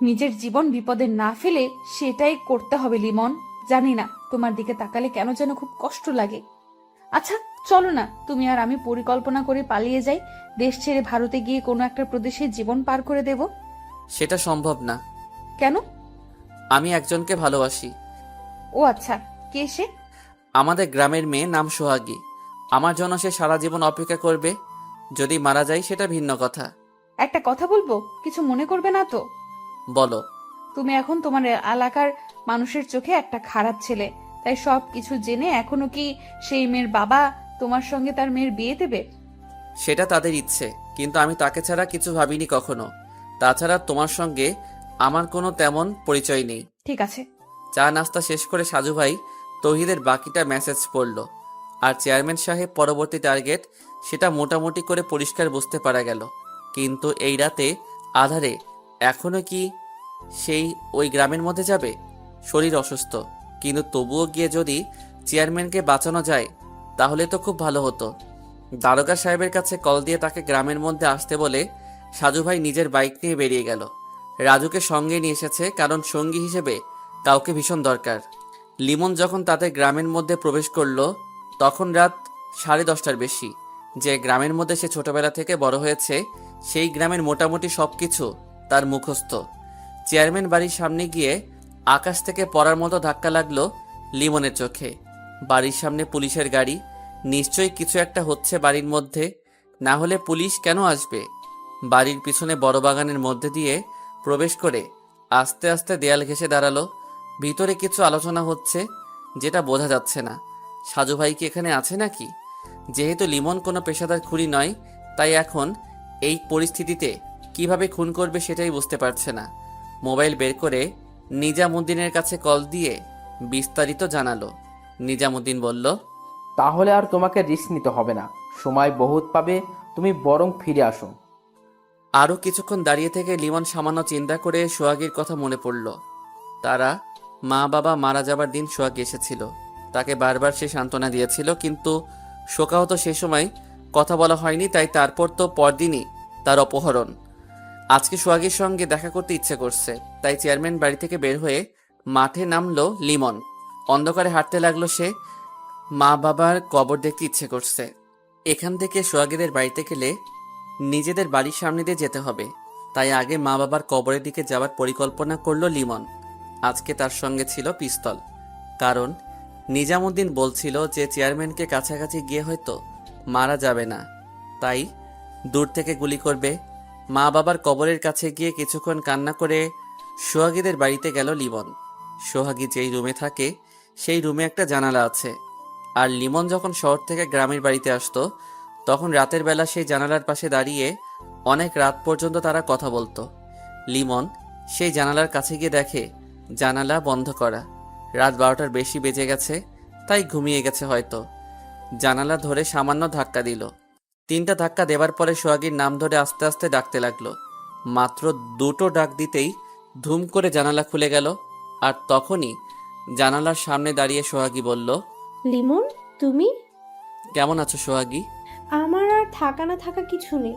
নিজের জীবন বিপদে না ফেলে সেটাই করতে হবে লিমন। জানি না তোমার দিকে তাকালে কেন যেন খুব কষ্ট লাগে। আচ্ছা চলো না, তুমি আর আমি পরিকল্পনা করে পালিয়ে যাই, দেশ ছেড়ে ভারতে গিয়ে কোনো একটা প্রদেশে জীবন পার করে দেব। সেটা সম্ভব না। কেন? আমি একজনকে ভালোবাসি। ও আচ্ছা, কে সে? আমাদের গ্রামের মেয়ে, নাম সোহাগী। আমার জন্য সে সারা জীবন অপেক্ষা করবে। যদি মারা যায় সেটা ভিন্ন কথা। একটা কথা বলবো, কিছু মনে করবে না তো? বলো। তুমি এখন তোমার এলাকার মানুষের চোখে একটা খারাপ ছেলে, তাই সব কিছু জেনে এখনো কি সেই মেয়ের বাবা তোমার সঙ্গে তার মেয়ের বিয়ে দেবে? সেটা তাদের ইচ্ছে, কিন্তু আমি তাকে ছাড়া কিছু ভাবিনি কখনো। তাছাড়া তোমার সঙ্গে আমার কোনো তেমন পরিচয় নেই। ঠিক আছে। চা নাস্তা শেষ করে সাজু ভাই তৌহিদের বাকিটা মেসেজ পড়ল, আর চেয়ারম্যান সাহেব পরবর্তী টার্গেট সেটা মোটামুটি করে পরিষ্কার বুঝতে পারা গেল। কিন্তু এই রাতে আধারে এখনো কি সেই ওই গ্রামের মধ্যে যাবে? শরীর অসুস্থ, কিন্তু তবুও গিয়ে যদি চেয়ারম্যানকে বাঁচানো যায় তাহলে তো খুব ভালো হতো। দারোগা সাহেবের কাছে কল দিয়ে তাকে গ্রামের মধ্যে আসতে বলে সাজু ভাই নিজের বাইক নিয়ে বেরিয়ে গেল। রাজুকে সঙ্গে নিয়ে এসেছে, কারণ সঙ্গী হিসেবে কাউকে ভীষণ দরকার। লিমন যখন তাদের গ্রামের মধ্যে প্রবেশ করলো তখন রাত 10:30টার বেশি। যে গ্রামের মধ্যে সে ছোটবেলা থেকে বড় হয়েছে সেই গ্রামের মোটামুটি সবকিছু তার মুখস্থ। চেয়ারম্যান বাড়ির সামনে গিয়ে আকাশ থেকে পড়ার মতো ধাক্কা লাগলো লিমনের চোখে। বাড়ির সামনে পুলিশের গাড়ি, নিশ্চয়ই কিছু একটা হচ্ছে বাড়ির মধ্যে, না হলে পুলিশ কেন আসবে? বাড়ির পিছনে বড় বাগানের মধ্যে দিয়ে প্রবেশ করে আস্তে আস্তে দেয়াল ঘেঁষে দাঁড়ালো। ভিতরে কিছু আলোচনা হচ্ছে যেটা বোঝা যাচ্ছে না। সাজু ভাই কি এখানে আছে নাকি? যেহেতু লিমন কোনো পেশাদার খুনি নয়, তাই এখন এই পরিস্থিতিতে কিভাবে খুন করবে সেটাই বুঝতে পারছে না। মোবাইল বের করে নিজামুদ্দিনের কাছে কল দিয়ে বিস্তারিত জানালো। নিজামুদ্দিন বলল, তাহলে আর তোমাকে রিস্ক নিতে হবে না, সময় বহুত পাবে, তুমি বরং ফিরে আসো। আরও কিছুক্ষণ দাঁড়িয়ে থেকে লিমন সামান্য চিন্তা করে সোহাগীর কথা মনে পড়ল। তারা মা বাবা মারা যাবার দিন সোহাগী এসেছিল, তাকে বারবার সে সান্ত্বনা দিয়েছিল, কিন্তু শোকাহত সে সময় কথা বলা হয়নি। তাই তারপর তো পরদিনই তার অপহরণ। আজকে সোহাগীর সঙ্গে দেখা করতে ইচ্ছে করছে, তাই চেয়ারম্যান বাড়ি থেকে বের হয়ে মাঠে নামলো লিমন। অন্ধকারে হাঁটতে লাগলো সে। মা বাবার কবর দেখতে ইচ্ছে করছে। এখান থেকে সোহাগীদের বাড়িতে গেলে নিজেদের বাড়ির সামনে দিয়ে যেতে হবে, তাই আগে মা বাবার কবরের দিকে যাওয়ার পরিকল্পনা করলো লিমন। আজকে তার সঙ্গে ছিল পিস্তল, কারণ নিজামুদ্দিন বলছিল যে চেয়ারম্যানকে কাছাকাছি গিয়ে হয়তো মারা যাবে না, তাই দূর থেকে গুলি করবে। মা বাবার কবরের কাছে গিয়ে কিছুক্ষণ কান্না করে সোহাগীদের বাড়িতে গেল লিমন। সোহাগী যেই রুমে থাকে সেই রুমে একটা জানালা আছে, আর লিমন যখন শহর থেকে গ্রামের বাড়িতে আসতো তখন রাতের বেলা সেই জানালার পাশে দাঁড়িয়ে অনেক রাত পর্যন্ত তারা কথা বলতো। লিমন সেই জানালার কাছে গিয়ে দেখে জানালা বন্ধ করা। রাত 12টার বেশি বেজে গেছে, তাই ঘুমিয়ে গেছে হয়তো। জানালা ধরে সামান্য ধাক্কা দিল। 3টা ধাক্কা দেবার পরে সোহাগীর নাম ধরে আস্তে আস্তে ডাকতে লাগলো। মাত্র 2টো ডাক দিতেই ধুম করে জানালা খুলে গেল, আর তখনই জানালার সামনে দাঁড়িয়ে সোহাগী বলল, লিমন, তুমি? কেমন আছো সোহাগী? আমার আর থাকা না থাকা কিছু নেই।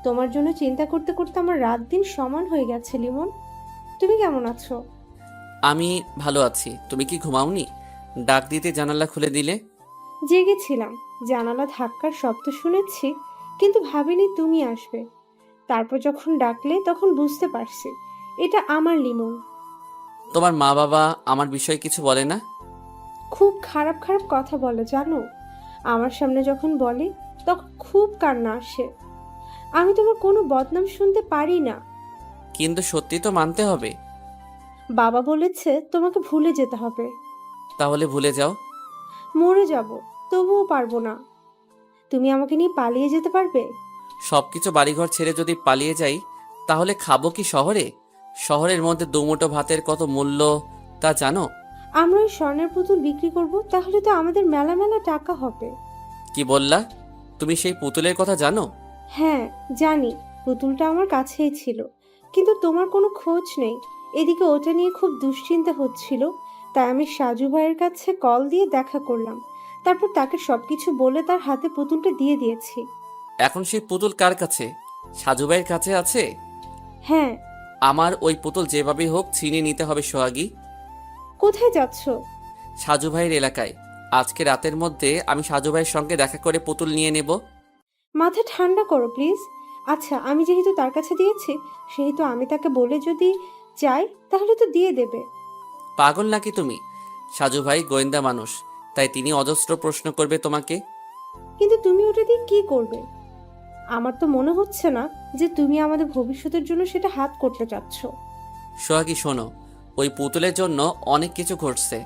তোমার জন্য চিন্তা করতে করতে আমার রাত দিন সমান হয়ে গেছে লিমন। তুমি কেমন আছো? আমি ভালো আছি। তুমি কি ঘুমাওনি? ডাক দিতে জানালা খুলে দিলে। জেগেছিলাম, জানালা ধাক্কার শব্দ শুনেছি, কিন্তু ভাবিনি তুমি আসবে। তারপর যখন ডাকলে তখন বুঝতে পারছি এটা আমার লিমন। তোমার মা বাবা আমার বিষয়ে কিছু বলে না? খুব খারাপ খারাপ কথা বলে জানো। আমার সামনে যখন বলে তখন খুব কান্না আসে। আমি তোমার কোনো বদনাম শুনতে পারি না। কিন্তু সত্যি তো মানতে হবে। বাবা বলেছে তোমাকে ভুলে যেতে হবে। তাহলে ভুলে যাও। মরে যাব, তবুও পারবো না। তুমি আমাকে নিয়ে পালিয়ে যেতে পারবে? সবকিছু বাড়িঘর ছেড়ে যদি পালিয়ে যাই তাহলে খাবো কি শহরে? শহরের মধ্যে দুমুঠো ভাতের কত মূল্য তা জানো? আমরা ওই স্বর্ণের পুতুল বিক্রি করব, তাহলে তো আমাদের মেলা মেলা টাকা হবে। কি বললা? তুমি সেই পুতুলের কথা জানো? হ্যাঁ জানি, পুতুলটা আমার কাছেই ছিল, কিন্তু তোমার কোনো খোঁজ নেই। এদিকে ওটা নিয়ে খুব দুশ্চিন্তা হচ্ছিল, তাই আমি সাজু ভাইয়ের কাছে কল দিয়ে দেখা করলাম। তারপর তাকে সবকিছু বলে তার হাতে পুতুলটা দিয়ে দিয়েছি। এখন সেই পুতুল কার কাছে? সাজুভাইয়ের কাছে আছে? হ্যাঁ। আমার ওই পুতুল যেভাবেই হোক ছিনিয়ে নিতে হবে সোহাগী। কোথায় যাচ্ছ? সাজুভাইয়ের এলাকায়। আজকে রাতের মধ্যে আমি সাজুভাইয়ের সঙ্গে দেখা করে পুতুল নিয়ে নেব। মাথা ঠান্ডা করো প্লিজ। আচ্ছা, আমি যেহেতু তার কাছে দিয়েছি, সেহেতু আমি তাকে বলে যদি চাই তাহলে তো দিয়ে দেবে। পাগল নাকি তুমি? সাজুভাই গোয়েন্দা মানুষ, তাই তিনি অজস্র প্রশ্ন করবে তোমাকে। কিন্তু তুমি ওটা দিয়ে কি করবে? আমার তো মনে হচ্ছে না যে তুমি আমাদের ভবিষ্যতের জন্য সেটা হাত করতে চাচ্ছ। সোহাগী শোনো, ওই পুতুলের জন্য অনেক কিছু ঘটছে।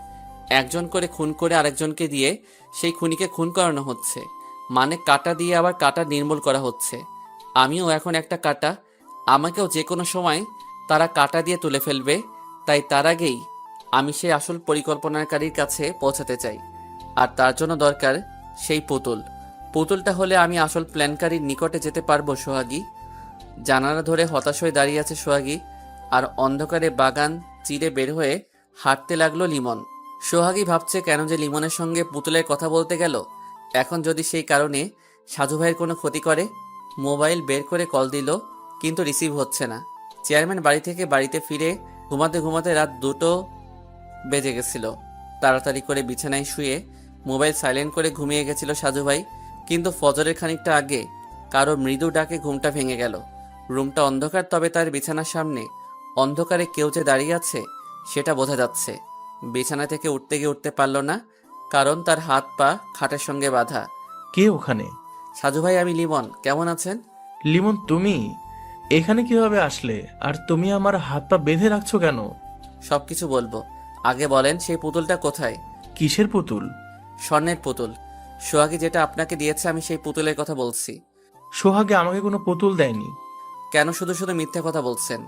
একজন করে খুন করে আরেকজনকে দিয়ে সেই খুনিকে খুন করানো হচ্ছে, মানে কাঁটা দিয়ে আবার কাঁটা নির্মূল করা হচ্ছে। আমিও এখন একটা কাঁটা, আমাকেও যে কোনো সময় তারা কাঁটা দিয়ে তুলে ফেলবে। তাই তার আগেই আমি সেই আসল পরিকল্পনাকারীর কাছে পৌঁছাতে চাই। আর তার জন্য দরকার সেই পুতুল। পুতুলটা হলে আমি আসল প্ল্যানকারীর নিকটে যেতে পারবো সোহাগী। জানালা ধরে হতাশ হয়ে দাঁড়িয়ে আছে সোহাগী, আর অন্ধকারে বাগান চিরে বের হয়ে হাঁটতে লাগলো লিমন। সোহাগী ভাবছে কেন যে লিমনের সঙ্গে পুতুলের কথা বলতে গেল। এখন যদি সেই কারণে সাজু ভাইয়ের কোনো ক্ষতি করে। মোবাইল বের করে কল দিল, কিন্তু রিসিভ হচ্ছে না। চেয়ারম্যান বাড়ি থেকে বাড়িতে ফিরে ঘুমাতে ঘুমাতে রাত 2টো বেজে গেছিল। তাড়াতাড়ি করে বিছানায় শুয়ে মোবাইল সাইলেন্ট করে ঘুমিয়ে গেছিল সাজু ভাই। কিন্তু ফজরের খানিকটা আগে কারো মৃদু ডাকে ঘুমটা ভেঙে গেল। রুমটা অন্ধকার, তবে তার বিছানার সামনে অন্ধকারে কেউ যে দাঁড়িয়ে আছে সেটা বোঝা যাচ্ছে। বিছানা থেকে উঠতে গিয়ে উঠতে পারল না, কারণ তার হাত পা খাটের সঙ্গে বাঁধা। কে ওখানে? সাজু ভাই, আমি লিমন। কেমন আছেন? লিমন, তুমি এখানে কিভাবে আসলে? আর তুমি আমার হাত পা বেঁধে রাখছো কেন? সবকিছু বলবো, আগে বলেন সেই পুতুলটা কোথায়? কিসের পুতুল? স্বর্ণের পুতুল। সোহাগী যেটা আপনাকে দিয়েছে, আমি সেই পুতুলের কথা বলছি। সোহাগে আমাকে কোনো পুতুল দেয়নি। কেন শুধু শুধু মিথ্যে কথা বলছেন?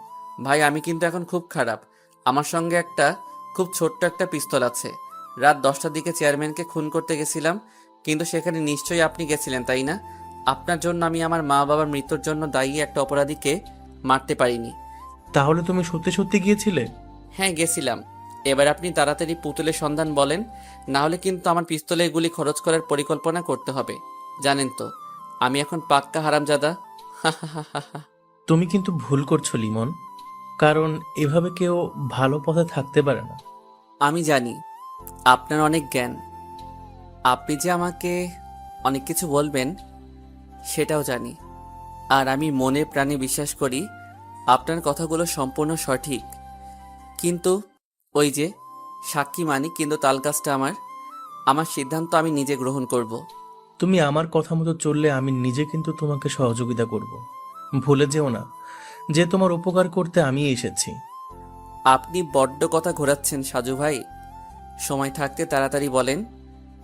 ভাই, আমি কিন্তু এখন খুব খারাপ। আমার সঙ্গে একটা খুব ছোট্ট একটা পিস্তল আছে। রাত 10টার দিকে চেয়ারম্যানকে খুন করতে গেছিলাম, কিন্তু সেখানে নিশ্চয়ই আপনি গেছিলেন, তাই না? আপনার জন্য আমি আমার মা বাবার মৃত্যুর জন্য দায়ী একটা অপরাধীকে মারতে পারিনি। তাহলে তুমি সত্যি সত্যি গিয়েছিলে? হ্যাঁ, গেছিলাম। এবার আপনি তাড়াতাড়ি পুতুলের সন্ধান বলেন, না হলে কিন্তু আমার পিস্তলের গুলি খরচ করার পরিকল্পনা করতে হবে। জানেন তো আমি এখন পাক্কা হারামজাদা। তুমি কিন্তু ভুল করছো লিমন, কারণ এভাবে কেউ ভালো পথে থাকতে পারে না। আমি জানি আপনার অনেক জ্ঞান, আপনি যে আমাকে অনেক কিছু বলবেন সেটাও জানি। আর আমি মনে প্রাণে বিশ্বাস করি আপনার কথাগুলো সম্পূর্ণ সঠিক। কিন্তু ওই যে সাক্ষী মানি, কিন্তু তালগাছটা আমার সিদ্ধান্ত আমি নিজে গ্রহণ করব। তুমি আমার কথা মতো চললে আমি নিজে কিন্তু তোমাকে সহযোগিতা করব। ভুলে যেও না যে তোমার উপকার করতে আমি এসেছি। আপনি বড্ড কথা ঘোরাচ্ছেন সাজু ভাই। সময় থাকতে তাড়াতাড়ি বলেন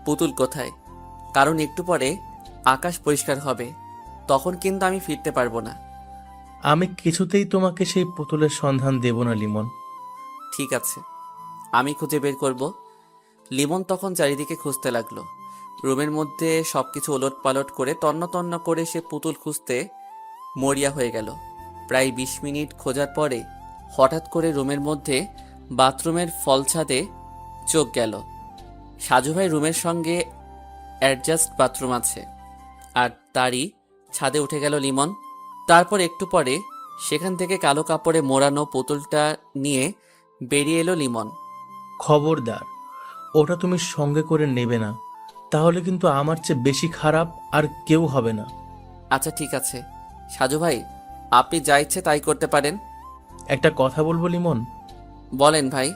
পুতুল কোথায়, কারণ একটু পরে আকাশ পরিষ্কার হবে, তখন কিন্তু আমি ফিরতে পারবো না। আমি কিছুতেই তোমাকে সেই পুতুলের সন্ধান দেব না লিমন। ঠিক আছে, আমি খুঁজে বের করব। লিমন তখন চারিদিকে খুঁজতে লাগলো। রুমের মধ্যে সবকিছু ওলট পালট করে তন্ন তন্ন করে সে পুতুল খুঁজতে মরিয়া হয়ে গেল। প্রায় 20 মিনিট খোঁজার পরে হঠাৎ করে রুমের মধ্যে বাথরুমের ফলছাদে চোখ গেল। সাজু ভাই রুমের সঙ্গে অ্যাডজাস্ট বাথরুম আছে, আর তারই ছাদে উঠে গেল লিমন। তারপর একটু পরে সেখান থেকে কালো কাপড়ে মোড়ানো পুতুলটা নিয়ে বেরিয়ে এলো লিমন। খবরদার, ওটা তুমি সঙ্গে করে নেবে না, তাহলে কিন্তু আমার চেয়ে বেশি খারাপ আর কেউ হবে না। আচ্ছা ঠিক আছে সাজু ভাই, আপনি যা ইচ্ছে তাই করতে পারেন। একটা কথা বলবো লিমন? বলেন ভাই।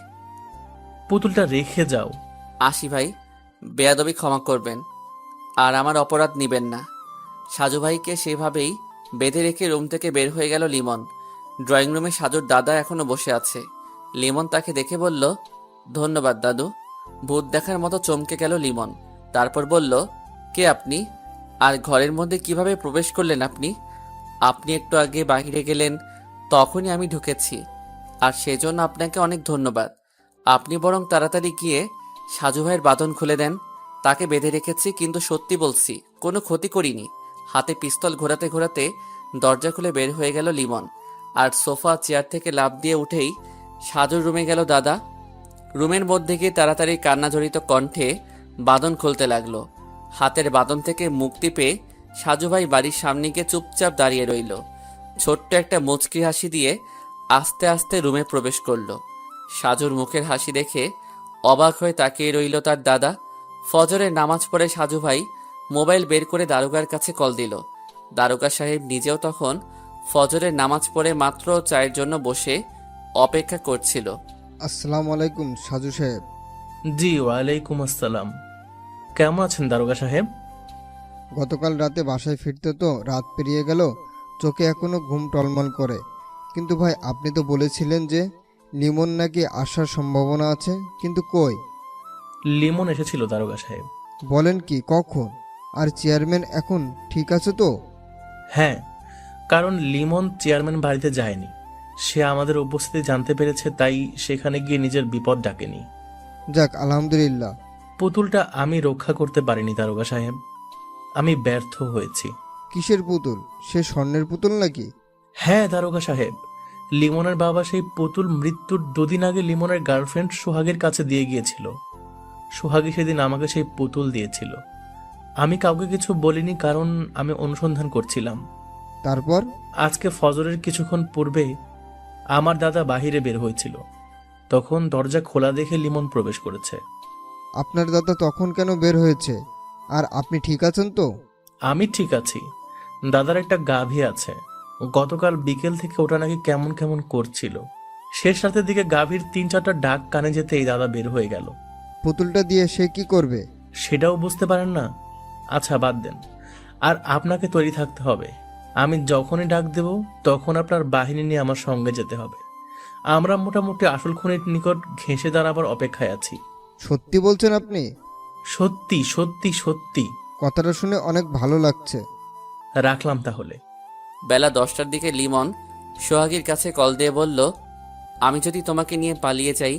পুতুলটা রেখে যাও। আসি ভাই, বেয়াদবি ক্ষমা করবেন, আর আমার অপরাধ নিবেন না। সাজু ভাইকে সেভাবেই বেঁধে রেখে রুম থেকে বের হয়ে গেল লিমন। ড্রয়িং রুমে সাজুর দাদা এখনো বসে আছে। লিমন তাকে দেখে বলল, ধন্যবাদ দাদু। ভূত দেখার মতো চমকে গেল লিমন। তারপর বলল, কে আপনি, আর ঘরের মধ্যে কিভাবে প্রবেশ করলেন আপনি? আপনি একটু আগে বাইরে গেলেন, তখনই আমি ঢুকেছি, আর সেজন্য আপনাকে অনেক ধন্যবাদ। আপনি বরং তাড়াতাড়ি গিয়ে সাজু ভাইয়ের বাঁধন খুলে দেন। তাকে বেঁধে রেখেছি, কিন্তু সত্যি বলছি কোনো ক্ষতি করিনি। হাতে পিস্তল ঘোরাতে ঘোরাতে দরজা খুলে বের হয়ে গেল লিমন। আর সোফা চেয়ার থেকে লাফ দিয়ে উঠেই সাজুর রুমে গেল দাদা। রুমের মধ্যে গিয়ে তাড়াতাড়ি কান্নাজড়িত কণ্ঠে বাঁধন খুলতে লাগলো। হাতের বাঁধন থেকে মুক্তি পেয়ে সাজু ভাই বাড়ির সামনে গিয়ে চুপচাপ দাঁড়িয়ে রইল। ছোট্ট একটা মুচকি হাসি দিয়ে আস্তে আস্তে রুমে প্রবেশ করলো। সাজুর মুখের হাসি দেখে অবাক হয়ে তাকিয়ে রইল তার দাদা। ফজরের নামাজ পড়ে সাজু ভাই মোবাইল বের করে দারোগার কাছে কল দিল। দারোগা সাহেব নিজেও তখন ফজরের নামাজ পড়ে মাত্র চায়ের জন্য বসে অপেক্ষা করছিল। আসসালামু আলাইকুম সাজু সাহেব। জি ওয়ালাইকুম আসসালাম। কেমন আছেন দারোগা সাহেব? গতকাল রাতে বাসায় ফিরতে তো রাত পেরিয়ে গেল, চোখে এখনো ঘুম টলমল করে। কিন্তু ভাই, আপনি তো বলেছিলেন যে লিমন নাকি আসার সম্ভাবনা আছে, কিন্তু কই? লিমন এসেছিল দারোগা সাহেব। বলেন কি, কখন? আর চেয়ারম্যান এখন ঠিক আছে তো? হ্যাঁ, কারণ লিমন চেয়ারম্যান বাড়িতে যায়নি। সে আমাদের উপস্থিতি জানতে পেরেছে, তাই সেখানে গিয়ে নিজের বিপদ ডাকেনি। যাক, আলহামদুলিল্লাহ। পুতুলটা আমি রক্ষা করতে পারিনি দারোগা সাহেব, আমি ব্যর্থ হয়েছি। কিসের পুতুল? সে স্বর্ণের পুতুল নাকি? হ্যাঁ দারোগা সাহেব, লিমনের বাবা সেই পুতুল মৃত্যুর দুদিন আগে লিমনের গার্লফ্রেন্ড সোহাগের কাছে দিয়ে গিয়েছিল। সোহাগী সেদিন আমাকে সেই পুতুল দিয়েছিল। আমি কাউকে কিছু বলিনি, কারণ আমি অনুসন্ধান করছিলাম। তারপর? আজকে ফজরের কিছুক্ষণ পূর্বে আমার দাদা বাহিরে বের হয়েছিল, তখন দরজা খোলা দেখে লিমন প্রবেশ করেছে। আপনার দাদা তখন কেন বের হয়েছে? আর আপনি ঠিক আছেন তো? আমি ঠিক আছি। দাদার একটা গাভী আছে, গতকাল বিকেল থেকে ওটা নাকি কেমন কেমন করছিল। শেষ রাতের দিকে গাভীর 3-4টা ডাক কানে যেতেই দাদা বের হয়ে গেল। পুতুলটা দিয়ে সে কি করবে? সেটাও বুঝতে পারেন না? আচ্ছা বাদ দেন, আর আপনাকে তৈরি থাকতে হবে। আমি যখনই ডাক দেব তখন আপনার বাহিনী নিয়ে আমার সঙ্গে যেতে হবে। আমরা মোটামুটি আসল খুনির নিকট ঘেঁষে দাঁড়াবার অপেক্ষায় আছি। সত্যি বলছেন আপনি? সত্যি সত্যি সত্যি। কথাটা শুনে অনেক ভালো লাগছে। রাখলাম তাহলে। বেলা 10টার দিকে লিমন সোহাগীর কাছে কল দিয়ে বলল, আমি যদি তোমাকে নিয়ে পালিয়ে যাই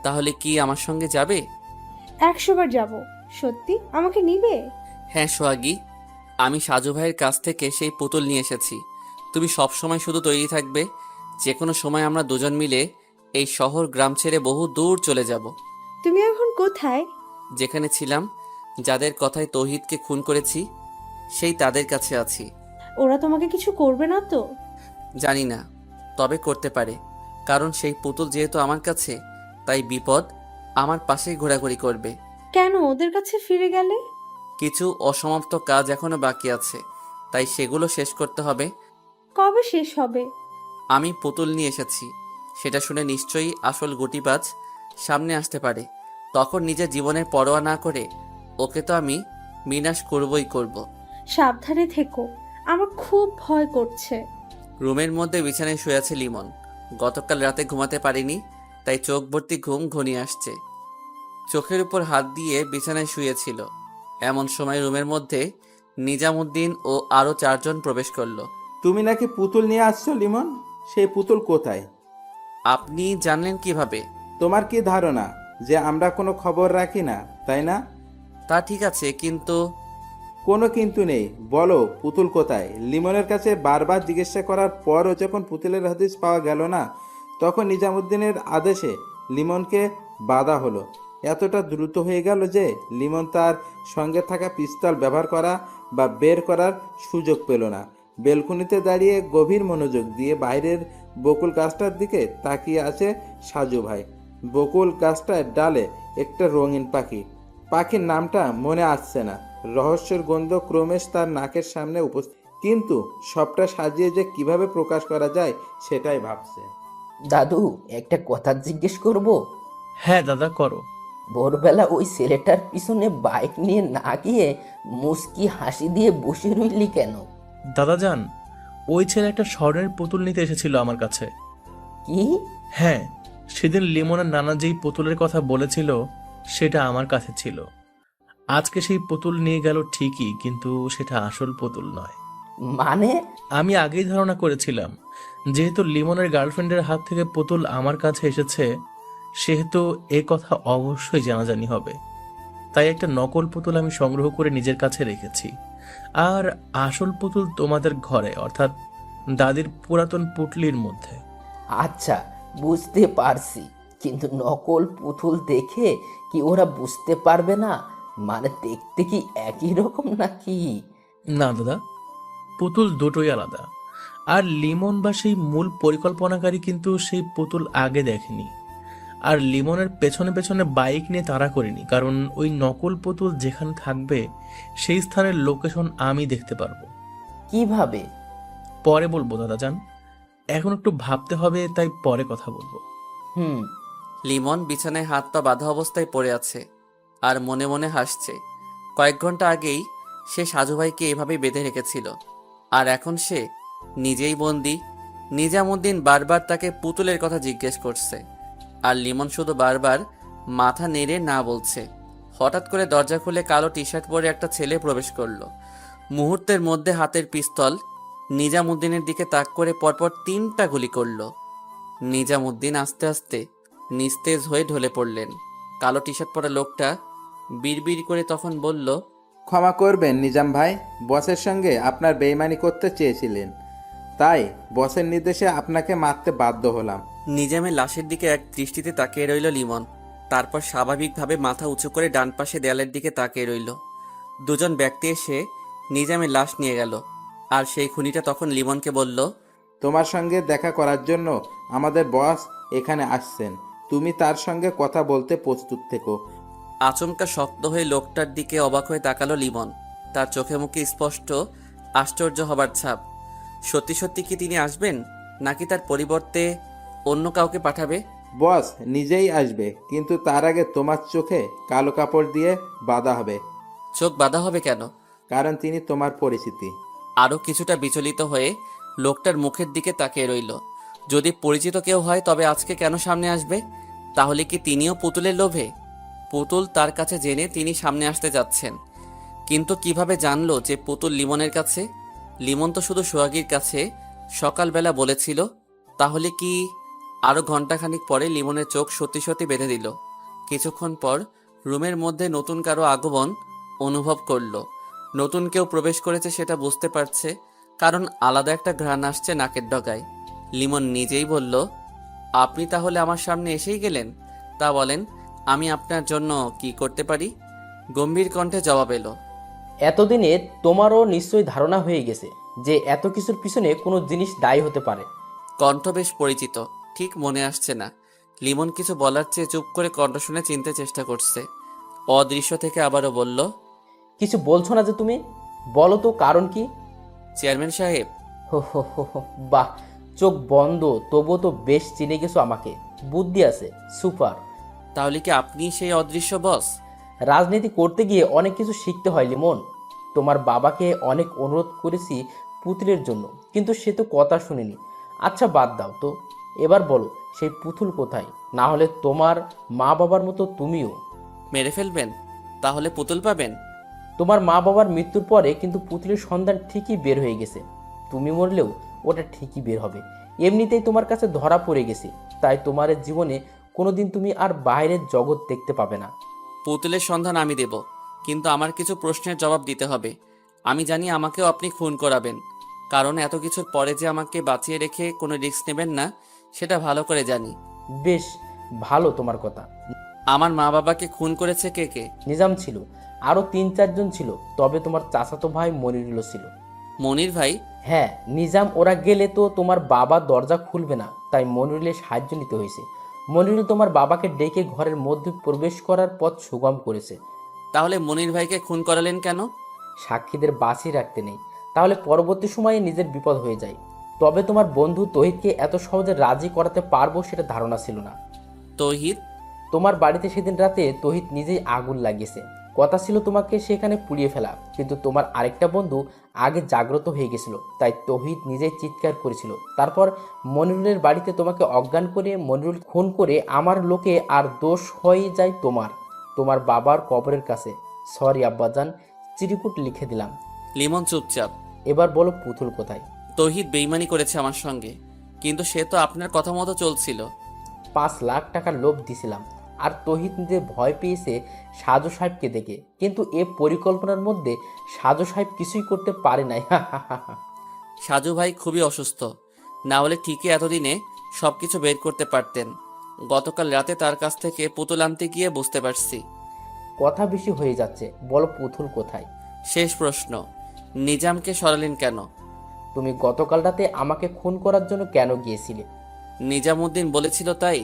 তাহলে কি আমার সঙ্গে যাবে? 100 বার যাব। সত্যি আমাকে নিবে? হ্যাঁ সোহাগী, আমি সাজু ভাইয়ের কাছ থেকে সেই পুতুল নিয়ে এসেছি। তুমি সব সময় শুধু তৈরি থাকবে। যে কোনো সময় আমরা দুজন মিলে এই শহর গ্রাম ছেড়ে বহু দূর চলে যাব। তুমি এখন কোথায়? যেখানে ছিলাম, যাদের কথায় তৌহিদকে খুন করেছি, সেই তাদের কাছে আছি। ওরা তোমাকে কিছু করবে না তো? জানি না, তবে করতে পারে, কারণ সেই পুতুল যেহেতু আমার কাছে, তাই বিপদ আমার পাশেই ঘোরাঘুরি করবে। কেন ওদের কাছে ফিরে গেলে? কিছু অসমাপ্ত কাজ এখনো বাকি আছে, তাই সেগুলো শেষ করতে হবে। কবে শেষ হবে? আমি পুতুল নিয়ে এসেছি, সেটা শুনে নিশ্চয়ই আসল গুটিবাজ সামনে আসতে পারে। তখন নিজের জীবনের পরোয়া না করে ওকে তো আমি বিনাশ করবই করব। সাবধানে থেকো, আমার খুব ভয় করছে। রুমের মধ্যে বিছানায় শুয়ে আছে লিমন। গতকাল রাতে ঘুমাতে পারিনি, তাই চোখ ভর্তি ঘুম ঘনিয়ে আসছে। চোখের উপর হাত দিয়ে বিছানায় শুয়েছিল। এমন সময় রুমের মধ্যে নিজামুদ্দিন ও আরও 4 জন প্রবেশ করলো। তুমি নাকি পুতুল নিয়ে আসছো লিমন? সেই পুতুল কোথায়? আপনি জানলেন কিভাবে? তোমার কি ধারণা যে আমরা কোনো খবর রাখি না, তাই না? তা ঠিক আছে, কিন্তু কোনো কিন্তু নেই, বলো পুতুল কোথায়? লিমনের কাছে বারবার জিজ্ঞাসা করার পরও যখন পুতুলের হদিস পাওয়া গেল না, তখন নিজামুদ্দিনের আদেশে লিমনকে বাধা হলো। এতটা দ্রুত হয়ে গেল যে লিমন তার সঙ্গে থাকা পিস্তল ব্যবহার করা বা বের করার সুযোগ পেল না। বেলকনিতে দাঁড়িয়ে গভীর মনোযোগ দিয়ে বাইরের বকুল গাছটার দিকে তাকিয়ে আছে সাজু ভাই। বকুল গাছটার ডালে একটা রঙিন পাখি। পাখির নামটা মনে আসছে না। রহস্যের গন্ধ ক্রমেশ তার নাকের সামনে উপস্থিত, কিন্তু সবটা সাজিয়ে যে কিভাবে প্রকাশ করা যায় সেটাই ভাবছে। দাদু, একটা কথা জিজ্ঞেস করব? হ্যাঁ দাদা, করো। ভোরবেলা ওই ছেলেটার পিছনে বাইক নিয়ে না গিয়ে মুস্কি হাসি দিয়ে বসে রইলি কেন? দাদা যান, ওই ছেলে একটা স্বর্ণের পুতুল নিতে এসেছিল আমার কাছে। কি? হ্যাঁ, সেদিন লিমনের নানা যেই পুতুলের কথা বলেছিল সেটা আমার কাছে ছিল। আজকে সেই পুতুল নিয়ে গেল ঠিকই, কিন্তু সেটা আসল পুতুল নয়। মানে? আমি আগেই ধারণা করেছিলাম যেহেতু লিমনের গার্লফ্রেন্ডের হাত থেকে পুতুল আমার কাছে এসেছে, সেহেতু এ কথা অবশ্যই জানাজানি হবে। তাই একটা নকল পুতুল আমি সংগ্রহ করে নিজের কাছে রেখেছি। আর আসল পুতুল তোমাদের ঘরে, অর্থাৎ দাদির পুরাতন পুটলির মধ্যে। আচ্ছা, বুঝতে পারছি, কিন্তু নকল পুতুল দেখে কি ওরা বুঝতে পারবে না? মানে দেখতে কি একই রকম নাকি? না দাদা, পুতুল দুটোই আলাদা। আর লিমন বা সেই মূল পরিকল্পনাকারী কিন্তু সেই পুতুল আগে দেখেনি। আর লিমনের পেছনে পেছনে বাইক নিয়ে তাড়া করিনি, কারণ ওই নকল পুতুল যেখানে থাকবে সেই স্থানের লোকেশন আমি দেখতে পারবো। কিভাবে? পরে বলবো দাদা যান, এখন একটু ভাবতে হবে, তাই পরে কথা বলবো। হুম। লিমন বিছানায় হাত পা বাঁধা অবস্থায় পড়ে আছে আর মনে মনে হাসছে। কয়েক ঘন্টা আগেই সে সাজুভাইকে এভাবেই বেঁধে রেখেছিল, আর এখন সে নিজেই বন্দি। নিজামুদ্দিন বারবার তাকে পুতুলের কথা জিজ্ঞেস করছে, আর লিমন শুধু বারবার মাথা নেড়ে না বলছে। হঠাৎ করে দরজা খুলে কালো টি শার্ট পরে একটা ছেলে প্রবেশ করলো। মুহূর্তের মধ্যে হাতের পিস্তল নিজামুদ্দিনের দিকে তাক করে পরপর 3টা গুলি করলো। নিজামুদ্দিন আস্তে আস্তে নিস্তেজ হয়ে ঢলে পড়লেন। কালো টি শার্ট পরা লোকটা বিড়বিড় করে তখন বলল, ক্ষমা করবেন নিজাম ভাই, বসের সঙ্গে আপনার বেইমানি করতে চেয়েছিলেন, তাই বসের নির্দেশে আপনাকে মারতে বাধ্য হলাম। নিজামের লাশের দিকে এক দৃষ্টিতে তাকিয়ে রইল লিমন। তারপর স্বাভাবিকভাবে মাথা উঁচু করে ডান পাশে দেয়ালের দিকে তাকিয়ে রইল। দুজন ব্যক্তি এসে নিজামের লাশ নিয়ে গেল, আর সেই খুনিটা তখন লিমনকে বলল, তোমার সঙ্গে দেখা করার জন্য আমাদের বস এখানে আসছেন, তুমি তার সঙ্গে কথা বলতে প্রস্তুত থেকো। আচমকা শক্ত হয়ে লোকটার দিকে অবাক হয়ে তাকালো লিমন। তার চোখে মুখে স্পষ্ট আশ্চর্য হবার ছাপ। সত্যি সত্যি কি তিনি আসবেন, নাকি তার পরিবর্তে অন্য কাউকে পাঠাবে? বস নিজেই আসবে, কিন্তু তার আগে তোমার চোখে কালো কাপড় দিয়ে বাঁধা হবে। চোখ বাঁধা হবে কেন? কারণ তিনি তোমার পরিচিতি। আরও কিছুটা বিচলিত হয়ে লোকটার মুখের দিকে তাকিয়ে রইল। যদি পরিচিত কেউ হয় তবে আজকে কেন সামনে আসবে? তাহলে কি তিনিও পুতুলের লোভে? পুতুল তার কাছে জেনে তিনি সামনে আসতে যাচ্ছেন, কিন্তু কিভাবে জানলো যে পুতুল লিমনের কাছে? লিমন তো শুধু সোহাগীর কাছে সকালবেলা বলেছিল। তাহলে কি? আরও ঘন্টাখানিক পরে লিমনের চোখ সত্যি সত্যি বেঁধে দিল। কিছুক্ষণ পর রুমের মধ্যে নতুন কারো আগমন অনুভব করলো। নতুন কেউ প্রবেশ করেছে সেটা বুঝতে পারছে, কারণ আলাদা একটা ঘ্রাণ আসছে নাকের ডগায়। লিমন নিজেই বলল, আপনি তাহলে আমার সামনে এসেই গেলেন? তা বলেন, আমি আপনার জন্য কি করতে পারি? গম্ভীর কণ্ঠে জবাব এলো। এতদিনে তোমারও নিশ্চয়ই ধারণা হয়ে গেছে যে এত কিছুর পিছনে কোনো জিনিস দায়ী হতে পারে। কণ্ঠ বেশ পরিচিত, ঠিক মনে আসছে না। লিমন কিছু বলার চেয়ে চুপ করে কণ্ঠ শুনে চিনতে চেষ্টা করছে। অদৃশ্য থেকে আবারও বলল, কিছু বলছো না যে তুমি? বলো তো কারণ কি? চেয়ারম্যান সাহেব। হো হো হো হো, বাহ, চোখ বন্ধ তবুও তো বেশ চিনে গেছো আমাকে। বুদ্ধি আছে, সুপার। তাহলে কি আপনি সেই অদৃশ্য বস? রাজনীতি করতে গিয়ে অনেক কিছু শিখতে হয় লিমন। তোমার বাবাকে অনেক অনুরোধ করেছি পুতুলের জন্য, কিন্তু সে তো কথা শুনেনি। আচ্ছা বাদ দাও তো, এবার বলো সেই পুতুল কোথায়? না হলে তোমার মা বাবার মতো তুমিও মেরে ফেলবেন? তাহলে পুতুল পাবেন? তোমার মা বাবার মৃত্যুর পরে কিন্তু পুতুলের সন্ধান ঠিকই বের হয়ে গেছে। তুমি মরলেও ওটা ঠিকই বের হবে। এমনিতেই তোমার কাছে ধরা পড়ে গেছি, তাই তোমার জীবনে কোনোদিন তুমি আর বাইরের জগৎ দেখতে পাবে না। পুতুলের সন্ধান আমি দেব, কিন্তু আমার কিছু প্রশ্নের জবাব দিতে হবে। আমি জানি আমাকেও আপনি খুন করাবেন, কারণ এত কিছুর পরে যে আমাকে বাঁচিয়ে রেখে কোনো রিস্ক নেবেন না সেটা ভালো করে জানি। বেশ ভালো তোমার কথা। আমার মা বাবাকে খুন করেছে কে কে? নিজাম ছিল, আরও 3-4 জন ছিল, তবে তোমার চাচাতো ভাই মনিরুলও ছিল। মনির ভাই? হ্যাঁ, নিজাম ওরা গেলে তো তোমার বাবা দরজা খুলবে না, তাই মনিরুলের সাহায্য নিতে হয়েছে। মনিরুল তোমার বাবাকে ডেকে ঘরের মধ্যে প্রবেশ করার পথ সুগম করেছে। তাহলে মনির ভাইকে খুন করালেন কেন? সাক্ষীদের বাঁচি রাখতে নেই, তাহলে পরবর্তী সময়ে নিজের বিপদ হয়ে যায়। তবে তোমার বন্ধু তহিদকে এত সহজে রাজি করাতে পারবো সেটা ধারণা ছিল না। তৌহিদ? তোমার বাড়িতে সেদিন রাতে তহিদ নিজেই আগুন লাগিয়েছে। কথা ছিল তোমাকে সেখানে পুড়িয়ে ফেলা, কিন্তু তোমার আরেকটা বন্ধু আগে জাগ্রত হয়ে গেছিল, তাই তহিদ নিজেই চিৎকার করেছিল। তারপর মনিরুলের বাড়িতে তোমাকে অজ্ঞান করে মনিরুল খুন করে আমার লোকে, আর দোষ হয়ে যায় তোমার বাবার কবরের কাছে। সরি আব্বাজান, চিরকুট লিখে দিলাম। লিমন চুপচাপ। এবার বলো পুতুল কোথায়? তৌহিদ বেইমানি করেছে আমার সঙ্গে, কিন্তু সে তো আপনার কথা মতো চলছিল। 5 লাখ টাকার লোভ দিছিলাম, আর তহিদ নিজে ভয় পেয়েছে সাজু সাহেবকে দেখে, কিন্তু এ পরিকল্পনার মধ্যে সাজু সাহেব কিছুই করতে পারে নাই। সাজু ভাই খুবই অসুস্থ, না হলে ঠিকই এতদিনে সবকিছু বের করতে পারতেন। গতকাল রাতে তার কাছ থেকে পুতুল আনতে গিয়ে বুঝতে পারছি। কথা বেশি হয়ে যাচ্ছে, বলো পুতুল কোথায়? শেষ প্রশ্ন, নিজামকে সরালেন কেন? তুমি গতকাল রাতে আমাকে খুন করার জন্য কেন গিয়েছিলে? নিজামউদ্দিন বলেছিল তাই?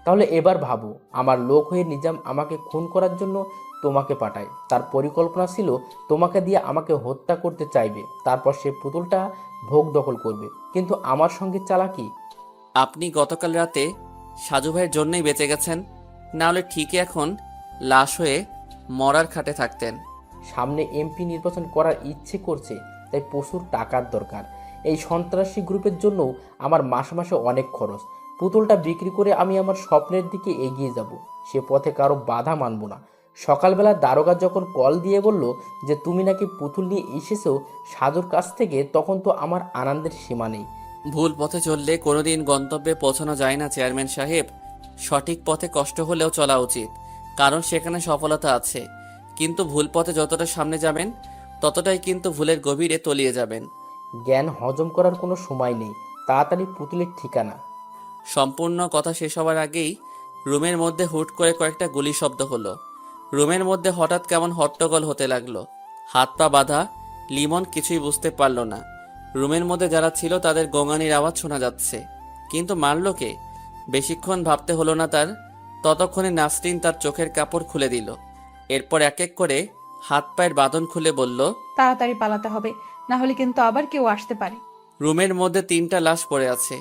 তাহলে এবার ভাবো, আমার লোক হয়ে নিজাম আমাকে খুন করার জন্য তোমাকে পাঠায়। তার পরিকল্পনা ছিল তোমাকে দিয়ে আমাকে হত্যা করতে চাইবে, তারপর সে পুতুলটা ভোগ দখল করবে। কিন্তু আমার সঙ্গে চালাকি। আপনি গতকাল রাতে সাজু ভাইয়ের জন্যই বেঁচে গেছেন, না হলে ঠিকই এখন লাশ হয়ে মরার খাটে থাকতেন। সামনে এমপি নির্বাচন করার ইচ্ছে করছে, তাই প্রচুর টাকার দরকার। এই সন্ত্রাসী গ্রুপের জন্য আমার মাসে মাসে অনেক খরচ। পুতুলটা বিক্রি করে আমি আমার স্বপ্নের দিকে এগিয়ে যাব, সে পথে কারো বাধা মানব না। সকালবেলা দারোগা যখন কল দিয়ে বলল যে তুমি নাকি পুতুল নিয়ে এসেছো সাজুর কাছ থেকে, তখন তো আমার আনন্দের সীমা নেই। ভুল পথে চললে কোনোদিন গন্তব্যে পৌঁছানো যায় না চেয়ারম্যান সাহেব। সঠিক পথে কষ্ট হলেও চলা উচিত, কারণ সেখানে সফলতা আছে। কিন্তু ভুল পথে যতটা সামনে যাবেন, ততটাই কিন্তু ভুলের গভীরে তলিয়ে যাবেন। জ্ঞান হজম করার কোনো সময় নেই, তাড়াতাড়ি পুতুলের ঠিকানা। সম্পূর্ণ কথা শেষ হবার আগেই রুমের মধ্যে হুট করে কয়েকটা গুলি শব্দ হলো। রুমের মধ্যে হঠাৎ কেমন হট্টগোল হতে লাগলো। হাত পা বাঁধা লিমন কিছুই বুঝতে পারল না। রুমের মধ্যে যারা ছিল তাদের গোঙানির আওয়াজ শোনা যাচ্ছে, কিন্তু মারল কে? বেশিক্ষণ ভাবতে হলো না তার। ততক্ষণে নাসরিন তার চোখের কাপড় খুলে দিল। এরপর এক এক করে হাত পায়ের বাঁধন খুলে বলল, তাড়াতাড়ি পালাতে হবে, না হলে কিন্তু আবার কেউ আসতে পারে। রুমের মধ্যে 3টা লাশ পড়ে আছে।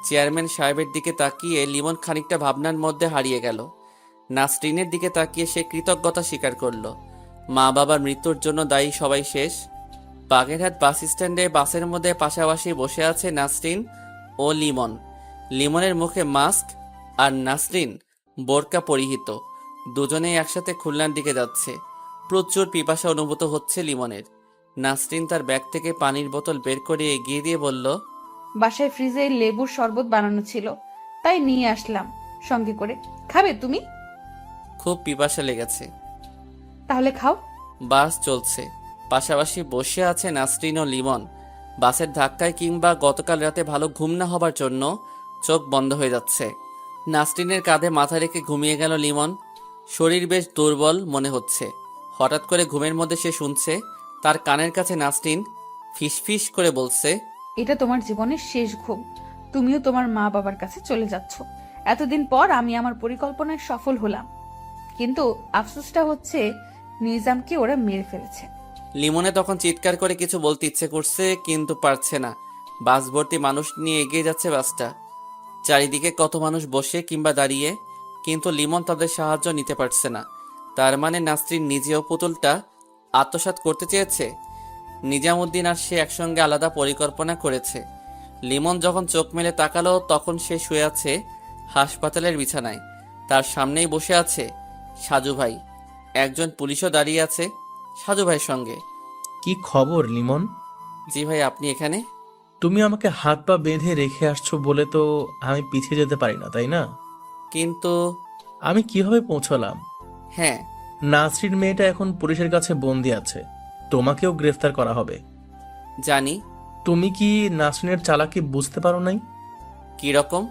চেয়ারম্যান সাহেবের দিকে তাকিয়ে লিমন খানিকটা ভাবনার মধ্যে হারিয়ে গেল। নাসরিনের দিকে তাকিয়ে সে কৃতজ্ঞতা স্বীকার করল। মা বাবার মৃত্যুর জন্য দায়ী সবাই শেষ। বাগেরহাট বাস স্ট্যান্ডে বাসের মধ্যে পাশাপাশি বসে আছে নাসরিন ও লিমন। লিমনের মুখে মাস্ক আর নাসরিন বোরকা পরিহিত। দুজনেই একসাথে খুলনার দিকে যাচ্ছে। প্রচুর পিপাসা অনুভূত হচ্ছে লিমনের। নাসরিন তার ব্যাগ থেকে পানির বোতল বের করে এগিয়ে দিয়ে বলল, বাসায় ফ্রিজে লেবুর শরবত বানানো ছিল, তাই নিয়ে আসলাম সঙ্গে করে। খাবে তুমি? খুব পিপাসা লেগেছে। তাহলে খাও। বাস চলছে, পাশাপাশি বসে আছে নাসরিন ও লিমন। বাসের ধাক্কায় কিংবা গতকাল রাতে ভালো ঘুম না হবার জন্য চোখ বন্ধ হয়ে যাচ্ছে। নাসরিনের কাঁধে মাথা রেখে ঘুমিয়ে গেল লিমন। শরীর বেশ দুর্বল মনে হচ্ছে। হঠাৎ করে ঘুমের মধ্যে সে শুনছে তার কানের কাছে নাসরিন ফিসফিস করে বলছে, এটা তোমার জীবনের শেষ ঘুম, তুমিও তোমার মা বাবার কাছে চলে যাচ্ছ। এতদিন পর আমি আমার পরিকল্পনায় সফল হলাম, কিন্তু আফসোসটা হচ্ছে নিজামকে ওরা মেরে ফেলেছে। লিমনে তখন চিৎকার করে কিছু বলতে ইচ্ছে করছে, কিন্তু পারছে না। বাস ভর্তি মানুষ নিয়ে এগিয়ে যাচ্ছে বাসটা। চারিদিকে কত মানুষ বসে কিংবা দাঁড়িয়ে, কিন্তু লিমন তাদের সাহায্য নিতে পারছে না। তার মানে নাসরিন নিজেও পুতুলটা আত্মসাৎ করতে চেয়েছে। নিজামউদ্দিন আর সে একসঙ্গে আলাদা পরিকল্পনা করেছে। লিমন যখন চোখ মেলে তাকালো, তখন সে শুয়ে আছে হাসপাতালের বিছানায়। তার সামনেই বসে আছে সাজু ভাই। একজন পুলিশও দাঁড়িয়ে আছে সাজু ভাইয়ের সঙ্গে। কি খবর লিমন? জি ভাই, আপনি এখানে? তুমি আমাকে হাত পা বেঁধে রেখে আসছো বলে তো আমি পিছিয়ে যেতে পারি না, তাই না? কিন্তু আমি কিভাবে পৌঁছলাম? হ্যাঁ, নাসরিন মেয়েটা এখন পুলিশের কাছে বন্দি আছে, তোমাকেও গ্রেফতার করা হবে। জানি। তুমি কি নাসরিনের চালাকি বুঝতে পারো নাই? কি রকম?